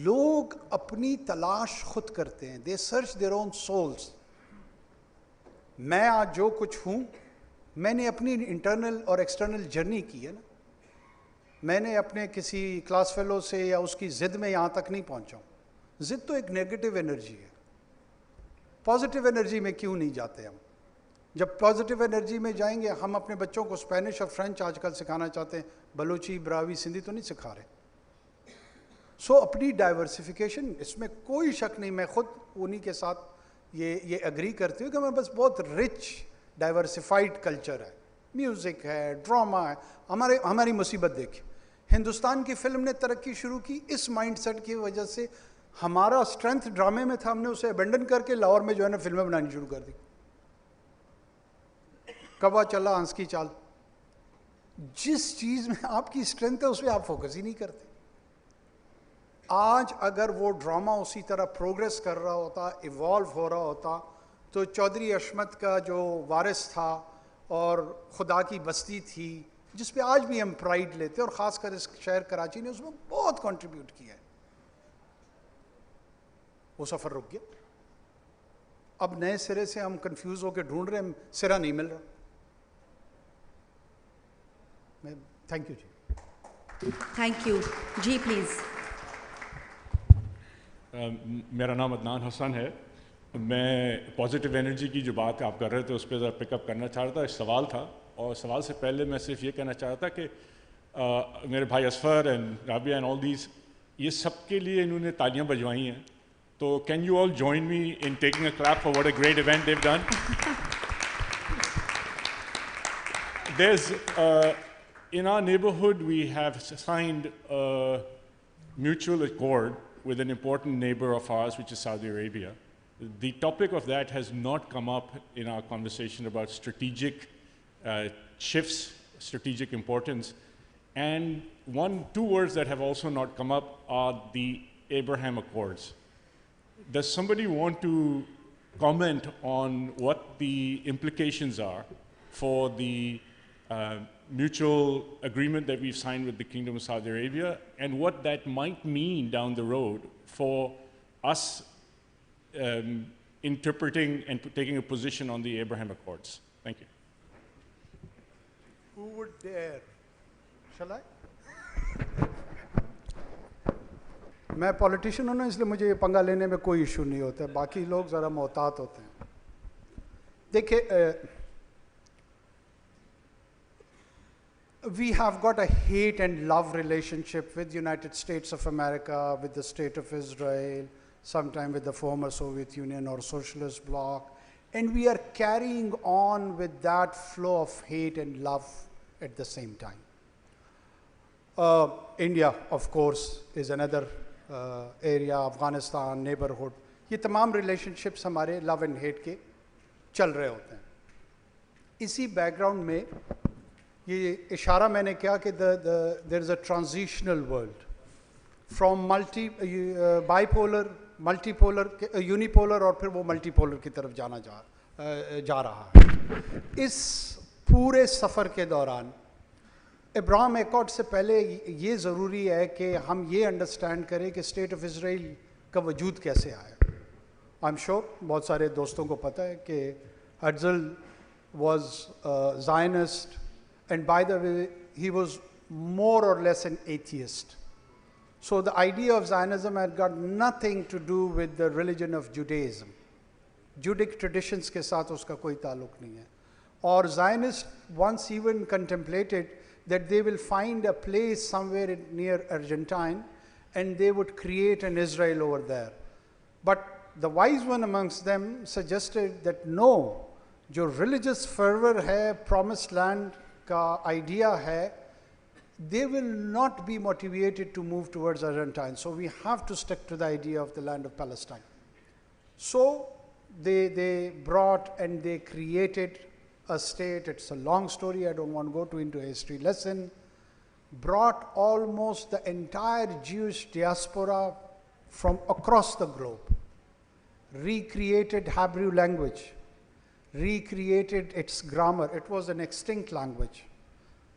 लोग अपनी तलाश खुद करते हैं. दे सर्च देयर ओन सोल्स. मैं आज जो कुछ हूँ, मैंने अपनी इंटरनल और एक्सटर्नल जर्नी की है ना. मैंने अपने किसी क्लास फेलो से या उसकी ज़िद में यहाँ तक नहीं पहुँचा हूँ. ज़िद तो एक नेगेटिव एनर्जी है. पॉजिटिव एनर्जी में क्यों नहीं जाते हम? जब पॉजिटिव एनर्जी में जाएंगे, हम अपने बच्चों को स्पेनिश और फ्रेंच आजकल सिखाना चाहते हैं, बलूची, ब्रावी, सिंधी तो नहीं सिखा रहे. सो अपनी डाइवर्सिफिकेशन, इसमें कोई शक नहीं. मैं खुद उन्हीं के साथ ये एग्री करती हूँ कि हमारे पास बहुत रिच डाइवर्सिफाइड कल्चर है. म्यूज़िक है, ड्रामा है. हमारी मुसीबत देखिए, हिंदुस्तान की फिल्म ने तरक्की शुरू की इस माइंडसेट की वजह से. हमारा स्ट्रेंथ ड्रामे में था, हमने उसे अबेंडन करके लाहौर में जो है ना फिल्में बनानी शुरू कर दी. कवा चला हंस की चाल. जिस चीज़ में आपकी स्ट्रेंथ है उस पर आप फोकस ही नहीं करते. आज अगर वो ड्रामा उसी तरह प्रोग्रेस कर रहा होता, इवॉल्व हो रहा होता, तो चौधरी अशमत का जो वारिस था और खुदा की बस्ती थी, जिस पे आज भी हम प्राइड लेते हैं, और ख़ासकर इस शहर कराची ने उसमें बहुत कंट्रीब्यूट किया है, वो सफ़र रुक गया. अब नए सिरे से हम कंफ्यूज होकर ढूंढ रहे हैं, सिरा नहीं मिल रहा. थैंक यू जी. थैंक यू जी. प्लीज़. मेरा नाम अदनान हसन है. मैं पॉजिटिव एनर्जी की जो बात आप कर रहे थे उस पर ज़रा पिकअप करना चाह रहा था. सवाल था और सवाल से पहले मैं सिर्फ ये कहना चाहता कि मेरे भाई Asfar and Rabia and all these, ये सब के लिए इन्होंने तालियां बजवाई हैं, तो can you all join me in taking a clap for what a great event they've done. There's in our neighborhood we have signed a mutual accord with an important neighbor of ours, which is Saudi Arabia. The topic of that has not come up in our conversation about strategic shifts, strategic importance. And two words that have also not come up are the Abraham Accords. Does somebody want to comment on what the implications are for the mutual agreement that we've signed with the Kingdom of Saudi Arabia, and what that might mean down the road for us interpreting and taking a position on the Abraham Accords? Thank you. Who would dare? Shall I? मैं politician हूँ ना, इसलिए मुझे ये पंगा लेने में कोई इशू नहीं होता है, बाकी लोग ज़रा मोहतात होते हैं. देखिए, we have got a hate and love relationship with United States of America, with the State of Israel, sometime with the former Soviet Union or Socialist bloc, and we are carrying on with that flow of hate and love at the same time. India, of course, is another area, Afghanistan, neighborhood. ये तमाम relationships हमारे love and hate के चल रहे होते हैं. इसी background में ये इशारा मैंने किया कि there is a transitional world from bipolar, multipolar, unipolar और फिर वो multipolar की तरफ जा रहा है. इस पूरे सफ़र के दौरान इब्राहिम एकॉर्ड से पहले ये ज़रूरी है कि हम ये अंडरस्टैंड करें कि स्टेट ऑफ इज़राइल का वजूद कैसे आया. आई एम श्योर बहुत सारे दोस्तों को पता है कि Herzl was Zionist, and by the way, he was more or less an atheist. So the idea of Zionism had got nothing to do with the religion of Judaism. Judaic traditions के साथ उसका कोई ताल्लुक नहीं है. और Zionists once even contemplated that they will find a place somewhere near Argentine and they would create an Israel over there. But the wise one amongst them suggested that no, जो religious fervor है, promised land का idea है, they will not be motivated to move towards Argentine. So we have to stick to the idea of the land of Palestine. So they brought and they created a state. It's a long story, I don't want to go into a history lesson. Brought almost the entire Jewish diaspora from across the globe. Recreated Hebrew language. Recreated its grammar. It was an extinct language.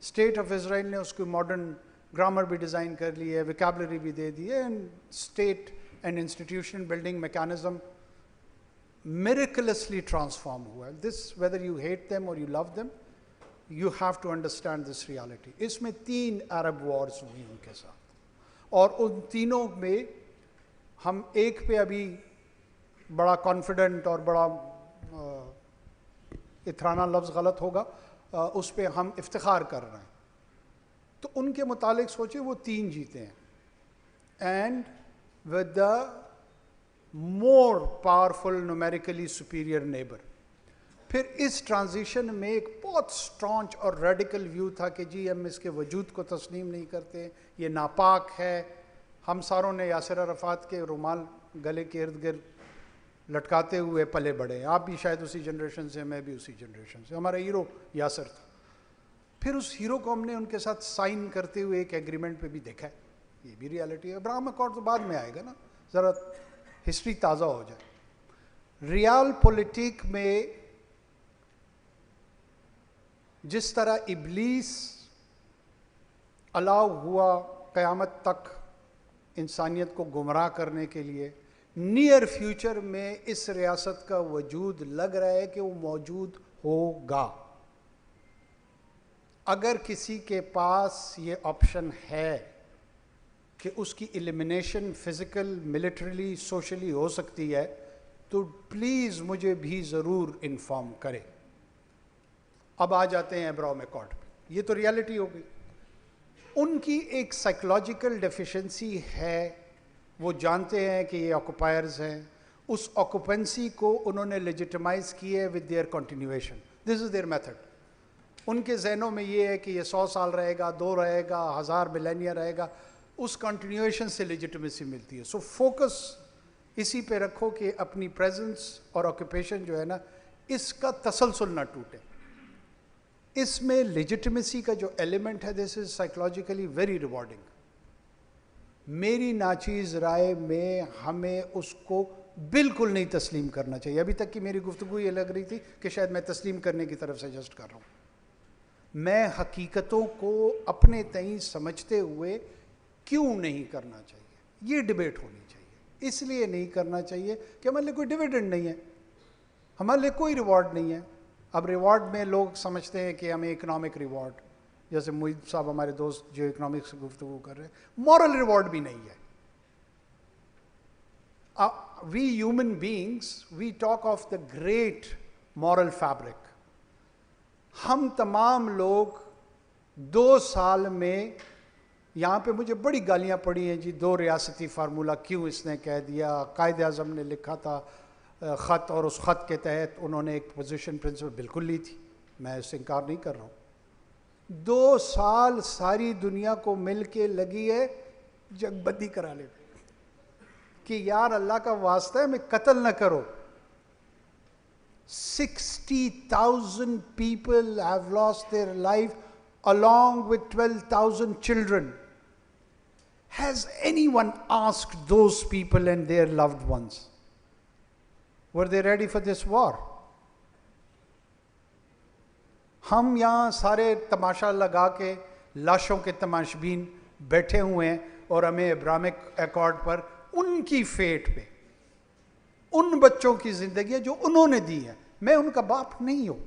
State of Israel ने उसकी modern grammar भी design कर ली है, vocabulary भी दे दी है, and state and institution building mechanism miraculously transformed हुआ है. This, whether you hate them or you love them, you have to understand this reality. इसमें 3 Arab wars हुई उनके साथ, और उन तीनों में हम एक पे अभी बड़ा confident और बड़ा इतराना लफ्ज़ गलत होगा, उस पे हम इफ्तिखार कर रहे हैं. तो उनके मुतालिक सोचिए वो 3 जीते हैं, and with the more powerful numerically superior neighbor. फिर इस ट्रांजिशन में एक बहुत स्ट्रॉन्च और रेडिकल व्यू था कि जी हम इसके वजूद को तस्लीम नहीं करते, ये नापाक है. हम सारों ने यासिर अरफात के रुमाल गले के इर्द गिर्द लटकाते हुए पले बड़े हैं. आप भी शायद उसी जनरेशन से, मैं भी उसी जनरेशन से. हमारा हीरो यासिर था. फिर उस हीरो को हमने उनके साथ साइन करते हुए एक एग्रीमेंट पे भी देखा है. ये भी रियलिटी है. अब्राहम अकॉर्ड तो बाद में आएगा ना, ज़रा हिस्ट्री ताज़ा हो जाए. रियल पॉलिटिक में जिस तरह इब्लीस अलाउ हुआ क़यामत तक इंसानियत को गुमराह करने के लिए, नियर फ्यूचर में इस रियासत का वजूद लग रहा है कि वो मौजूद होगा. अगर किसी के पास ये ऑप्शन है कि उसकी एलिमिनेशन फिज़िकल, मिलिट्रली, सोशली हो सकती है, तो प्लीज़ मुझे भी ज़रूर इन्फॉर्म करें. अब आ जाते हैं एब्राहम अकॉर्ड पे, ये तो रियलिटी हो गई। उनकी एक साइकोलॉजिकल डेफिशिएंसी है, वो जानते हैं कि ये ऑक्युपायर्स हैं, उस ऑक्युपेंसी को उन्होंने लेजिटिमाइज किए है with their continuation, this is their method. उनके जहनों में ये है कि ये 100 साल रहेगा, 2 रहेगा, 1000 मिलेनिया रहेगा, उस कंटिन्यूएशन से लेजिटिमेसी मिलती है। सो फोकस इसी पे रखो कि अपनी प्रेजेंस और ऑक्यूपेशन जो है ना, इसका तसलसल ना टूटे। इसमें लेजिटिमेसी का जो एलिमेंट है, this is psychologically very rewarding. मेरी नाचीज़ राय में हमें उसको बिल्कुल नहीं तस्लीम करना चाहिए। अभी तक की मेरी गुफ्तगू ये लग रही थी कि शायद मैं तस्लीम करने की तरफ सजेस्ट कर रहा हूँ। मैं हकीकतों को अपने तई समझते हुए क्यों नहीं करना चाहिए, ये डिबेट होनी चाहिए। इसलिए नहीं करना चाहिए कि हमारे लिए कोई डिविडेंड नहीं है, हमारे लिए कोई रिवॉर्ड नहीं है। अब रिवॉर्ड में लोग समझते हैं कि हमें इकोनॉमिक रिवॉर्ड, जैसे मोहित साहब हमारे दोस्त जो इकोनॉमिक्स से गुफ्तगू कर रहे हैं, मॉरल रिवॉर्ड भी नहीं है। We human beings we talk of the great moral fabric. हम तमाम लोग 2 साल में, यहाँ पे मुझे बड़ी गालियाँ पड़ी हैं जी, 2 रियासती फार्मूला क्यों इसने कह दिया, कायदे आज़म ने लिखा था ख़त और उस ख़त के तहत उन्होंने एक पोजीशन प्रिंसिपल बिल्कुल ली थी, मैं इससे इनकार नहीं कर रहा हूँ। 2 साल सारी दुनिया को मिल के लगी है जगबंदी कराने में कि यार अल्लाह का वास्ता है, मैं कत्ल न करो। 60,000 people have lost their life along with 12,000 children. Has anyone asked those people and their loved ones, were they ready for this war? हम यहाँ सारे तमाशा लगा के लाशों के तमाशबीन बैठे हुए हैं और हमें अब्राहमिक अकॉर्ड पर उनकी फेट पे, उन बच्चों की जिंदगी जो उन्होंने दी है, मैं उनका बाप नहीं हूँ,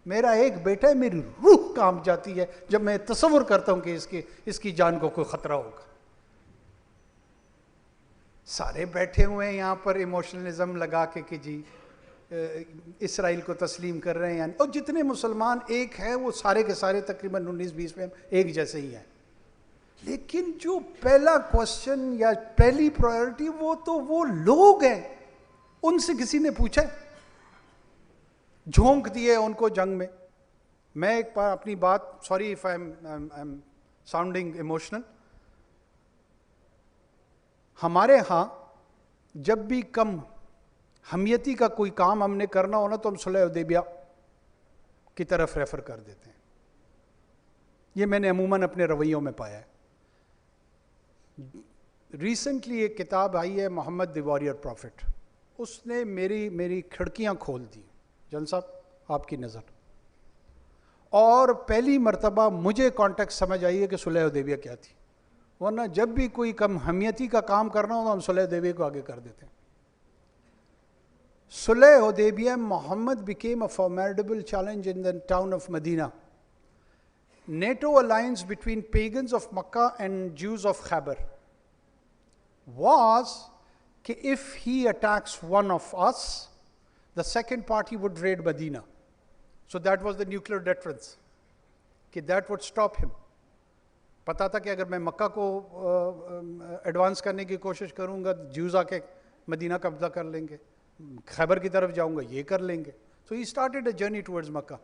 मेरा एक बेटा है, मेरी रूह कांप जाती है जब मैं तसव्वुर करता हूँ कि इसकी जान को कोई खतरा होगा। सारे बैठे हुए हैं यहाँ पर इमोशनलिज्म लगा के कि जी इसराइल को तस्लीम कर रहे हैं यानी, और जितने मुसलमान एक हैं वो सारे के सारे तकरीबन 19-20 में एक जैसे ही हैं। लेकिन जो पहला क्वेश्चन या पहली प्रायोरिटी वो लोग हैं, उनसे किसी ने पूछा, झोंक दिए उनको जंग में। मैं एक बार अपनी बात, sorry if I am sounding emotional, हमारे यहाँ जब भी कम हमियती का कोई काम हमने करना हो ना, तो हम सुलह हुदैबिया की तरफ रेफर कर देते हैं। ये मैंने अमूमन अपने रवैयों में पाया है। रिसेंटली एक किताब आई है, मोहम्मद द वॉरियर प्रॉफिट, उसने मेरी खिड़कियां खोल दी। जन साहब आपकी नज़र, और पहली मर्तबा मुझे कॉन्टेक्स्ट समझ आई है कि सुलह हुदैबिया क्या थी। वरना जब भी कोई कम हमियती का काम करना हो तो हम सुलह हुदैबिया को आगे कर देते हैं। सुलह Hudaibiya, Muhammad became a formidable challenge in the town of Medina. NATO alliance between pagans of Makkah and Jews of Khaybar was that if he attacks one of us, the second party would raid Medina. So that was the nuclear deterrence, that would stop him. पता था कि अगर मैं मक्का को advance करने की कोशिश करूंगा, ज्यूज आके मदीना कब्जा कर लेंगे, खैबर की तरफ जाऊंगा, ये कर लेंगे। So he started a journey towards Makkah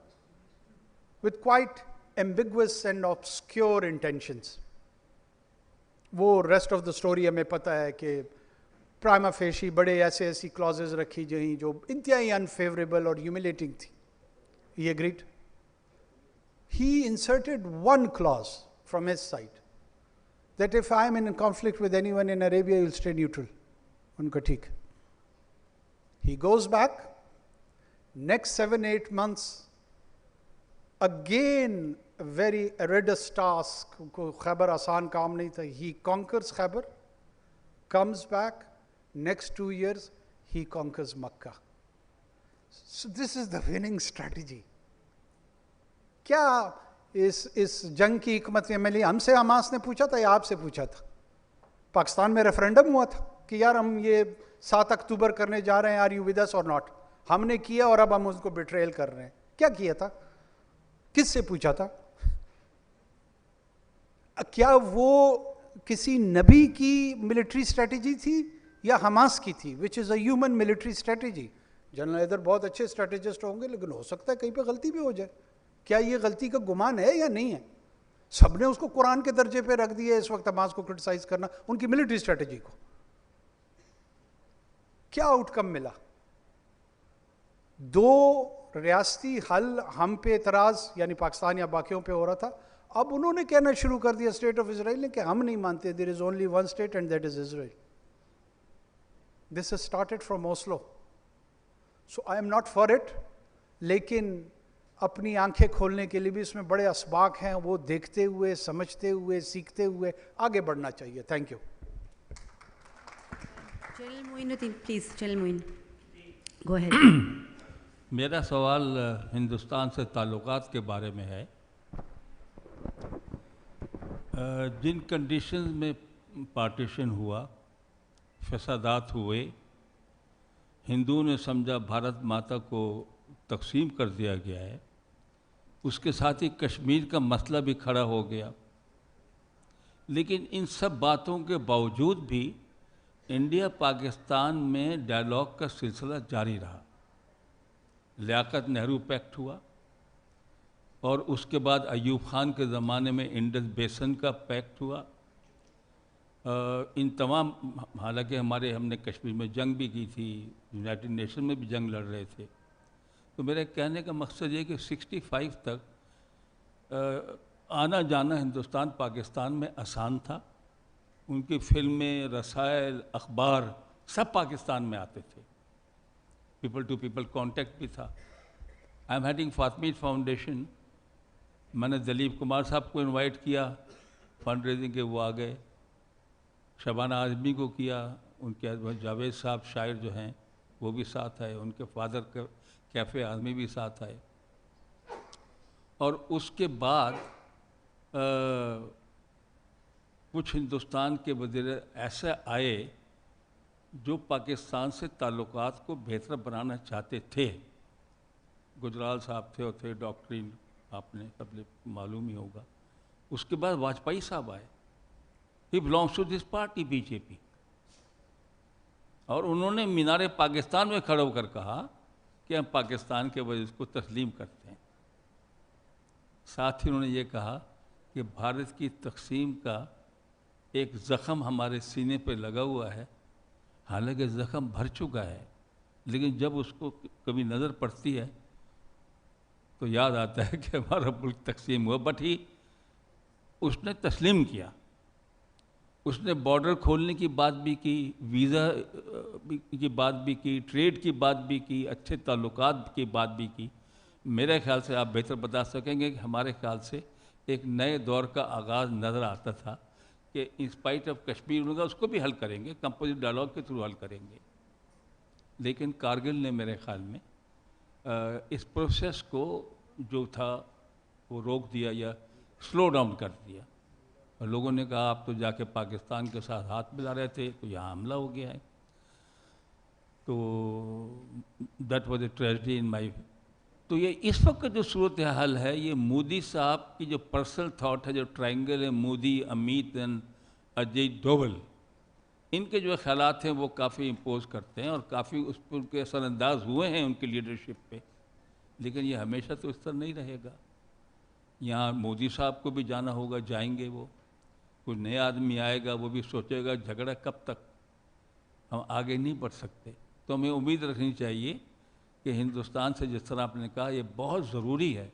with quite ambiguous and obscure intentions. वो rest of the story हमें पता है कि प्राइमा फेशी बड़े ऐसी क्लॉजेज रखी गई जो इंतहाई अनफेवरेबल और ह्यूमिलेटिंग थी। He agreed. He inserted one clause from his side that if I am in a conflict with anyone in Arabia, you will stay neutral. उनका ठीक। He goes back, next 7-8 months, again a very arduous task, Khaybar आसान काम नहीं था, he conquers Khaybar, comes back, next 2 years he conquers Makkah. So this is the winning strategy. क्या इस जंग की हिकमत अमली हमसे हमास ने पूछा था या आपसे पूछा था? पाकिस्तान में रेफरेंडम हुआ था कि यार हम ये 7 अक्टूबर करने जा रहे हैं, आर यू विद अस और नॉट? हमने किया और अब हम उसको बिट्रेल कर रहे हैं। क्या किया था? किससे पूछा था? क्या वो किसी नबी की मिलिट्री स्ट्रेटेजी थी या हमास की थी, which is a human military strategy? General Haider बहुत अच्छे स्ट्रेटेजिस्ट होंगे, लेकिन हो सकता है कहीं पे गलती भी हो जाए। क्या ये गलती का गुमान है या नहीं है? सबने उसको कुरान के दर्जे पे रख दिया इस वक्त हमास को क्रिटिसाइज करना, उनकी मिलिट्री स्ट्रेटेजी को। क्या आउटकम मिला? 2 रियासती हल हम पे एतराज यानी पाकिस्तान या बाकियों पे हो रहा था, अब उन्होंने कहना शुरू कर दिया स्टेट ऑफ इजराइल ने कि हम नहीं मानते, there is only one state and that is Israel. This has started from Oslo, so I am not for it, लेकिन अपनी आंखें खोलने के लिए भी इसमें बड़े असबाक हैं, वो देखते हुए, समझते हुए, सीखते हुए आगे बढ़ना चाहिए। Thank you. General Moinuddin, please. General Moin, go ahead. मेरा सवाल हिंदुस्तान से ताल्लुकात के बारे में है। जिन कंडीशंस में पार्टीशन हुआ, फसादात हुए, हिंदुओं ने समझा भारत माता को तकसीम कर दिया गया है, उसके साथ ही कश्मीर का मसला भी खड़ा हो गया। लेकिन इन सब बातों के बावजूद भी इंडिया पाकिस्तान में डायलॉग का सिलसिला जारी रहा। लियाकत नेहरू पैक्ट हुआ और उसके बाद अयूब खान के ज़माने में इंडस बेसन का पैक्ट हुआ। इन तमाम, हालांकि हमने कश्मीर में जंग भी की थी, यूनाइटेड नेशन में भी जंग लड़ रहे थे। तो मेरे कहने का मकसद ये कि 65 तक आना जाना हिंदुस्तान पाकिस्तान में आसान था। उनकी फिल्में, रसायल, अखबार सब पाकिस्तान में आते थे। पीपल टू पीपल कांटेक्ट भी था। I am heading Fatimid foundation. मैंने दिलीप कुमार साहब को इनवाइट किया फंड रेजिंग के, वो आ गए। शबाना आज़मी को किया, उनके जावेद साहब शायर जो हैं वो भी साथ आए, उनके फादर के कैफ़े आज़मी भी साथ आए। और उसके बाद कुछ हिंदुस्तान के वज़ीर ऐसे आए जो पाकिस्तान से ताल्लुकात को बेहतर बनाना चाहते थे। गुजराल साहब थे डॉक्ट्रिन, आपने सब मालूम ही होगा। उसके बाद वाजपेयी साहब आए, ही belongs to this party BJP, और उन्होंने मीनारे पाकिस्तान में खड़ा होकर कहा कि हम पाकिस्तान के वजह को तस्लीम करते हैं। साथ ही उन्होंने ये कहा कि भारत की तकसीम का एक ज़ख़म हमारे सीने पे लगा हुआ है, हालांकि ज़ख़म भर चुका है, लेकिन जब उसको कभी नज़र पड़ती है तो याद आता है कि हमारा मुल्क तकसीम हुआ। बट ही उसने तस्लीम किया, उसने बॉर्डर खोलने की बात भी की, वीज़ा की बात भी की, ट्रेड की बात भी की, अच्छे ताल्लुकात की बात भी की। मेरे ख्याल से आप बेहतर बता सकेंगे कि हमारे ख्याल से एक नए दौर का आगाज़ नज़र आता था कि इंस्पाइट ऑफ कश्मीर उन्होंने उसको भी हल करेंगे, कंपोजिट डायलॉग के थ्रू हल करेंगे। लेकिन कारगिल ने मेरे ख्याल में इस प्रोसेस को जो था वो रोक दिया या स्लो डाउन कर दिया। और लोगों ने कहा आप तो जाके पाकिस्तान के साथ हाथ मिला रहे थे, तो यहाँ हमला हो गया है। तो दैट वाज ए ट्रेजेडी इन माई। तो ये इस वक्त जो सूरत हाल है, ये मोदी साहब की जो पर्सनल थाट है, जो ट्रायंगल है मोदी, अमित एंड अजय डोवल, इनके जो ख्यालात हैं वो काफ़ी इम्पोज करते हैं और काफ़ी उस पर उनके असरअंदाज हुए हैं उनकी लीडरशिप पे। लेकिन ये हमेशा तो इस तरह नहीं रहेगा। यहाँ मोदी साहब को भी जाना होगा, जाएंगे वो, कोई नया आदमी आएगा, वो भी सोचेगा झगड़ा कब तक, हम आगे नहीं बढ़ सकते। तो हमें उम्मीद रखनी चाहिए कि हिंदुस्तान से, जिस तरह आपने कहा, ये बहुत ज़रूरी है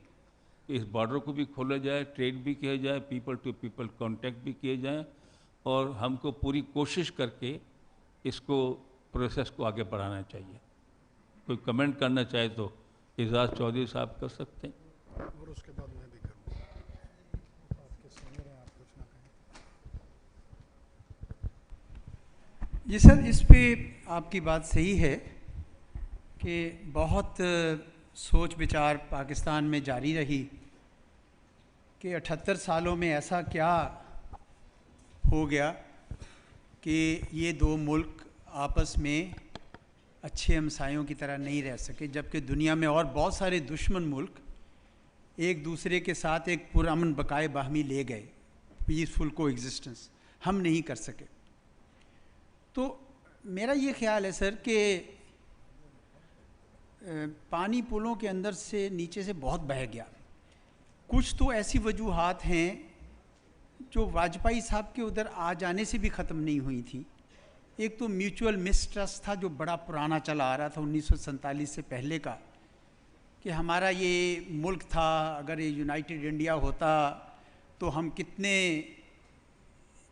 कि इस बॉर्डर को भी खोला जाए, ट्रेड भी किया जाए, पीपल टू पीपल कांटेक्ट भी किए जाएं, और हमको पूरी कोशिश करके इसको प्रोसेस को आगे बढ़ाना चाहिए। कोई कमेंट करना चाहे तो एजाज चौधरी साहब कर सकते हैं। और उसके बाद मैं भी करूँगा। आपके सीनियर हैं, आप कुछ ना कहें। जी सर, इस पे आपकी बात सही है कि बहुत सोच विचार पाकिस्तान में जारी रही कि 78 सालों में ऐसा क्या हो गया कि ये दो मुल्क आपस में अच्छे हमसायों की तरह नहीं रह सके, जबकि दुनिया में और बहुत सारे दुश्मन मुल्क एक दूसरे के साथ एक पुरअमन बकाए बाहमी ले गए, पीसफुल को एग्जिस्टेंस हम नहीं कर सके। तो मेरा ये ख्याल है सर कि पानी पुलों के अंदर से नीचे से बहुत बह गया। कुछ तो ऐसी वजूहात हैं जो वाजपेयी साहब के उधर आ जाने से भी ख़त्म नहीं हुई थी। एक तो म्यूचुअल मिसट्रस्ट था जो बड़ा पुराना चला आ रहा था 1947 से पहले का, कि हमारा ये मुल्क था, अगर ये यूनाइटेड इंडिया होता तो हम कितने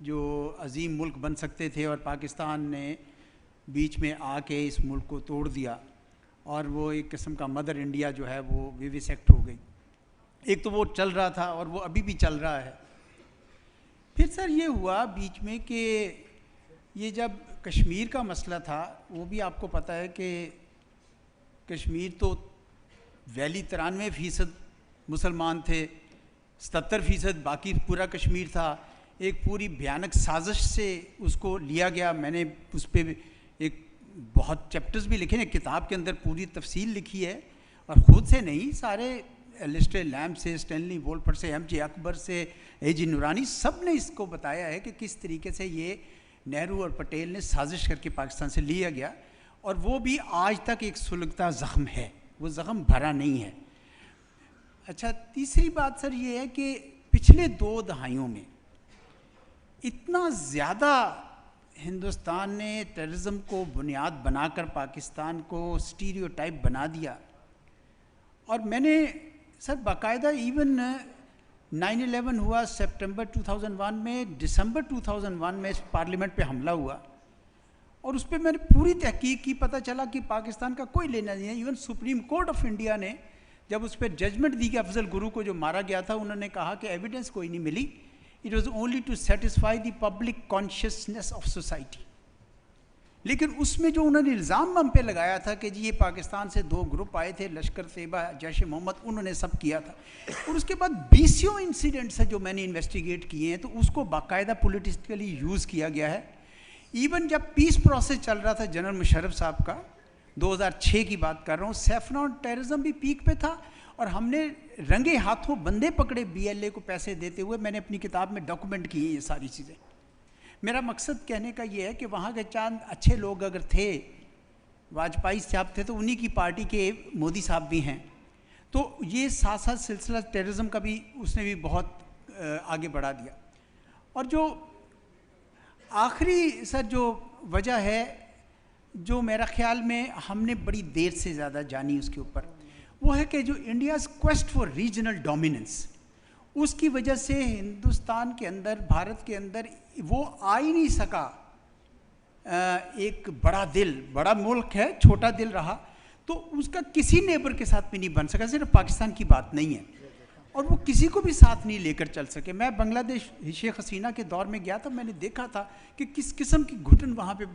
जो अजीम मुल्क बन सकते थे, और पाकिस्तान ने बीच में आके इस मुल्क को तोड़ दिया और वो एक किस्म का मदर इंडिया जो है वो विविसेक्ट हो गई। एक तो वो चल रहा था और वो अभी भी चल रहा है। फिर सर ये हुआ बीच में कि ये जब कश्मीर का मसला था, वो भी आपको पता है कि कश्मीर तो वैली 93% मुसलमान थे, 77% बाकी पूरा कश्मीर था। एक पूरी भयानक साजिश से उसको लिया गया। मैंने उस पर एक बहुत चैप्टर्स भी लिखे हैं, किताब के अंदर पूरी तफसील लिखी है, और ख़ुद से नहीं, सारे एलिस्टर लैम्ब से, स्टैनली वोल्फर्ड से, एम.जे. अकबर से, ए.जी. नूरानी, सब ने इसको बताया है कि किस तरीके से ये नेहरू और पटेल ने साजिश करके पाकिस्तान से लिया गया, और वो भी आज तक एक सुलगता ज़ख्म है, वो ज़ख्म भरा नहीं है। अच्छा, तीसरी बात सर ये है कि पिछले 2 दहाइयों में इतना ज़्यादा हिंदुस्तान ने टेररिज्म को बुनियाद बनाकर पाकिस्तान को स्टीरियोटाइप बना दिया। और मैंने सर बाकायदा इवन 9/11 हुआ सितंबर 2001 में, दिसंबर 2001 में पार्लियामेंट पे हमला हुआ, और उस पर मैंने पूरी तहकीक की। पता चला कि पाकिस्तान का कोई लेना नहीं है। Even supreme court of India ने जब उस पर जजमेंट दी कि अफजल गुरु को जो मारा गया था, उन्होंने कहा कि एविडेंस कोई नहीं मिली, it was only to satisfy the public consciousness of society. लेकिन उसमें जो उन्होंने इल्ज़ाम हम पे लगाया था कि जी ये पाकिस्तान से 2 ग्रुप आए थे, लश्कर तैयबा, जैश मोहम्मद, उन्होंने सब किया था। और उसके बाद 20 इंसिडेंट्स हैं जो मैंने इन्वेस्टिगेट किए हैं, तो उसको बाकायदा पॉलिटिकली यूज़ किया गया है। इवन जब पीस प्रोसेस चल रहा था जनरल मुशर्रफ साहब का, 2006 की बात कर रहा हूँ, सैफरॉन टेररिज्म भी पीक पे था, और हमने रंगे हाथों बंदे पकड़े BLA को पैसे देते हुए। मैंने अपनी किताब में डॉक्यूमेंट की है ये सारी चीज़ें। मेरा मकसद कहने का ये है कि वहाँ के चांद अच्छे लोग अगर थे, वाजपेयी साहब थे, तो उन्हीं की पार्टी के मोदी साहब भी हैं, तो ये साथ साथ सिलसिला टेररिज्म का भी उसने भी बहुत आगे बढ़ा दिया। और जो आखिरी सर जो वजह है, जो मेरा ख्याल में हमने बड़ी देर से ज़्यादा जानी उसके ऊपर, वो है कि जो India's quest for regional dominance, उसकी वजह से हिंदुस्तान के अंदर, भारत के अंदर वो आ ही नहीं सका। एक बड़ा दिल, बड़ा मुल्क है, छोटा दिल रहा, तो उसका किसी नेबर के साथ भी नहीं बन सका। सिर्फ पाकिस्तान की बात नहीं है, और वो किसी को भी साथ नहीं लेकर चल सके। मैं बांग्लादेश शेख हसीना के दौर में गया था, मैंने देखा था कि किस किस्म की घुटन वहाँ पे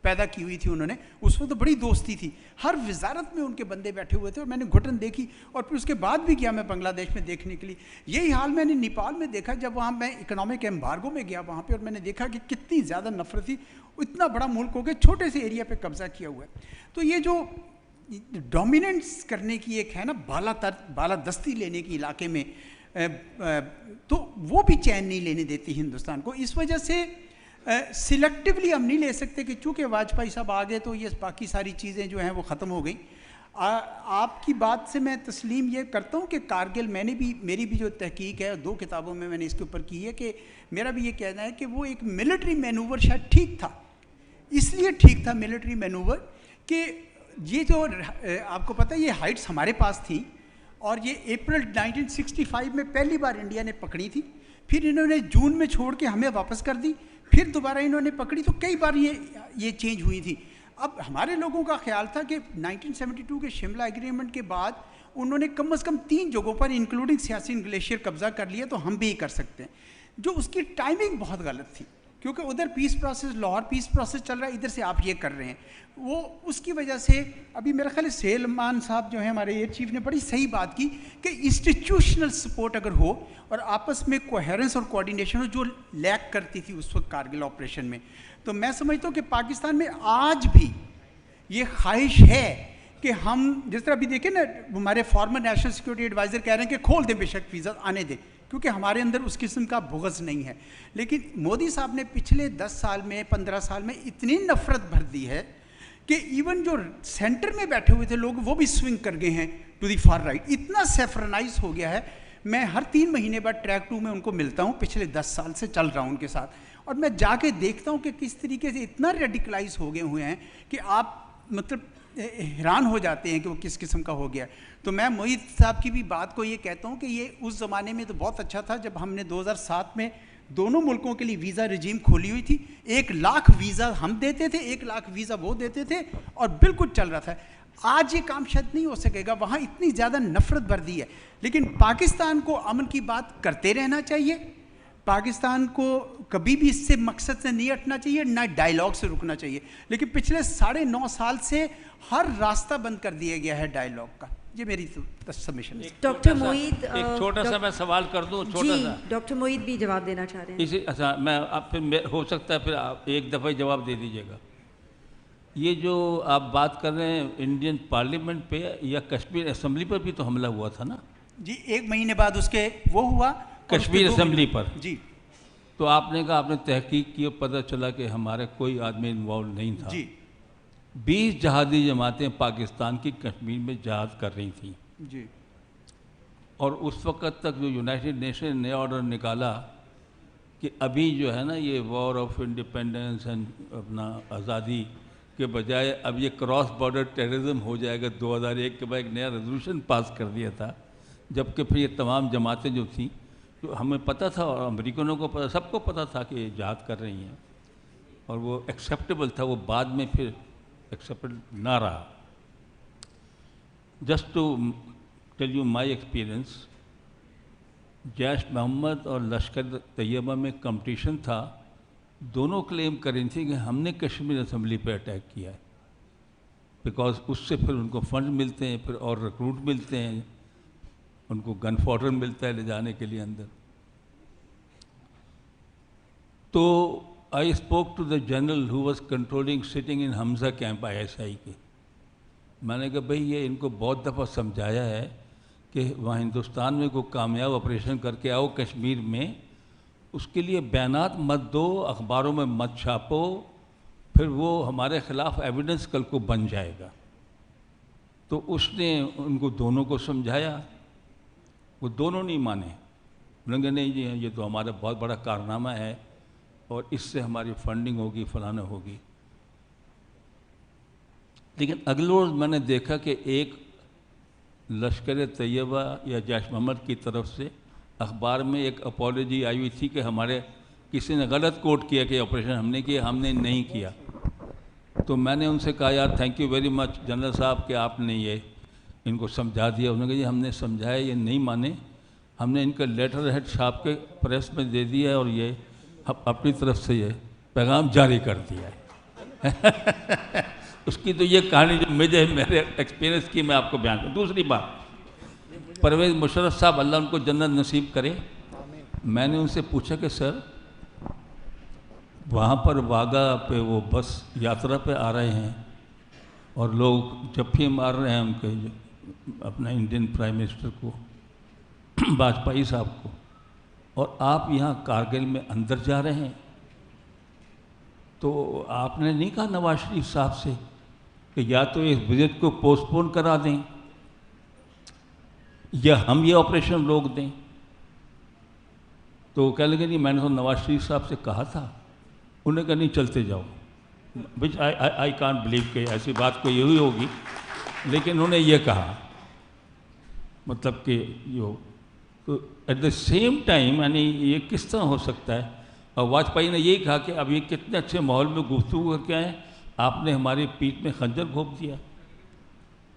पैदा की हुई थी उन्होंने। उसमें तो बड़ी दोस्ती थी, हर वजारत में उनके बंदे बैठे हुए थे, और मैंने घुटन देखी। और फिर उसके बाद भी गया मैं बांग्लादेश में देखने के लिए। यही हाल मैंने नेपाल में देखा, जब वहाँ मैं इकोनॉमिक एम्बार्गो में गया वहाँ पे, और मैंने देखा कि कितनी ज़्यादा नफरत थी। इतना बड़ा मुल्क हो गया, छोटे से एरिया पे कब्जा किया हुआ है। तो ये जो डोमिनेंस करने की एक है ना, बालादस्ती लेने की इलाके में, तो वो भी चैन नहीं लेने देती हिंदुस्तान को। इस वजह से सिलेक्टिवली हम नहीं ले सकते कि चूँकि वाजपेयी साहब आ गए तो ये बाकी सारी चीज़ें जो हैं वो ख़त्म हो गई। आपकी बात से मैं तस्लीम ये करता हूँ कि कारगिल, मेरी भी जो तहकीक है 2 किताबों में मैंने इसके ऊपर की है, कि मेरा भी ये कहना है कि वो एक मिलिट्री मैनूवर शायद ठीक था। इसलिए ठीक था मिलिट्री मैनूवर कि ये जो आपको पता है ये हाइट्स हमारे पास थी, और ये अप्रैल 1965 में पहली बार इंडिया ने पकड़ी थी। फिर इन्होंने जून में छोड़ के हमें वापस कर दी, फिर दोबारा इन्होंने पकड़ी, तो कई बार ये चेंज हुई थी। अब हमारे लोगों का ख्याल था कि 1972 के शिमला एग्रीमेंट के बाद उन्होंने कम से कम 3 जगहों पर इंक्लूडिंग सियाचिन ग्लेशियर कब्जा कर लिया, तो हम भी कर सकते हैं। जो उसकी टाइमिंग बहुत गलत थी, क्योंकि उधर peace process, Lahore peace process चल रहा है, इधर से आप ये कर रहे हैं। वो उसकी वजह से अभी मेरा ख्याल है सलमान साहब जो है हमारे एयर चीफ ने बड़ी सही बात की कि इंस्टीट्यूशनल सपोर्ट अगर हो और आपस में कोहेरेंस और कोऑर्डिनेशन हो, जो लैक करती थी उस वक्त कारगिल ऑपरेशन में, तो मैं समझता हूँ कि पाकिस्तान में आज भी ये ख्वाहिश है कि हम जिस तरह अभी देखें ना, हमारे फॉर्मर नेशनल सिक्योरिटी एडवाइज़र कह रहे हैं कि खोल दें बेशक वीज़ा आने दें, क्योंकि हमारे अंदर उस किस्म का बुग़्ज़ नहीं है। लेकिन मोदी साहब ने पिछले 10 साल में 15 साल में इतनी नफ़रत भर दी है कि इवन जो सेंटर में बैठे हुए थे लोग वो भी स्विंग कर गए हैं टू दी फार राइट। इतना सेफरनाइज हो गया है। मैं हर 3 महीने बाद ट्रैक 2 में उनको मिलता हूँ, पिछले 10 साल से चल रहा हूँ उनके साथ, और मैं जाके देखता हूँ कि किस तरीके से इतना रेडिकलाइज हो गए हुए हैं कि आप मतलब हैरान हो जाते हैं कि वो किस किस्म का हो गया। तो मैं मोहित साहब की भी बात को ये कहता हूँ कि ये उस ज़माने में तो बहुत अच्छा था जब हमने 2007 में दोनों मुल्कों के लिए वीज़ा रजीम खोली हुई थी। 1 लाख वीज़ा हम देते थे, 1 लाख वीज़ा वो देते थे, और बिल्कुल चल रहा था। आज ये काम शायद नहीं हो सकेगा, वहाँ इतनी ज़्यादा नफ़रत भर दी है। लेकिन पाकिस्तान को अमन की बात करते रहना चाहिए, पाकिस्तान को कभी भी इससे मकसद से नहीं हटना चाहिए, ना डायलॉग से रुकना चाहिए। लेकिन पिछले 9.5 साल से हर रास्ता बंद कर दिया गया है डायलॉग का। ये मेरी सबमिशन है। डॉक्टर मोहित, एक छोटा सा मैं सवाल कर दूं, छोटा सा। डॉक्टर मोहित भी जवाब देना चाह रहे हैं। इसी अच्छा, मैं आप फिर हो सकता है फिर आप एक दफ़ा ही जवाब दे दीजिएगा। ये जो आप बात कर रहे हैं इंडियन पार्लियामेंट पे या कश्मीर असेंबली पर भी तो हमला हुआ था ना जी? 1 महीने बाद उसके वो हुआ कश्मीर असेंबली पर जी। तो आपने कहा आपने तहकीक की और पता चला कि हमारे कोई आदमी इन्वॉल्व नहीं था जी। 20 जहादी जमातें पाकिस्तान की कश्मीर में जहाद कर रही थी जी। और उस वक़्त तक जो यूनाइटेड नेशन ने ऑर्डर निकाला कि अभी जो है ना ये वॉर ऑफ इंडिपेंडेंस एंड अपना आज़ादी के बजाय अब ये क्रॉस बॉर्डर टेररिज्म हो जाएगा, 2001 के बाद एक नया रेजोल्यूशन पास कर दिया था। जबकि फिर ये तमाम जमातें जो थी, जो हमें पता था और अमेरिकनों को पता, सबको पता था कि ये जहाद कर रही हैं और वो एक्सेप्टेबल था, वो बाद में फिर एक्सेप्टेबल ना रहा। Just to tell you my experience, Jaish Mohammed और लश्कर तैयबा में कंपटीशन था, दोनों क्लेम कर रही थी कि हमने कश्मीर असेंबली पे अटैक किया है, बिकॉज उससे फिर उनको फंड मिलते हैं, फिर और रिक्रूट मिलते हैं, उनको गन फॉडर मिलता है ले जाने के लिए अंदर। तो I spoke to the general who was controlling sitting in Hamza camp ISI के। मैंने कहा भाई ये इनको बहुत दफ़ा समझाया है कि वहाँ हिंदुस्तान में कोई कामयाब ऑपरेशन करके आओ कश्मीर में, उसके लिए बयानात मत दो, अखबारों में मत छापो, फिर वो हमारे ख़िलाफ़ एविडेंस कल को बन जाएगा। तो उसने उनको दोनों को समझाया, वो दोनों नहीं माने। उन्होंने नहीं जी ये तो हमारा बहुत बड़ा कारनामा है और इससे हमारी फंडिंग होगी, फलाना होगी। लेकिन अगले रोज़ मैंने देखा कि एक लश्कर तैयबा या जैश मोहम्मद की तरफ से अखबार में एक अपॉलॉजी आई हुई थी कि हमारे किसी ने गलत कोट किया कि ऑपरेशन हमने किया, हमने नहीं किया। तो मैंने उनसे कहा यार thank you very much general साहब कि आपने ये इनको समझा दिया। उन्होंने कहा जी हमने समझाया, ये नहीं माने, हमने इनका लेटर हेड छाप के प्रेस में दे दिया है और ये अपनी तरफ से ये पैगाम जारी कर दिया है। उसकी तो ये कहानी जो मुझे मेरे एक्सपीरियंस की मैं आपको बयान करूँ। दूसरी बात, परवेज़ मुशर्रफ साहब अल्लाह उनको जन्नत नसीब करे, मैंने उनसे पूछा कि सर वहाँ पर वाघा पे वो बस यात्रा पे आ रहे हैं और लोग जप्फी मार रहे हैं उनके अपना इंडियन प्राइम मिनिस्टर को, वाजपेयी साहब को, और आप यहाँ कारगिल में अंदर जा रहे हैं, तो आपने नहीं कहा नवाज शरीफ साहब से कि या तो इस विजिट को पोस्टपोन करा दें या हम ये ऑपरेशन रोक दें? तो कह लगे नहीं मैंने तो नवाज शरीफ साहब से कहा था। उन्हें कहा नहीं चलते जाओ। विच आई कांट बिलीव कि ऐसी बात कोई हुई होगी, लेकिन उन्होंने ये कहा, मतलब कि यो तो एट द सेम टाइम यानी ये किस तरह हो सकता है? और वाजपेयी ने यही कहा कि अब ये कितने अच्छे माहौल में गुफ्तगू करके आए, आपने हमारी पीठ में खंजर घोंप दिया।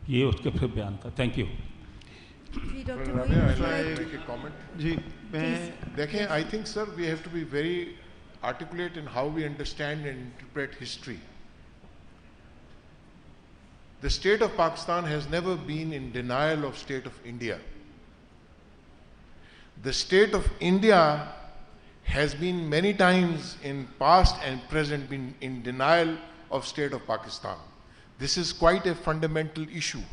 ये उसके फिर बयान था। Thank you. जी देखें, I think sir we have to be very articulate in how we understand and interpret history. The state of Pakistan has never been in denial of state of India. The state of India has been many times in past and present been in denial of state of Pakistan. This is quite a fundamental issue.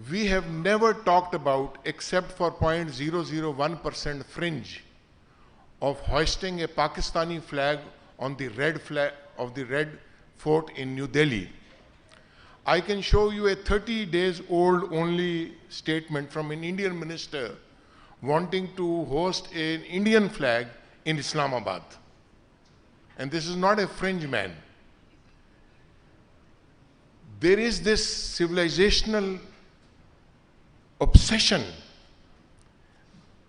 We have never talked about, except for 0.001% fringe, of hoisting a Pakistani flag on the red flag of the Red Fort in New Delhi. I can show you a 30 days old only statement from an Indian minister wanting to host an Indian flag in Islamabad. And this is not a fringe man. There is this civilizational obsession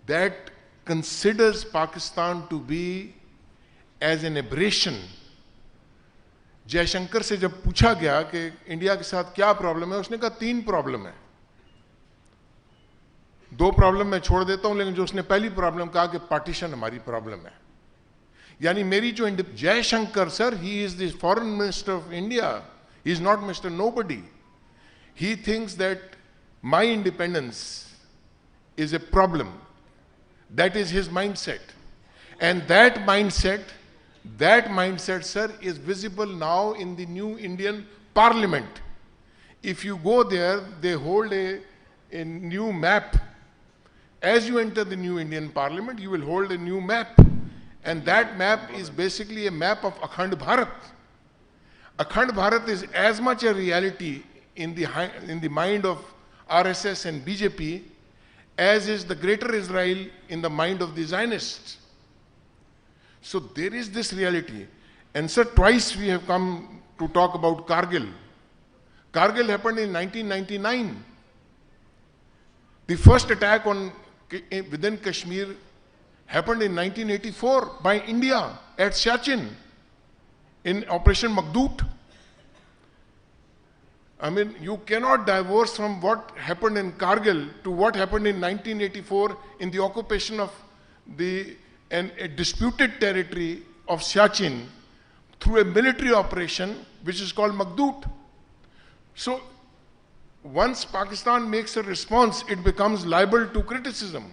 that considers Pakistan to be as an aberration. Jaishankar से जब पूछा गया कि India के साथ क्या problem है, उसने कहा 3 प्रॉब्लम है. 2 प्रॉब्लम मैं छोड़ देता हूं, लेकिन जो उसने पहली प्रॉब्लम कहा कि पार्टीशन हमारी प्रॉब्लम है. यानी मेरी जो Jaishankar sir, he is the foreign minister of India, he is not mister nobody. He thinks that my independence is a problem. That is his mindset. And that mindset, sir, is visible now in the new Indian Parliament. If you go there, they hold a new map. As you enter the new Indian Parliament, you will hold a new map. And that map is basically a map of Akhand Bharat. Akhand Bharat is as much a reality in the mind of RSS and BJP as is the greater Israel in the mind of the Zionists. So there is this reality. And sir, twice we have come to talk about Kargil. Kargil happened in 1999. The first attack within Kashmir happened in 1984 by India at Siachen in Operation Maghdoot. I mean, you cannot divorce from what happened in Kargil to what happened in 1984 in the occupation of a disputed territory of Siachen through a military operation which is called Maghdoot. So once Pakistan makes a response, it becomes liable to criticism.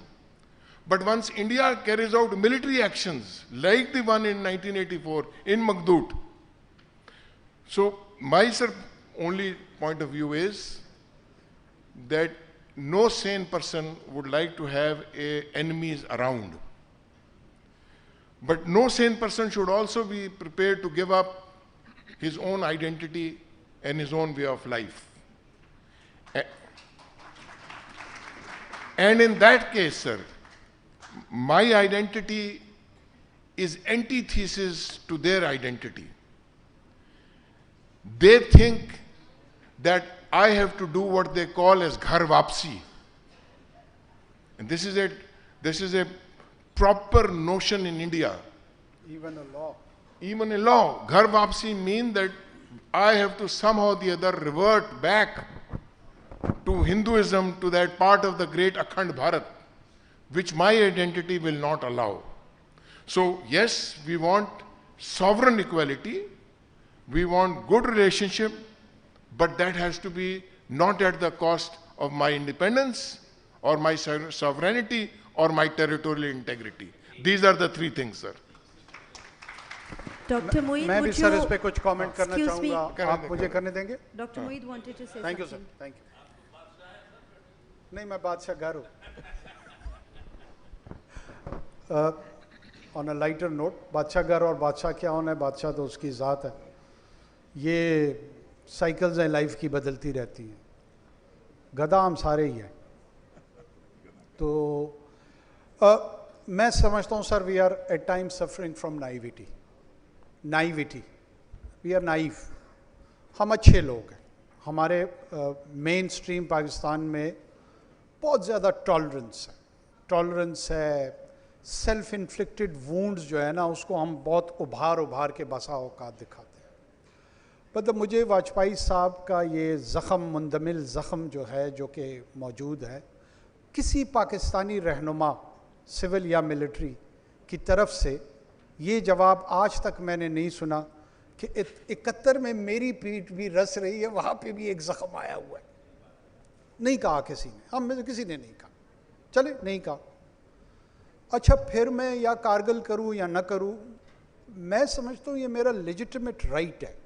But once India carries out military actions like the one in 1984 in Maghdoot, so my only point of view is that no sane person would like to have enemies around. But no sane person should also be prepared to give up his own identity and his own way of life. And in that case, sir, my identity is antithesis to their identity. They think that I have to do what they call as ghar wapsi. And this is a proper notion in India. Even a law. Even a law. Ghar wapsi means that I have to somehow or the other revert back to Hinduism, to that part of the great Akhand Bharat, which my identity will not allow. So yes, we want sovereign equality, we want good relationship, but that has to be not at the cost of my independence or my sovereignty or my territorial integrity. These are the 3 things, sir. Dr. Moeed, मैं भी would sir you इस पे कुछ comment करना excuse me? चाहूँगा, आप मुझे करने देंगे? Dr. Moeed wanted to say Thank you, sir. something. Thank you. नहीं, मैं बादशाह घर हूँ. On a lighter note, बादशाह घर और बादशाह क्या होना है, बादशाह तो उसकी ज़ात है. ये साइकिल्स हैं लाइफ की, बदलती रहती हैं. गधा हम सारे ही हैं. तो मैं समझता हूँ sir, we are at times suffering from naivety. We are naive. हम अच्छे लोग हैं. हमारे मेन स्ट्रीम पाकिस्तान में बहुत ज़्यादा टॉलरेंस है. सेल्फ इन्फ्लिक्टेड वुंड्स जो है ना, उसको हम बहुत उभार के बसा औकात दिखाते हैं. मतलब मुझे वाजपेयी साहब का ये ज़ख़म, मुंदमिल ज़ख़म जो है, जो कि मौजूद है, किसी पाकिस्तानी रहनुमा सिविल या मिलिट्री की तरफ से ये जवाब आज तक मैंने नहीं सुना कि 71 में मेरी पीठ भी रस रही है, वहाँ पे भी एक ज़ख़म आया हुआ है. नहीं कहा किसी ने, हम में किसी ने नहीं कहा. चले, नहीं कहा. अच्छा, फिर मैं या कारगिल करूँ या न करूँ, मैं समझता हूँ ये मेरा लेजिटिमेट राइट है.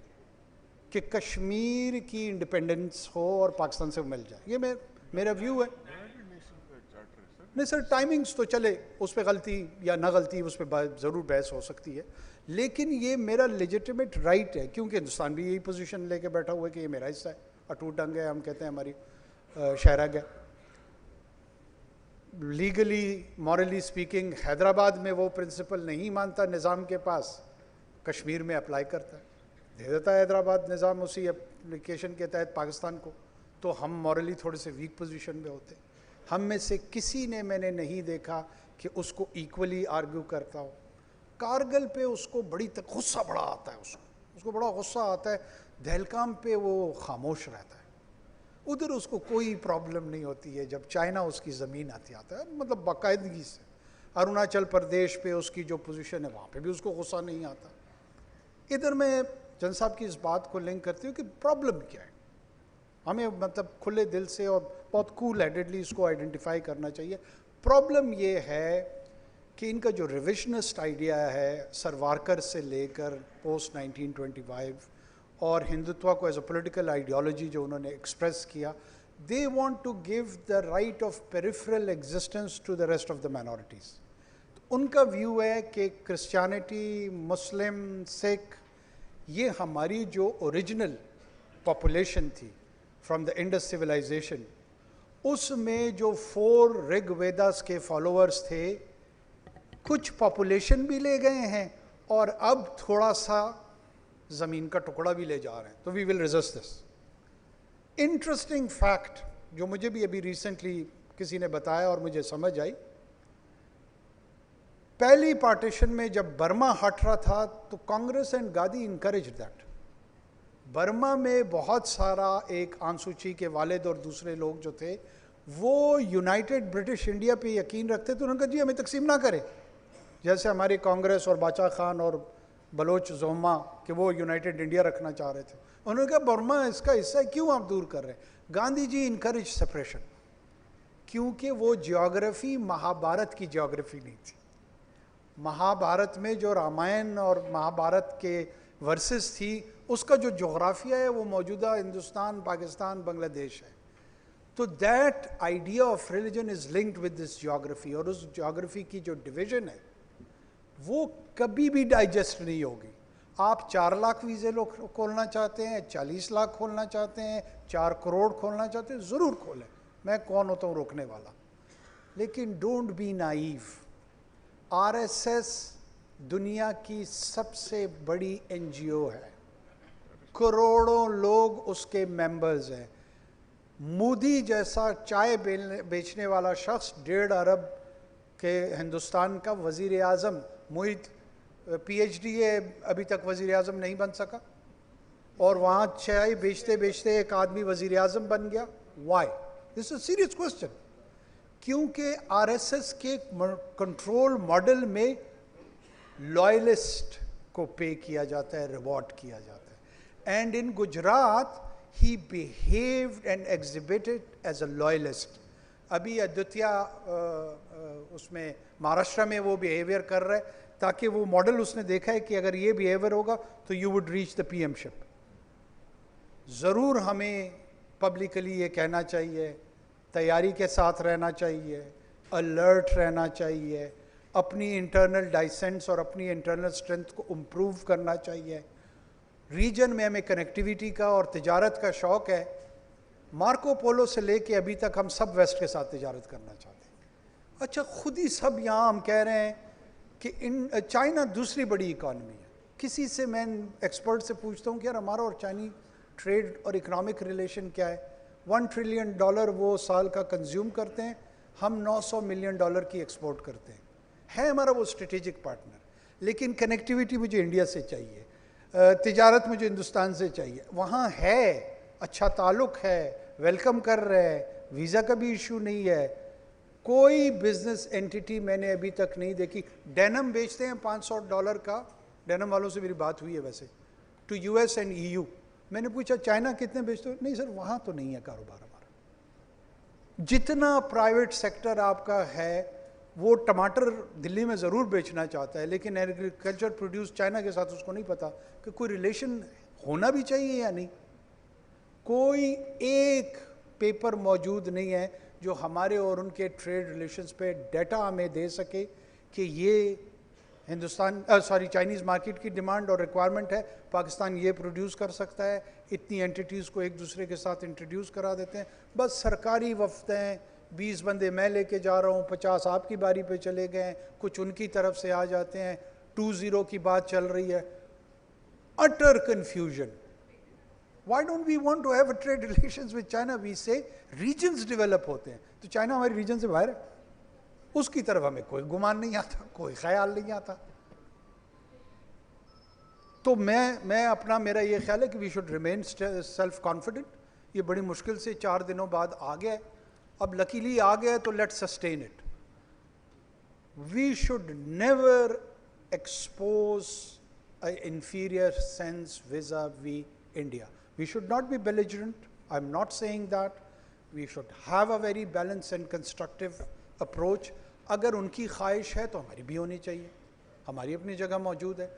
कि कश्मीर की इंडिपेंडेंस हो और पाकिस्तान से मिल जाए। ये मेरा व्यू है। नहीं सर, टाइमिंग्स तो चले, उस पर गलती या ना गलती उस पर ज़रूर बहस हो सकती है, लेकिन ये मेरा लेजिटिमेट राइट है, क्योंकि हिंदुस्तान भी यही पोजीशन लेके बैठा हुआ है कि ये मेरा हिस्सा है, अटूट अंग है, हम कहते हैं हमारी शहरग है। लीगली मॉरली स्पीकिंग हैदराबाद में वो प्रिंसिपल नहीं मानता निज़ाम के पास, कश्मीर में अप्लाई करता है, दे देता है हैदराबाद निज़ाम उसी एप्लीकेशन के तहत पाकिस्तान को, तो हम मॉरली थोड़े से वीक पोजीशन में होते। हम में से किसी ने मैंने नहीं देखा कि उसको इक्वली आर्ग्यू करता हो। कारगिल पे उसको गुस्सा बड़ा आता है, उसको बड़ा गुस्सा आता है, दहलकाम पे वो खामोश रहता है, उधर उसको कोई प्रॉब्लम नहीं होती है। जब चाइना उसकी ज़मीन आती आता है, मतलब बाकायदगी से, अरुणाचल प्रदेश पे उसकी जो पोजीशन है वहाँ पे भी उसको गुस्सा नहीं आता। इधर मैं जन साहब की इस बात को लिंक करती हूँ कि प्रॉब्लम क्या है, हमें मतलब खुले दिल से और बहुत कूल हेडेडली इसको आइडेंटिफाई करना चाहिए। प्रॉब्लम ये है कि इनका जो रिविजनिस्ट आइडिया है सरवारकर से लेकर पोस्ट 1925 और हिंदुत्व को एज अ पॉलिटिकल आइडियोलॉजी जो उन्होंने एक्सप्रेस किया, they want to give the right of peripheral existence to the rest of the minorities. तो उनका व्यू है कि क्रिश्चियनिटी, मुस्लिम, सिख, ये हमारी जो ओरिजिनल पॉपुलेशन थी फ्रॉम द इंडस सिविलाइजेशन, उसमें जो 4 ऋग्वेदास के फॉलोअर्स थे, कुछ पॉपुलेशन भी ले गए हैं और अब थोड़ा सा ज़मीन का टुकड़ा भी ले जा रहे हैं, तो we will resist this. Interesting fact जो मुझे भी अभी रिसेंटली किसी ने बताया और मुझे समझ आई, पहली पार्टीशन में जब बर्मा हट रहा था तो Congress and Gandhi encourage that. Burma में बहुत सारा एक आंसूची के वालिद और दूसरे लोग जो थे वो यूनाइटेड ब्रिटिश इंडिया पे यकीन रखते थे। उन्होंने कहा जी हमें तकसीम ना करें, जैसे हमारी कांग्रेस और बाचा खान और बलोच जोमा कि वो यूनाइटेड इंडिया रखना चाह रहे थे। उन्होंने कहा बर्मा इसका हिस्सा है, क्यों आप दूर कर रहे हैं। गांधी जी इनकरेज सेपरेशन, क्योंकि वो जियोग्राफी महाभारत की जियोग्राफी नहीं थी। महाभारत में जो रामायण और महाभारत के वर्सेस थी, उसका जो जोग्राफिया है वो मौजूदा हिंदुस्तान, पाकिस्तान, बांग्लादेश है। तो that idea of religion is linked with this geography, और उस जियोग्राफी की जो डिवीजन है वो कभी भी डाइजेस्ट नहीं होगी। आप 4 लाख वीज़े लोग खोलना चाहते हैं, 40 लाख खोलना चाहते हैं, 4 करोड़ खोलना चाहते हैं, ज़रूर खोलें, मैं कौन होता हूँ रोकने वाला। लेकिन डोंट बी नाइव। आरएसएस दुनिया की सबसे बड़ी एनजीओ है, करोड़ों लोग उसके मेंबर्स हैं। मोदी जैसा चाय बेचने वाला शख्स 1.5 अरब के हिंदुस्तान का वज़ीर आज़म, मोहित पीएचडी है, अभी तक वज़ीर आज़म नहीं बन सका, और वहाँ चाय बेचते बेचते एक आदमी वज़ीर आज़म बन गया। Why? This is serious question. क्योंकि आरएसएस के कंट्रोल मॉडल में लॉयलिस्ट को पे किया जाता है, रिवॉर्ड किया जाता है। And in Gujarat he behaved and exhibited as a loyalist। अभी अद्वितीय उसमें महाराष्ट्र में वो बिहेवियर कर रहा है, ताकि वो मॉडल उसने देखा है कि अगर ये बिहेवियर होगा तो यू वुड रीच द पीएमशिप। ज़रूर हमें पब्लिकली ये कहना चाहिए, तैयारी के साथ रहना चाहिए, अलर्ट रहना चाहिए, अपनी इंटरनल डाइसेंस और अपनी इंटरनल स्ट्रेंथ को इम्प्रूव करना चाहिए। रीजन में हमें कनेक्टिविटी का और तिजारत का शौक़ है। मार्को पोलो से लेके अभी तक हम सब वेस्ट के साथ तिजारत करना चाहते हैं। अच्छा, खुद ही सब यहाँ हम कह रहे हैं कि चाइना दूसरी बड़ी इकॉनमी है। किसी से मैं एक्सपर्ट से पूछता हूँ कि यार हमारा और चाइनी ट्रेड और इकोनॉमिक रिलेशन क्या है। $1 ट्रिलियन वो साल का कंज्यूम करते हैं, हम $900 मिलियन की एक्सपोर्ट करते हैं। है हमारा वो स्ट्रेटेजिक पार्टनर। लेकिन कनेक्टिविटी मुझे इंडिया से चाहिए, तिजारत मुझे हिंदुस्तान से चाहिए। वहाँ है, अच्छा ताल्लुक़ है, वेलकम कर रहे हैं, वीज़ा का भी इशू नहीं है। कोई बिजनेस एंटिटी मैंने अभी तक नहीं देखी। डेनम बेचते हैं $500 का, डेनम वालों से मेरी बात हुई है वैसे, टू यूएस एंड ईयू। मैंने पूछा चाइना कितने बेचते हो? नहीं सर वहाँ तो नहीं है कारोबार हमारा। जितना प्राइवेट सेक्टर आपका है, वो टमाटर दिल्ली में ज़रूर बेचना चाहता है, लेकिन एग्रीकल्चर प्रोड्यूस चाइना के साथ उसको नहीं पता कि कोई रिलेशन होना भी चाहिए या नहीं? कोई एक पेपर मौजूद नहीं है जो हमारे और उनके ट्रेड रिलेशंस पे डाटा हमें दे सके कि ये चाइनीज़ मार्केट की डिमांड और रिक्वायरमेंट है, पाकिस्तान ये प्रोड्यूस कर सकता है, इतनी एंटिटीज़ को एक दूसरे के साथ इंट्रोड्यूस करा देते हैं। बस सरकारी वफ्द हैं, 20 बंदे मैं लेके जा रहा हूँ, 50 आपकी बारी पे चले गए, कुछ उनकी तरफ से आ जाते हैं, 2-0 की बात चल रही है। अटर confusion. Why don't we want to have a trade relations with China? We say regions develop होते हैं, तो चाइना हमारे रीजन से बाहर है, उसकी तरफ हमें कोई गुमान नहीं आता, कोई ख्याल नहीं आता। तो मैं अपना मेरा ये ख्याल है कि we should remain self confident. ये बड़ी मुश्किल से 4 दिनों बाद आ गया है, अब लकीली आ गया है तो let's sustain it. We should never expose an inferior sense vis-a-vis India. We should not be belligerent. I'm not saying that. We should have a very balanced and constructive approach. अगर उनकी ख्वाहिश है तो हमारी भी होनी चाहिए, हमारी अपनी जगह मौजूद है,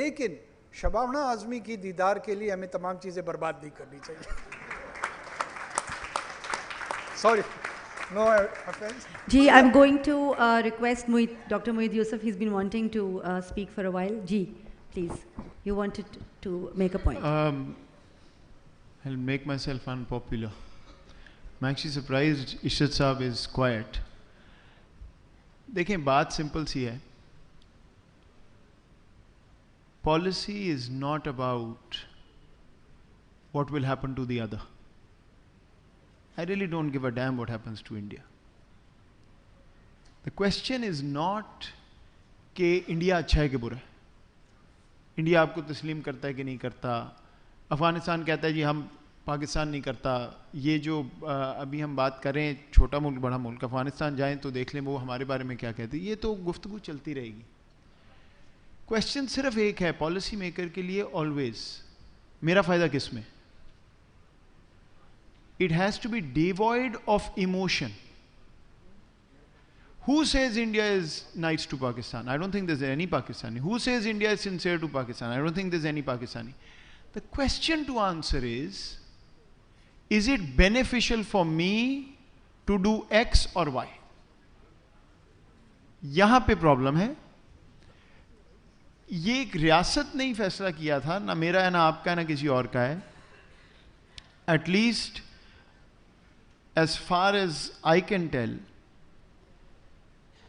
लेकिन शबाना आज़मी की दीदार के लिए हमें तमाम चीज़ें बर्बाद नहीं करनी चाहिए। Sorry. No offense. Ji, I'm going to request Dr. Moeed Yusuf. He's been wanting to speak for a while. Ji, please. You wanted to make a point. I'll make myself unpopular. I'm actually surprised Ishrat Saab is quiet. देखें, बात simple सी है. Policy is not about what will happen to the other. I really don't give a damn what happens to India. The question is not कि India अच्छा है कि बुरा है, India आपको तस्लीम करता है कि नहीं करता, अफगानिस्तान कहता है जी हम पाकिस्तान नहीं करता, ये जो अभी हम बात करें छोटा मुल्क बड़ा मुल्क, अफगानिस्तान जाएं तो देख लें वो हमारे बारे में क्या कहते हैं, ये तो गुफ्तगू चलती रहेगी। क्वेश्चन सिर्फ एक है पॉलिसी मेकर के लिए ऑलवेज, मेरा फ़ायदा किस में? It has to be devoid of emotion. Who says India is nice to Pakistan? I don't think there's any Pakistani. Who says India is sincere to Pakistan? I don't think there's any Pakistani. The question to answer is it beneficial for me to do X or Y? यहाँ पे problem है। ये एक रियासत ने ही फैसला किया था, ना मेरा है, ना आपका है, ना किसी और का है। At least as far as I can tell,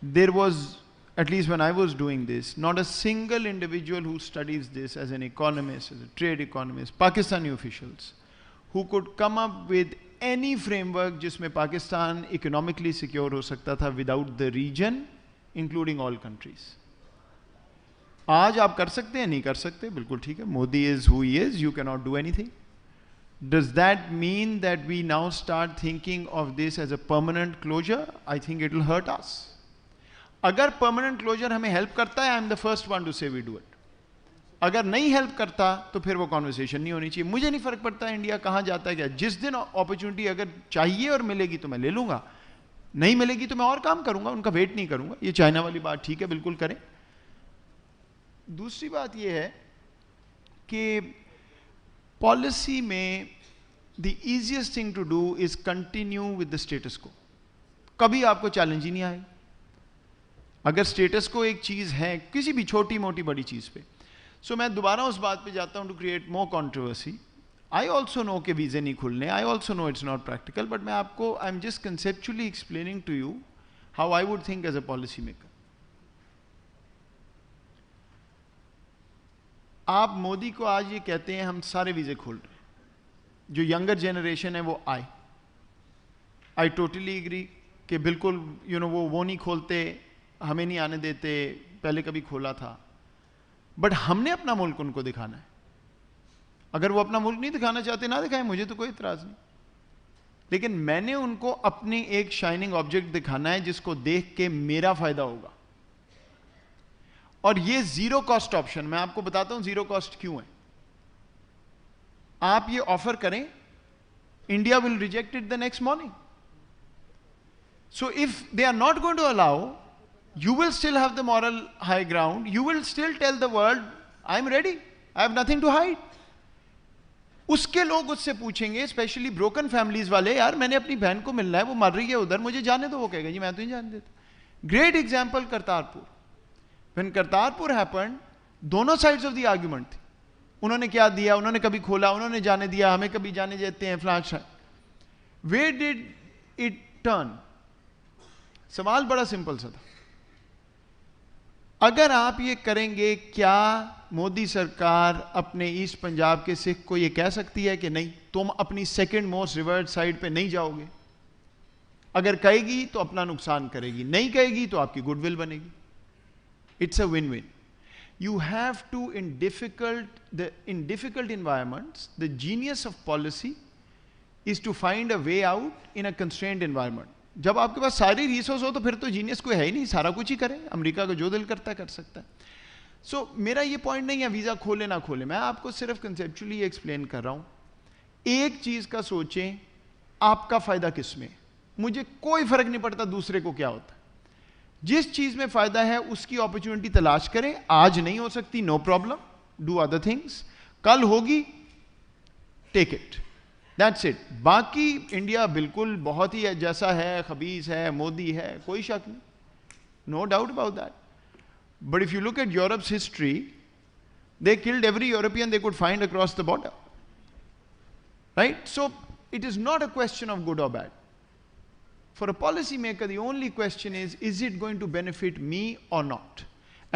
there was, at least when I was doing this, not a single individual who studies this as an economist, as a trade economist, Pakistani officials, who could come up with any framework जिसमें Pakistan economically secure हो सकता था without the region, including all countries. आज आप कर सकते हैं, नहीं कर सकते, बिल्कुल ठीक है, Modi is who he is, you cannot do anything. Does that mean that we now start thinking of this as a permanent closure? I think it will hurt us. अगर permanent closure हमें help करता है, I am the first one to say we do it. अगर नहीं help करता तो फिर वो conversation नहीं होनी चाहिए। मुझे नहीं फर्क पड़ता इंडिया कहाँ जाता है क्या, जिस दिन opportunity अगर चाहिए और मिलेगी तो मैं ले लूँगा, नहीं मिलेगी तो मैं और काम करूँगा, उनका वेट नहीं करूँगा। ये चाइना वाली बात ठीक है, बिल्कुल करें। दूसरी बात ये है कि पॉलिसी में the easiest thing to do is continue with the status quo. कभी आपको चैलेंज ही नहीं आएगा। अगर स्टेटस को एक चीज़ है किसी भी छोटी मोटी बड़ी चीज़ पे, सो मैं दोबारा उस बात पे जाता हूँ to create more controversy. I also know के वीज़े नहीं खुलने, I also know it's not practical, but मैं आपको I am just conceptually explaining to you how I would think as a policy maker. आप मोदी को आज ये कहते हैं हम सारे वीज़े खोल रहे हैं, जो यंगर जनरेशन है वो आए, आई टोटली एग्री कि बिल्कुल वो नहीं खोलते, हमें नहीं आने देते, पहले कभी खोला था, बट हमने अपना मुल्क उनको दिखाना है। अगर वो अपना मुल्क नहीं दिखाना चाहते ना दिखाएं, मुझे तो कोई इतराज़ नहीं, लेकिन मैंने उनको अपनी एक शाइनिंग ऑब्जेक्ट दिखाना है जिसको देख के मेरा फ़ायदा होगा। और ये ज़ीरो कॉस्ट ऑप्शन, मैं आपको बताता हूं ज़ीरो कॉस्ट क्यों है। आप ये ऑफर करें, India will reject it the next morning. So if they are not going to allow, you will still have the moral high ground, you will still tell the world, I am ready, I have nothing to hide. उसके लोग उससे पूछेंगे, specially broken families वाले, यार मैंने अपनी बहन को मिलना है, वो मर रही है उधर, मुझे जाने दो। वो कहेगा जी मैं तो नहीं जाने देता। Great example Kartarpur. When Kartarpur happened, दोनों साइड्स ऑफ द आर्ग्यूमेंट थी। उन्होंने क्या दिया, उन्होंने कभी खोला, उन्होंने जाने दिया, हमें कभी जाने देते हैं, फ्लाश। Where did it turn? सवाल बड़ा सिंपल सा था। अगर आप ये करेंगे, क्या मोदी सरकार अपने ईस्ट पंजाब के सिख को ये कह सकती है कि नहीं तुम अपनी सेकंड मोस्ट रिवर्ड साइड पे नहीं जाओगे? अगर कहेगी तो अपना नुकसान करेगी, नहीं कहेगी तो आपकी गुडविल बनेगी। It's a win win. You have to, in difficult environments, the genius of policy is to find a way out in a constrained environment. जब आपके पास सारी रिसोर्स हो तो फिर तो जीनियस कोई है ही नहीं, सारा कुछ ही करे। अमेरिका को जो दिल करता है कर सकता है। सो मेरा ये पॉइंट नहीं है वीज़ा खोले ना खोले, मैं आपको सिर्फ कंसेप्चुअली एक्सप्लेन कर रहा हूँ। एक चीज़ का सोचें, आपका फ़ायदा किस में? मुझे कोई फ़र्क नहीं पड़ता दूसरे को क्या होता है। जिस चीज़ में फ़ायदा है उसकी अपॉर्चुनिटी तलाश करें। आज नहीं हो सकती, no problem, do other things. कल होगी, टेक इट, दैट्स इट। बाकी इंडिया बिल्कुल बहुत ही जैसा है, खबीस है, मोदी है, कोई शक नहीं, no doubt about that. But if you look at Europe's history, they killed every European they could find across the border, right? So it is not a question of good और bad. For a policymaker, the only question is it going to benefit me or not?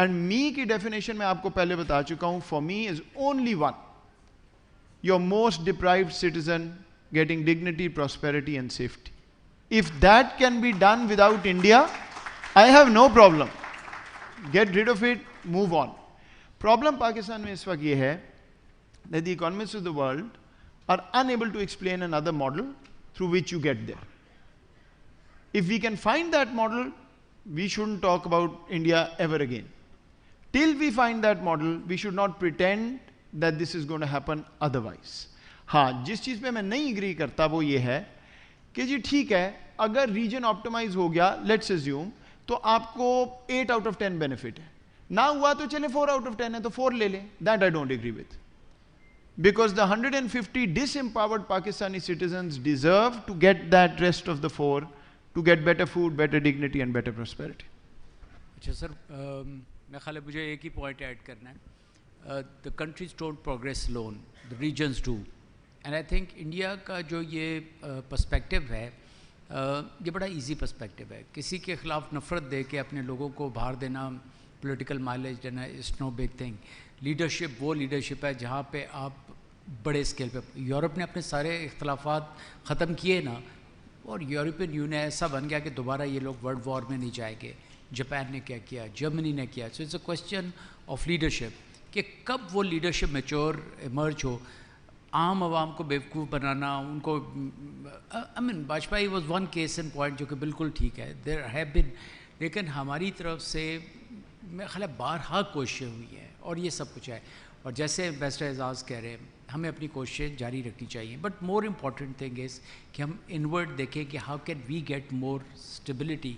And me की definition मैं आपको पहले बता चुका हूँ, for me is only one. Your most deprived citizen getting dignity, prosperity and safety. If that can be done without India, I have no problem. Get rid of it, move on. Problem Pakistan में इस वक्त ये है that the economists of the world are unable to explain another model through which you get there. If we can find that model, we shouldn't talk about India ever again. Till we find that model, we should not pretend that this is going to happen otherwise. हाँ, जिस चीज़ पे मैं नहीं agree करता वो ये है कि जी ठीक है, अगर region optimize हो गया, let's assume, तो आपको 8 out of 10 benefit है. ना हुआ तो चले 4 out of 10 है तो 4 ले लें. That I don't agree with. Because the 150 disempowered Pakistani citizens deserve to get that rest of the 4 to get better food, better dignity and better prosperity. अच्छा सर, मैं ख्याल है मुझे एक ही पॉइंट ऐड करना है. The countries don't progress alone, the regions do. And I think India का जो ये पर्सपेक्टिव है, ये बड़ा इजी पर्सपेक्टिव है. किसी के ख़िलाफ़ नफ़रत दे के अपने लोगों को बाहर देना, पॉलिटिकल माइलेज देना, it's no big thing. Leadership वो लीडरशिप है जहाँ पे आप बड़े स्केल पे. यूरोप ने अपने सारे इख्तलाफात ख़त्म किए ना, और यूरोपियन यूनियन ऐसा बन गया कि दोबारा ये लोग वर्ल्ड वॉर में नहीं जाएंगे. जापान ने क्या किया, जर्मनी ने किया. So it's a question of leadership कि कब वो लीडरशिप मैच्योर इमर्ज हो. आम आवाम को बेवकूफ़ बनाना, उनको I mean Vajpayee was one case in point जो कि बिल्कुल ठीक है. देयर हैव बीन, लेकिन हमारी तरफ से मैं ख्याल है बारहा कोशिशें हुई हैं और ये सब कुछ है. और जैसे एम्बेसडर एजाज़ कह रहे हैं, हमें अपनी कोशिशें जारी रखनी चाहिए. But more important thing is कि हम इनवर्ड देखें कि how can we get more stability,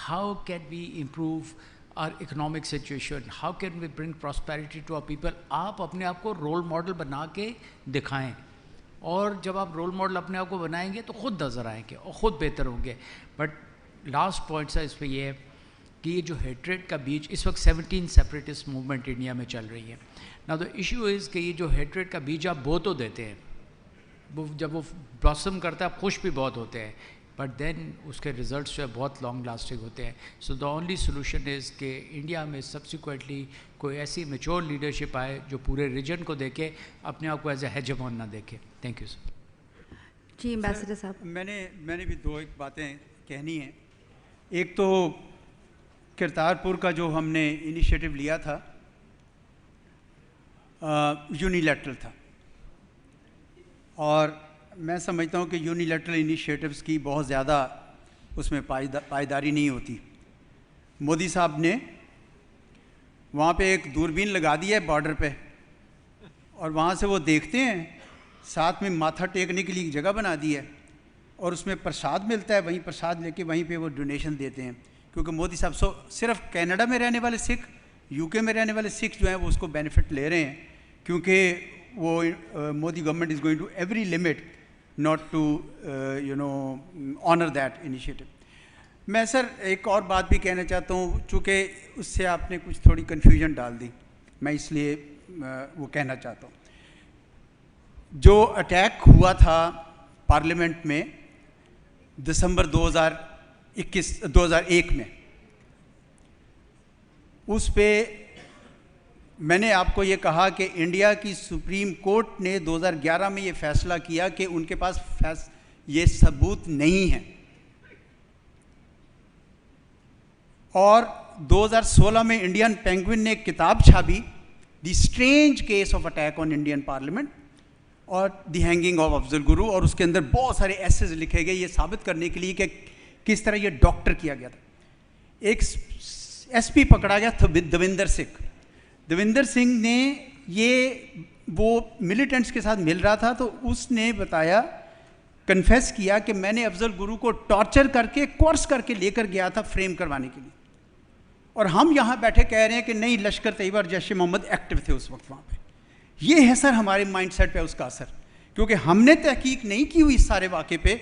how can we improve our economic situation, how can we bring prosperity to our people. आप अपने आप को रोल मॉडल बना के दिखाएं, और जब आप रोल मॉडल अपने आप को बनाएंगे तो ख़ुद नज़र आएंगे और ख़ुद बेहतर होंगे. बट लास्ट पॉइंट सा इस पर यह है कि ये जो हेट्रेड का बीज, इस वक्त 17 सेपरेटिस्ट मूवमेंट इंडिया में चल रही है ना. द इशू इज़ कि ये जो हेट्रेड का बीज आप बो तो देते हैं, वो जब वो ब्लॉसम करता है आप खुश भी बहुत होते हैं, बट देन उसके रिजल्ट्स जो है बहुत लॉन्ग लास्टिंग होते हैं. So the only solution is कि इंडिया में सब्सिक्वेंटली कोई ऐसी मैच्योर लीडरशिप आए जो पूरे रीजन को देखे, अपने आप को एज ए हेजेमॉन ना देखे. Thank you sir. जी एम्बेसडर साहब, मैंने भी दो एक बातें कहनी हैं. एक तो करतारपुर का जो हमने इनिशिएटिव लिया था, यूनिलैटरल था, और मैं समझता हूँ कि यूनिलैटरल इनिशिएटिव्स की बहुत ज़्यादा उसमें पायदारी नहीं होती. मोदी साहब ने वहाँ पे एक दूरबीन लगा दी है बॉर्डर पे, और वहाँ से वो देखते हैं, साथ में माथा टेकने के लिए एक जगह बना दी है, और उसमें प्रसाद मिलता है, वहीं प्रसाद लेके वहीं पे वो डोनेशन देते हैं. क्योंकि मोदी साहब सिर्फ कनाडा में रहने वाले सिख, यूके में रहने वाले सिख जो हैं वो उसको बेनिफिट ले रहे हैं, क्योंकि वो Modi government is going to every limit not to honour that initiative. मैं सर एक और बात भी कहना चाहता हूँ, चूँकि उससे आपने कुछ थोड़ी कन्फ्यूजन डाल दी, मैं इसलिए वो कहना चाहता हूँ। जो अटैक हुआ था पार्लियामेंट में दिसंबर 2001 में, उस पे मैंने आपको ये कहा कि इंडिया की सुप्रीम कोर्ट ने 2011 में ये फैसला किया कि उनके पास ये सबूत नहीं है, और 2016 में इंडियन पेंगुइन ने एक किताब छापी, the strange case of attack on Indian parliament और the hanging of Afzal Guru, और उसके अंदर बहुत सारे एसेज लिखे गए ये साबित करने के लिए कि किस तरह ये डॉक्टर किया गया था। एक एसपी पकड़ा गया था दविंदर सिंह। दविंदर सिंह ने वो मिलिटेंट्स के साथ मिल रहा था, तो उसने बताया, कन्फेस किया कि मैंने अफजल गुरु को टॉर्चर करके कोर्स करके लेकर गया था फ्रेम करवाने के लिए, और हम यहाँ बैठे कह रहे हैं कि नहीं, लश्कर तैयबा और जैश मोहम्मद एक्टिव थे उस वक्त वहाँ पे। ये है सर हमारे माइंडसेट पे उसका असर, क्योंकि हमने तहकीक नहीं की हुई इस सारे वाक़े पे।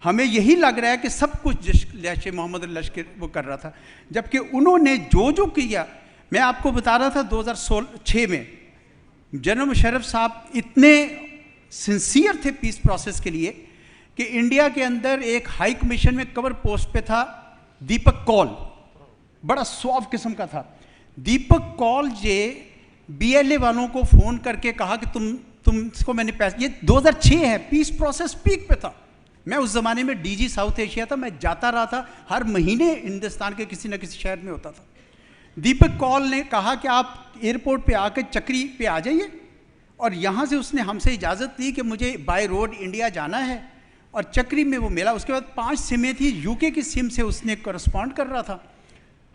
हमें यही लग रहा है कि सब कुछ जैश मोहम्मद लश्कर वो कर रहा था, जबकि उन्होंने जो किया, मैं आपको बता रहा था 2006 में जनरल मुशर्रफ साहब इतने सिंसियर थे पीस प्रोसेस के लिए कि इंडिया के अंदर एक हाई कमीशन में कवर पोस्ट पे था दीपक कौल, बड़ा सॉफ्ट किस्म का था। दीपक कौल जे BLA वालों को फ़ोन करके कहा कि तुमको मैंने पैसे, ये 2006 है, पीस प्रोसेस पीक पे था। मैं उस ज़माने में DG साउथ एशिया था, मैं जाता रहा था, हर महीने हिंदुस्तान के किसी न किसी शहर में होता था। दीपक कौल ने कहा कि आप एयरपोर्ट पे आकर चक्री पे आ जाइए, और यहाँ से उसने हमसे इजाज़त दी कि मुझे बाय रोड इंडिया जाना है, और चक्री में वो मिला। उसके बाद 5 सिमें थी, UK की सिम से उसने करस्पॉन्ड कर रहा था।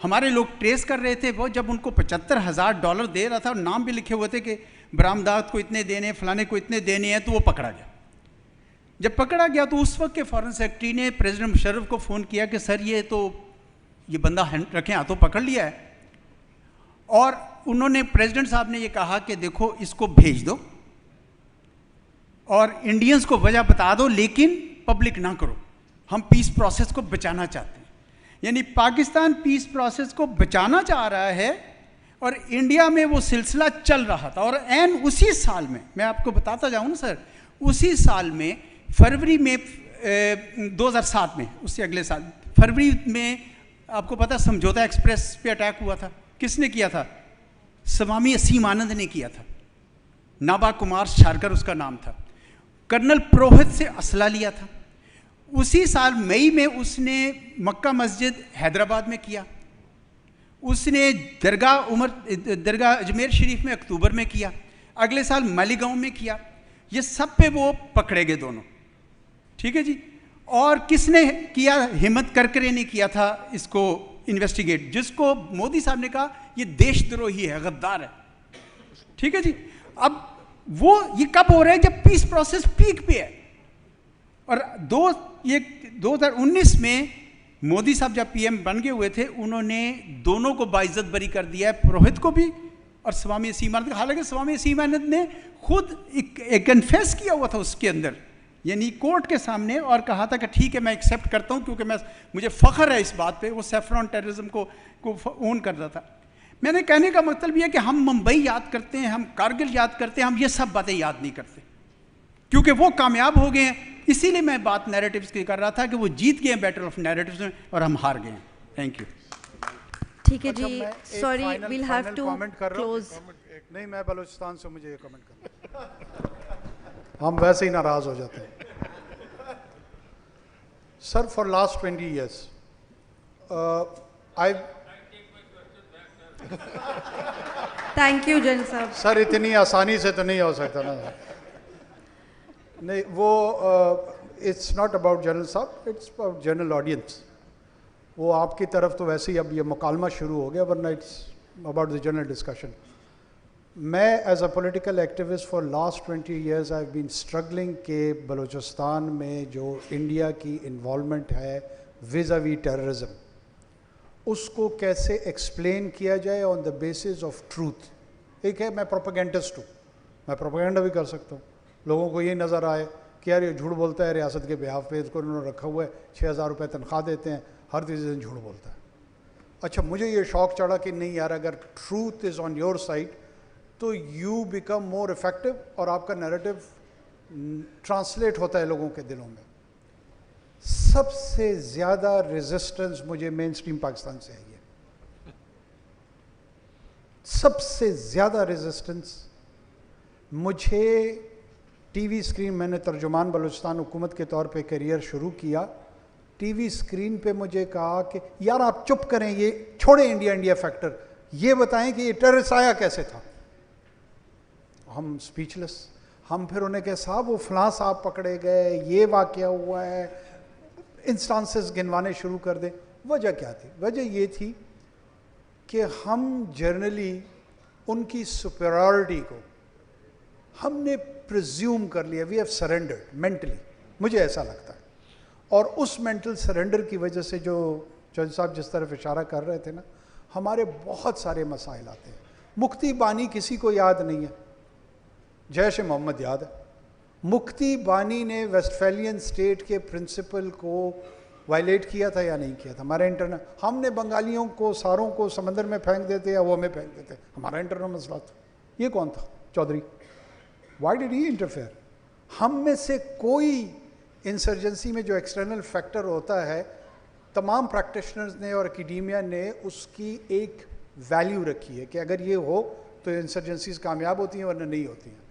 हमारे लोग ट्रेस कर रहे थे, वो जब उनको $75,000 दे रहा था और नाम भी लिखे हुए थे कि बरामदात को इतने देने, फलाने को इतने देने हैं, तो वो पकड़ा गया। जब पकड़ा गया तो उस वक्त के फॉरेन सेक्रेटरी ने प्रेसिडेंट मुशर्रफ को फ़ोन किया कि सर ये बंदा रखें हाथों पकड़ लिया है, और उन्होंने प्रेसिडेंट साहब ने ये कहा कि देखो इसको भेज दो और इंडियंस को वजह बता दो, लेकिन पब्लिक ना करो, हम पीस प्रोसेस को बचाना चाहते हैं। यानी पाकिस्तान पीस प्रोसेस को बचाना चाह रहा है, और इंडिया में वो सिलसिला चल रहा था। और एन उसी साल में, मैं आपको बताता जाऊँ ना सर, उसी साल में फरवरी में 2007 में, उससे अगले साल फरवरी में, आपको पता समझौता एक्सप्रेस पे अटैक हुआ था। किसने किया था? स्वामी असीम आनंद ने किया था। नाबा कुमार शारकर उसका नाम था। कर्नल पुरोहित से असला लिया था। उसी साल मई में उसने मक्का मस्जिद हैदराबाद में किया। उसने दरगाह अजमेर शरीफ में अक्टूबर में किया। अगले साल मालीगांव में किया। ये सब पे वो पकड़े गए दोनों, ठीक है जी। और किसने किया? हिम्मत करकरे ने किया था इसको इन्वेस्टिगेट, जिसको मोदी साहब ने कहा ये देशद्रोही है, गद्दार है, ठीक है जी। अब वो ये कब हो रहा है? जब पीस प्रोसेस पीक पे है। और 2019 में मोदी साहब जब PM बन गए हुए थे, उन्होंने दोनों को बाइज्जत बरी कर दिया है, पुरोहित को भी और स्वामी असीम आनंद। हालांकि स्वामी असीम आनंद ने खुद एक कन्फेस किया हुआ था उसके अंदर, यानी कोर्ट के सामने, और कहा था कि ठीक है मैं एक्सेप्ट करता हूं क्योंकि मुझे फ़ख्र है इस बात पे। वो सैफ्रॉन टेररिज्म को ओन करता था। मैंने कहने का मतलब यह है कि हम मुंबई याद करते हैं, हम कारगिल याद करते हैं, हम ये सब बातें याद नहीं करते क्योंकि वो कामयाब हो गए हैं। इसीलिए मैं बात नैरेटिव्स की कर रहा था कि वो जीत गए हैं बैटल ऑफ नैरेटिव्स में, और हम हार गए हैं। Thank you. ठीक है जी, sorry we'll have to close. नहीं, मैं बलूचिस्तान से, मुझे ये कमेंट करना, हम वैसे ही नाराज हो जाते हैं। Sir, for last 20 years I thank you जन साहब। सर, इतनी आसानी से तो नहीं हो सकता ना। नहीं, वो इट्स नॉट अबाउट जनरल साहब, इट्स अबाउट जनरल ऑडियंस। वो आपकी तरफ तो वैसे ही अब ये मुकालमा शुरू हो गया, वरना it's about the general discussion. मैं as a political activist for last 20 years I have been struggling के बलूचिस्तान में जो इंडिया की इन्वॉल्वमेंट है विज़-अ-वी टेररिज्म, उसको कैसे एक्सप्लेन किया जाए on the basis of truth. एक है, मैं प्रोपेगेंडिस्ट हूँ, मैं प्रोपेगेंडा भी कर सकता हूँ, लोगों को ये नज़र आए कि यार ये झूठ बोलता है, रियासत के बिहाफ पे इसको उन्होंने रखा हुआ है, 6,000 रुपये तनख्वाह देते हैं, हर तीसरे दिन झूठ बोलता है। अच्छा, मुझे ये शौक चढ़ा कि नहीं यार, अगर truth is on your side तो यू बिकम मोर इफेक्टिव और आपका नैरेटिव ट्रांसलेट होता है लोगों के दिलों में। सबसे ज़्यादा रेजिस्टेंस मुझे मेन स्ट्रीम पाकिस्तान से आई है, सबसे ज़्यादा रेजिस्टेंस मुझे टीवी स्क्रीन, मैंने तर्जुमान बलूचिस्तान हुकूमत के तौर पे करियर शुरू किया, टीवी स्क्रीन पे मुझे कहा कि यार आप चुप करें, ये छोड़े इंडिया इंडिया फैक्टर, ये बताएं कि ये टेररिस्ट आया कैसे था। हम स्पीचलेस। हम फिर उन्हें कहे साहब वो फलां साहब पकड़े गए, ये वाक़या हुआ है, इंस्टांसेस गिनवाने शुरू कर दें। वजह क्या थी? वजह ये थी कि हम जनरली उनकी सुपीरियरिटी को हमने प्रिज्यूम कर लिया, वी हैव सरेंडर्ड मेंटली, मुझे ऐसा लगता है। और उस मेंटल सरेंडर की वजह से जो जज साहब जिस तरफ इशारा कर रहे थे ना, हमारे बहुत सारे मसाइल आते हैं। मुफ्ती बानी किसी को याद नहीं है, जैश मोहम्मद याद है। मुफ्ती बानी ने वेस्टफैलियन स्टेट के प्रिंसिपल को वायलेट किया था या नहीं किया था? हमारा इंटरनल, हमने बंगालियों को सारों को समंदर में फेंक देते या वो हमें फेंक देते, हमारा इंटरनल मसला था। ये कौन था? Chaudhary. Why did he interfere? हम में से कोई इंसर्जेंसी में जो एक्सटर्नल फैक्टर होता है, तमाम प्रैक्टिशनर्स ने और एकेडेमिया ने उसकी एक वैल्यू रखी है कि अगर ये हो तो इंसर्जेंसीज कामयाब होती हैं वरना नहीं होती हैं।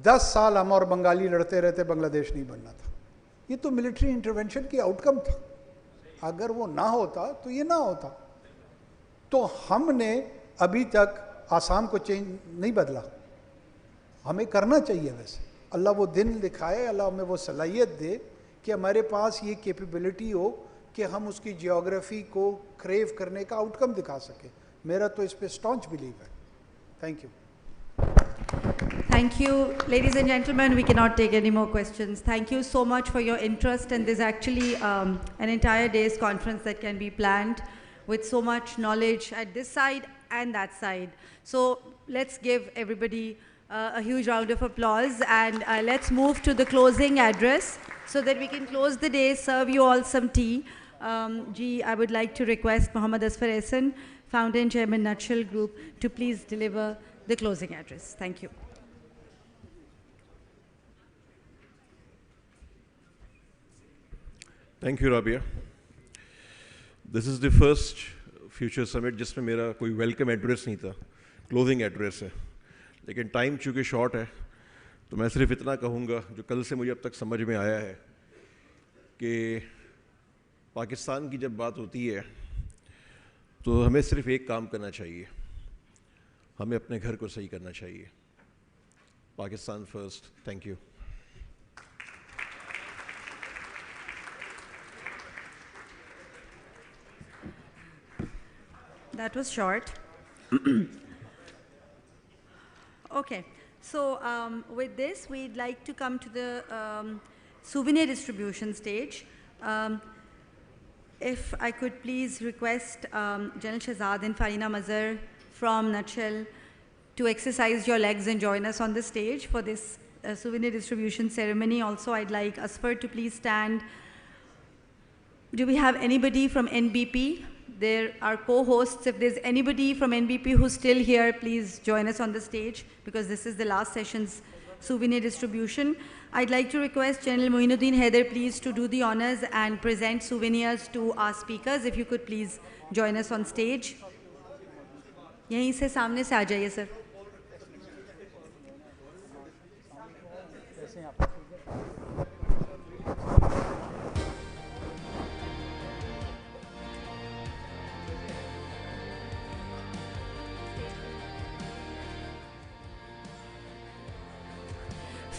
10 साल हम और बंगाली लड़ते रहते, बांग्लादेश नहीं बनना था। ये तो मिलिट्री इंटरवेंशन की आउटकम था, अगर वो ना होता तो ये ना होता। तो हमने अभी तक आसाम को चेंज नहीं बदला, हमें करना चाहिए। वैसे अल्लाह वो दिन दिखाए, अल्लाह हमें वो सलाहियत दे कि हमारे पास ये कैपेबिलिटी हो कि हम उसकी जियोग्राफी को क्रेव करने का आउटकम दिखा सके। मेरा तो इस पे स्टॉन्च बिलीव है। Thank you. Thank you. Ladies and gentlemen, we cannot take any more questions. Thank you so much for your interest, and there's actually an entire day's conference that can be planned with so much knowledge at this side and that side. So let's give everybody a huge round of applause, and let's move to the closing address so that we can close the day, serve you all some tea. I would like to request Mohammad Asfar Ehsan, Founder and Chairman Nutshell Group, to please deliver the closing address. Thank you. Thank you, Rabia. This is the first Future Summit जिसमें मेरा कोई welcome address नहीं था, closing address है। लेकिन time चूँकि short है तो मैं सिर्फ इतना कहूँगा जो कल से मुझे अब तक समझ में आया है कि पाकिस्तान की जब बात होती है तो हमें सिर्फ एक काम करना चाहिए, हमें अपने घर को सही करना चाहिए। Pakistan first. Thank you. That was short. Okay, so with this, we'd like to come to the souvenir distribution stage. If I could please request General Shahzad and Farina Mazhar from Nutshell to exercise your legs and join us on the stage for this souvenir distribution ceremony. Also, I'd like Asfar to please stand. Do we have anybody from NBP? There are co-hosts. If there's anybody from NBP who's still here, please join us on the stage because this is the last session's souvenir distribution. I'd like to request General Moinuddin Haider please to do the honors and present souvenirs to our speakers. If you could please join us on stage. यहीं से सामने से आ जाइए sir.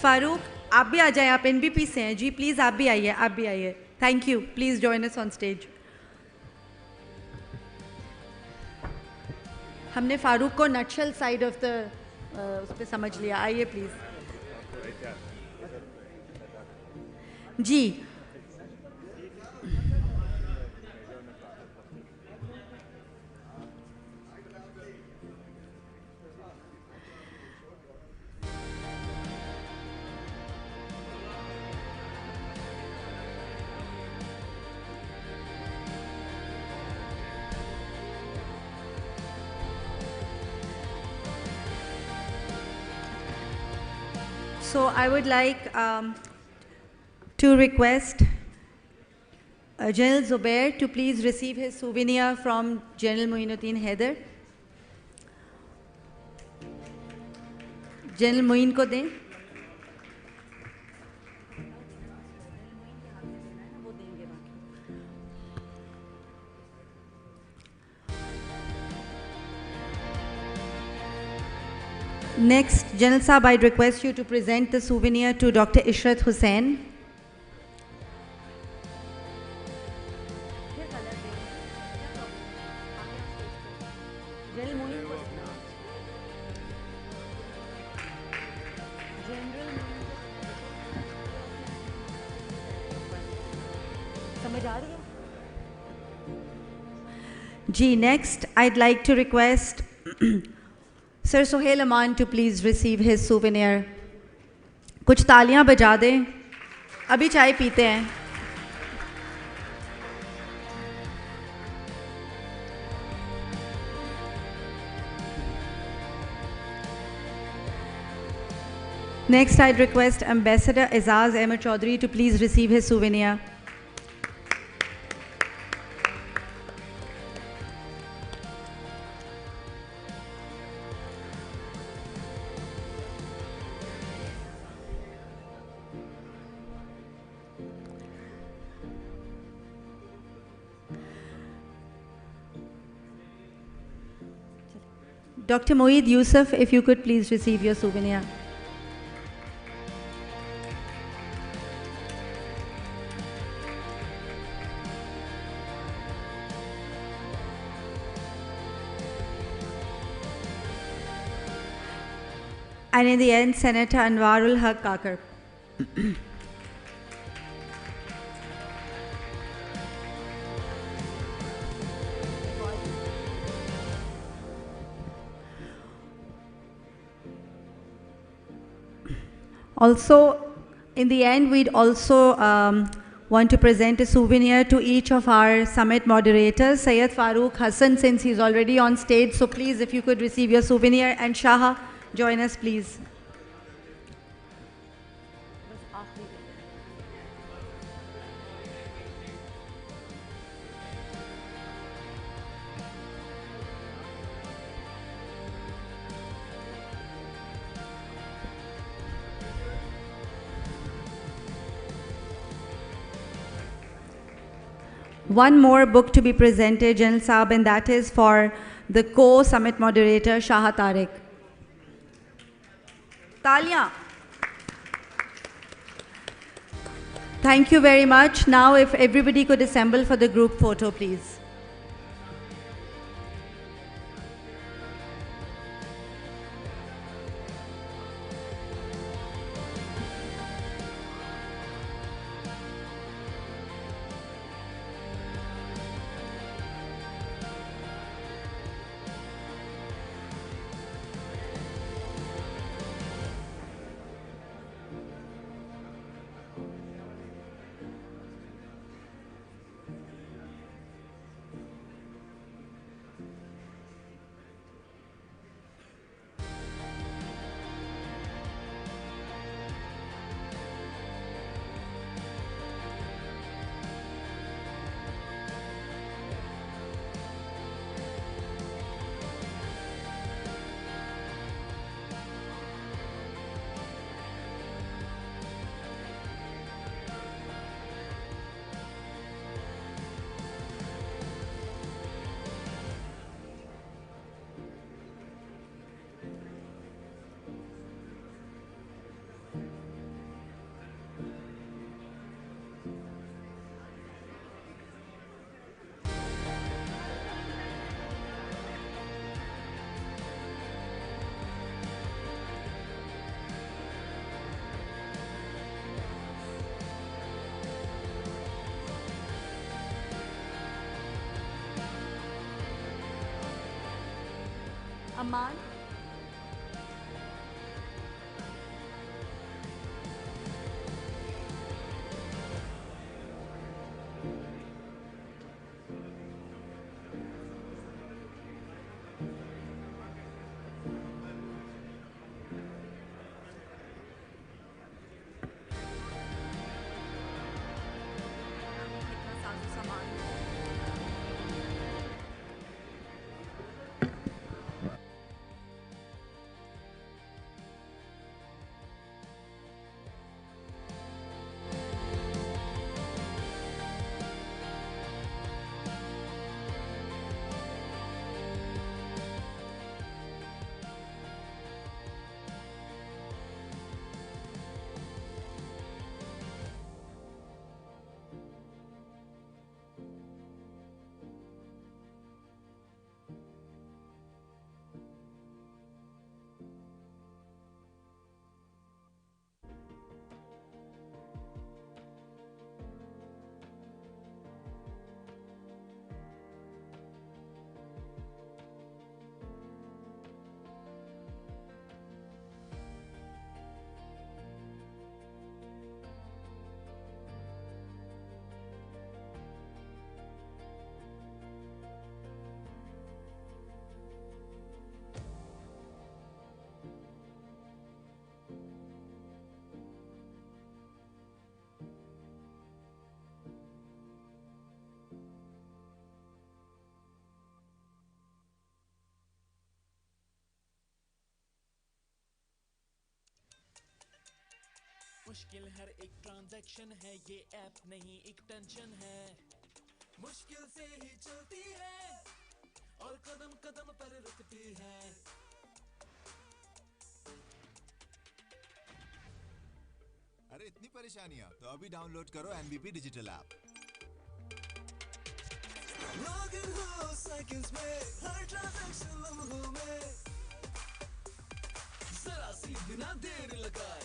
Farooq आप भी आ जाएं, आप NBP से हैं जी, प्लीज़ आप भी आइए, आप भी आइए। Thank you, please join us on stage. हमने फारूक को नटशल साइड ऑफ द उस पर समझ लिया, आइए प्लीज़ जी। So I would like to request General Zubair to please receive his souvenir from General Moinuddin Haider. General Moin ko dein. Next, General Saab, I'd request you to present the souvenir to Dr. Ishrat Hussain. Ji, next, I'd like to request Sir Sohail Aman to please receive his souvenir. कुछ तालियां बजा दें, अभी चाय पीते हैं. Next, I'd request Ambassador Azaz Ahmed Chaudhary to please receive his souvenir. Dr. Moeed Yusuf, if you could please receive your souvenir. And in the end, Senator Anwarul Haq Kakar. Also, in the end, we'd also want to present a souvenir to each of our summit moderators. Syed Farooq Hassan, since he's already on stage, so please, if you could receive your souvenir. And Shaha, join us, please. One more book to be presented, General Saab, and that is for the co-summit moderator, Shaha Tariq. Talia. Thank you very much. Now, if everybody could assemble for the group photo, please. Aman. मुश्किल हर एक transaction है, ये app नहीं एक tension है। मुश्किल से ही चलती है और कदम कदम पर रुकती है। अरे इतनी परेशानियां तो अभी डाउनलोड करो NBP digital app. Log in हो सेकंड्स में, हर ट्रांजैक्शन लम्हों में, जरा सी बिना देर लगाए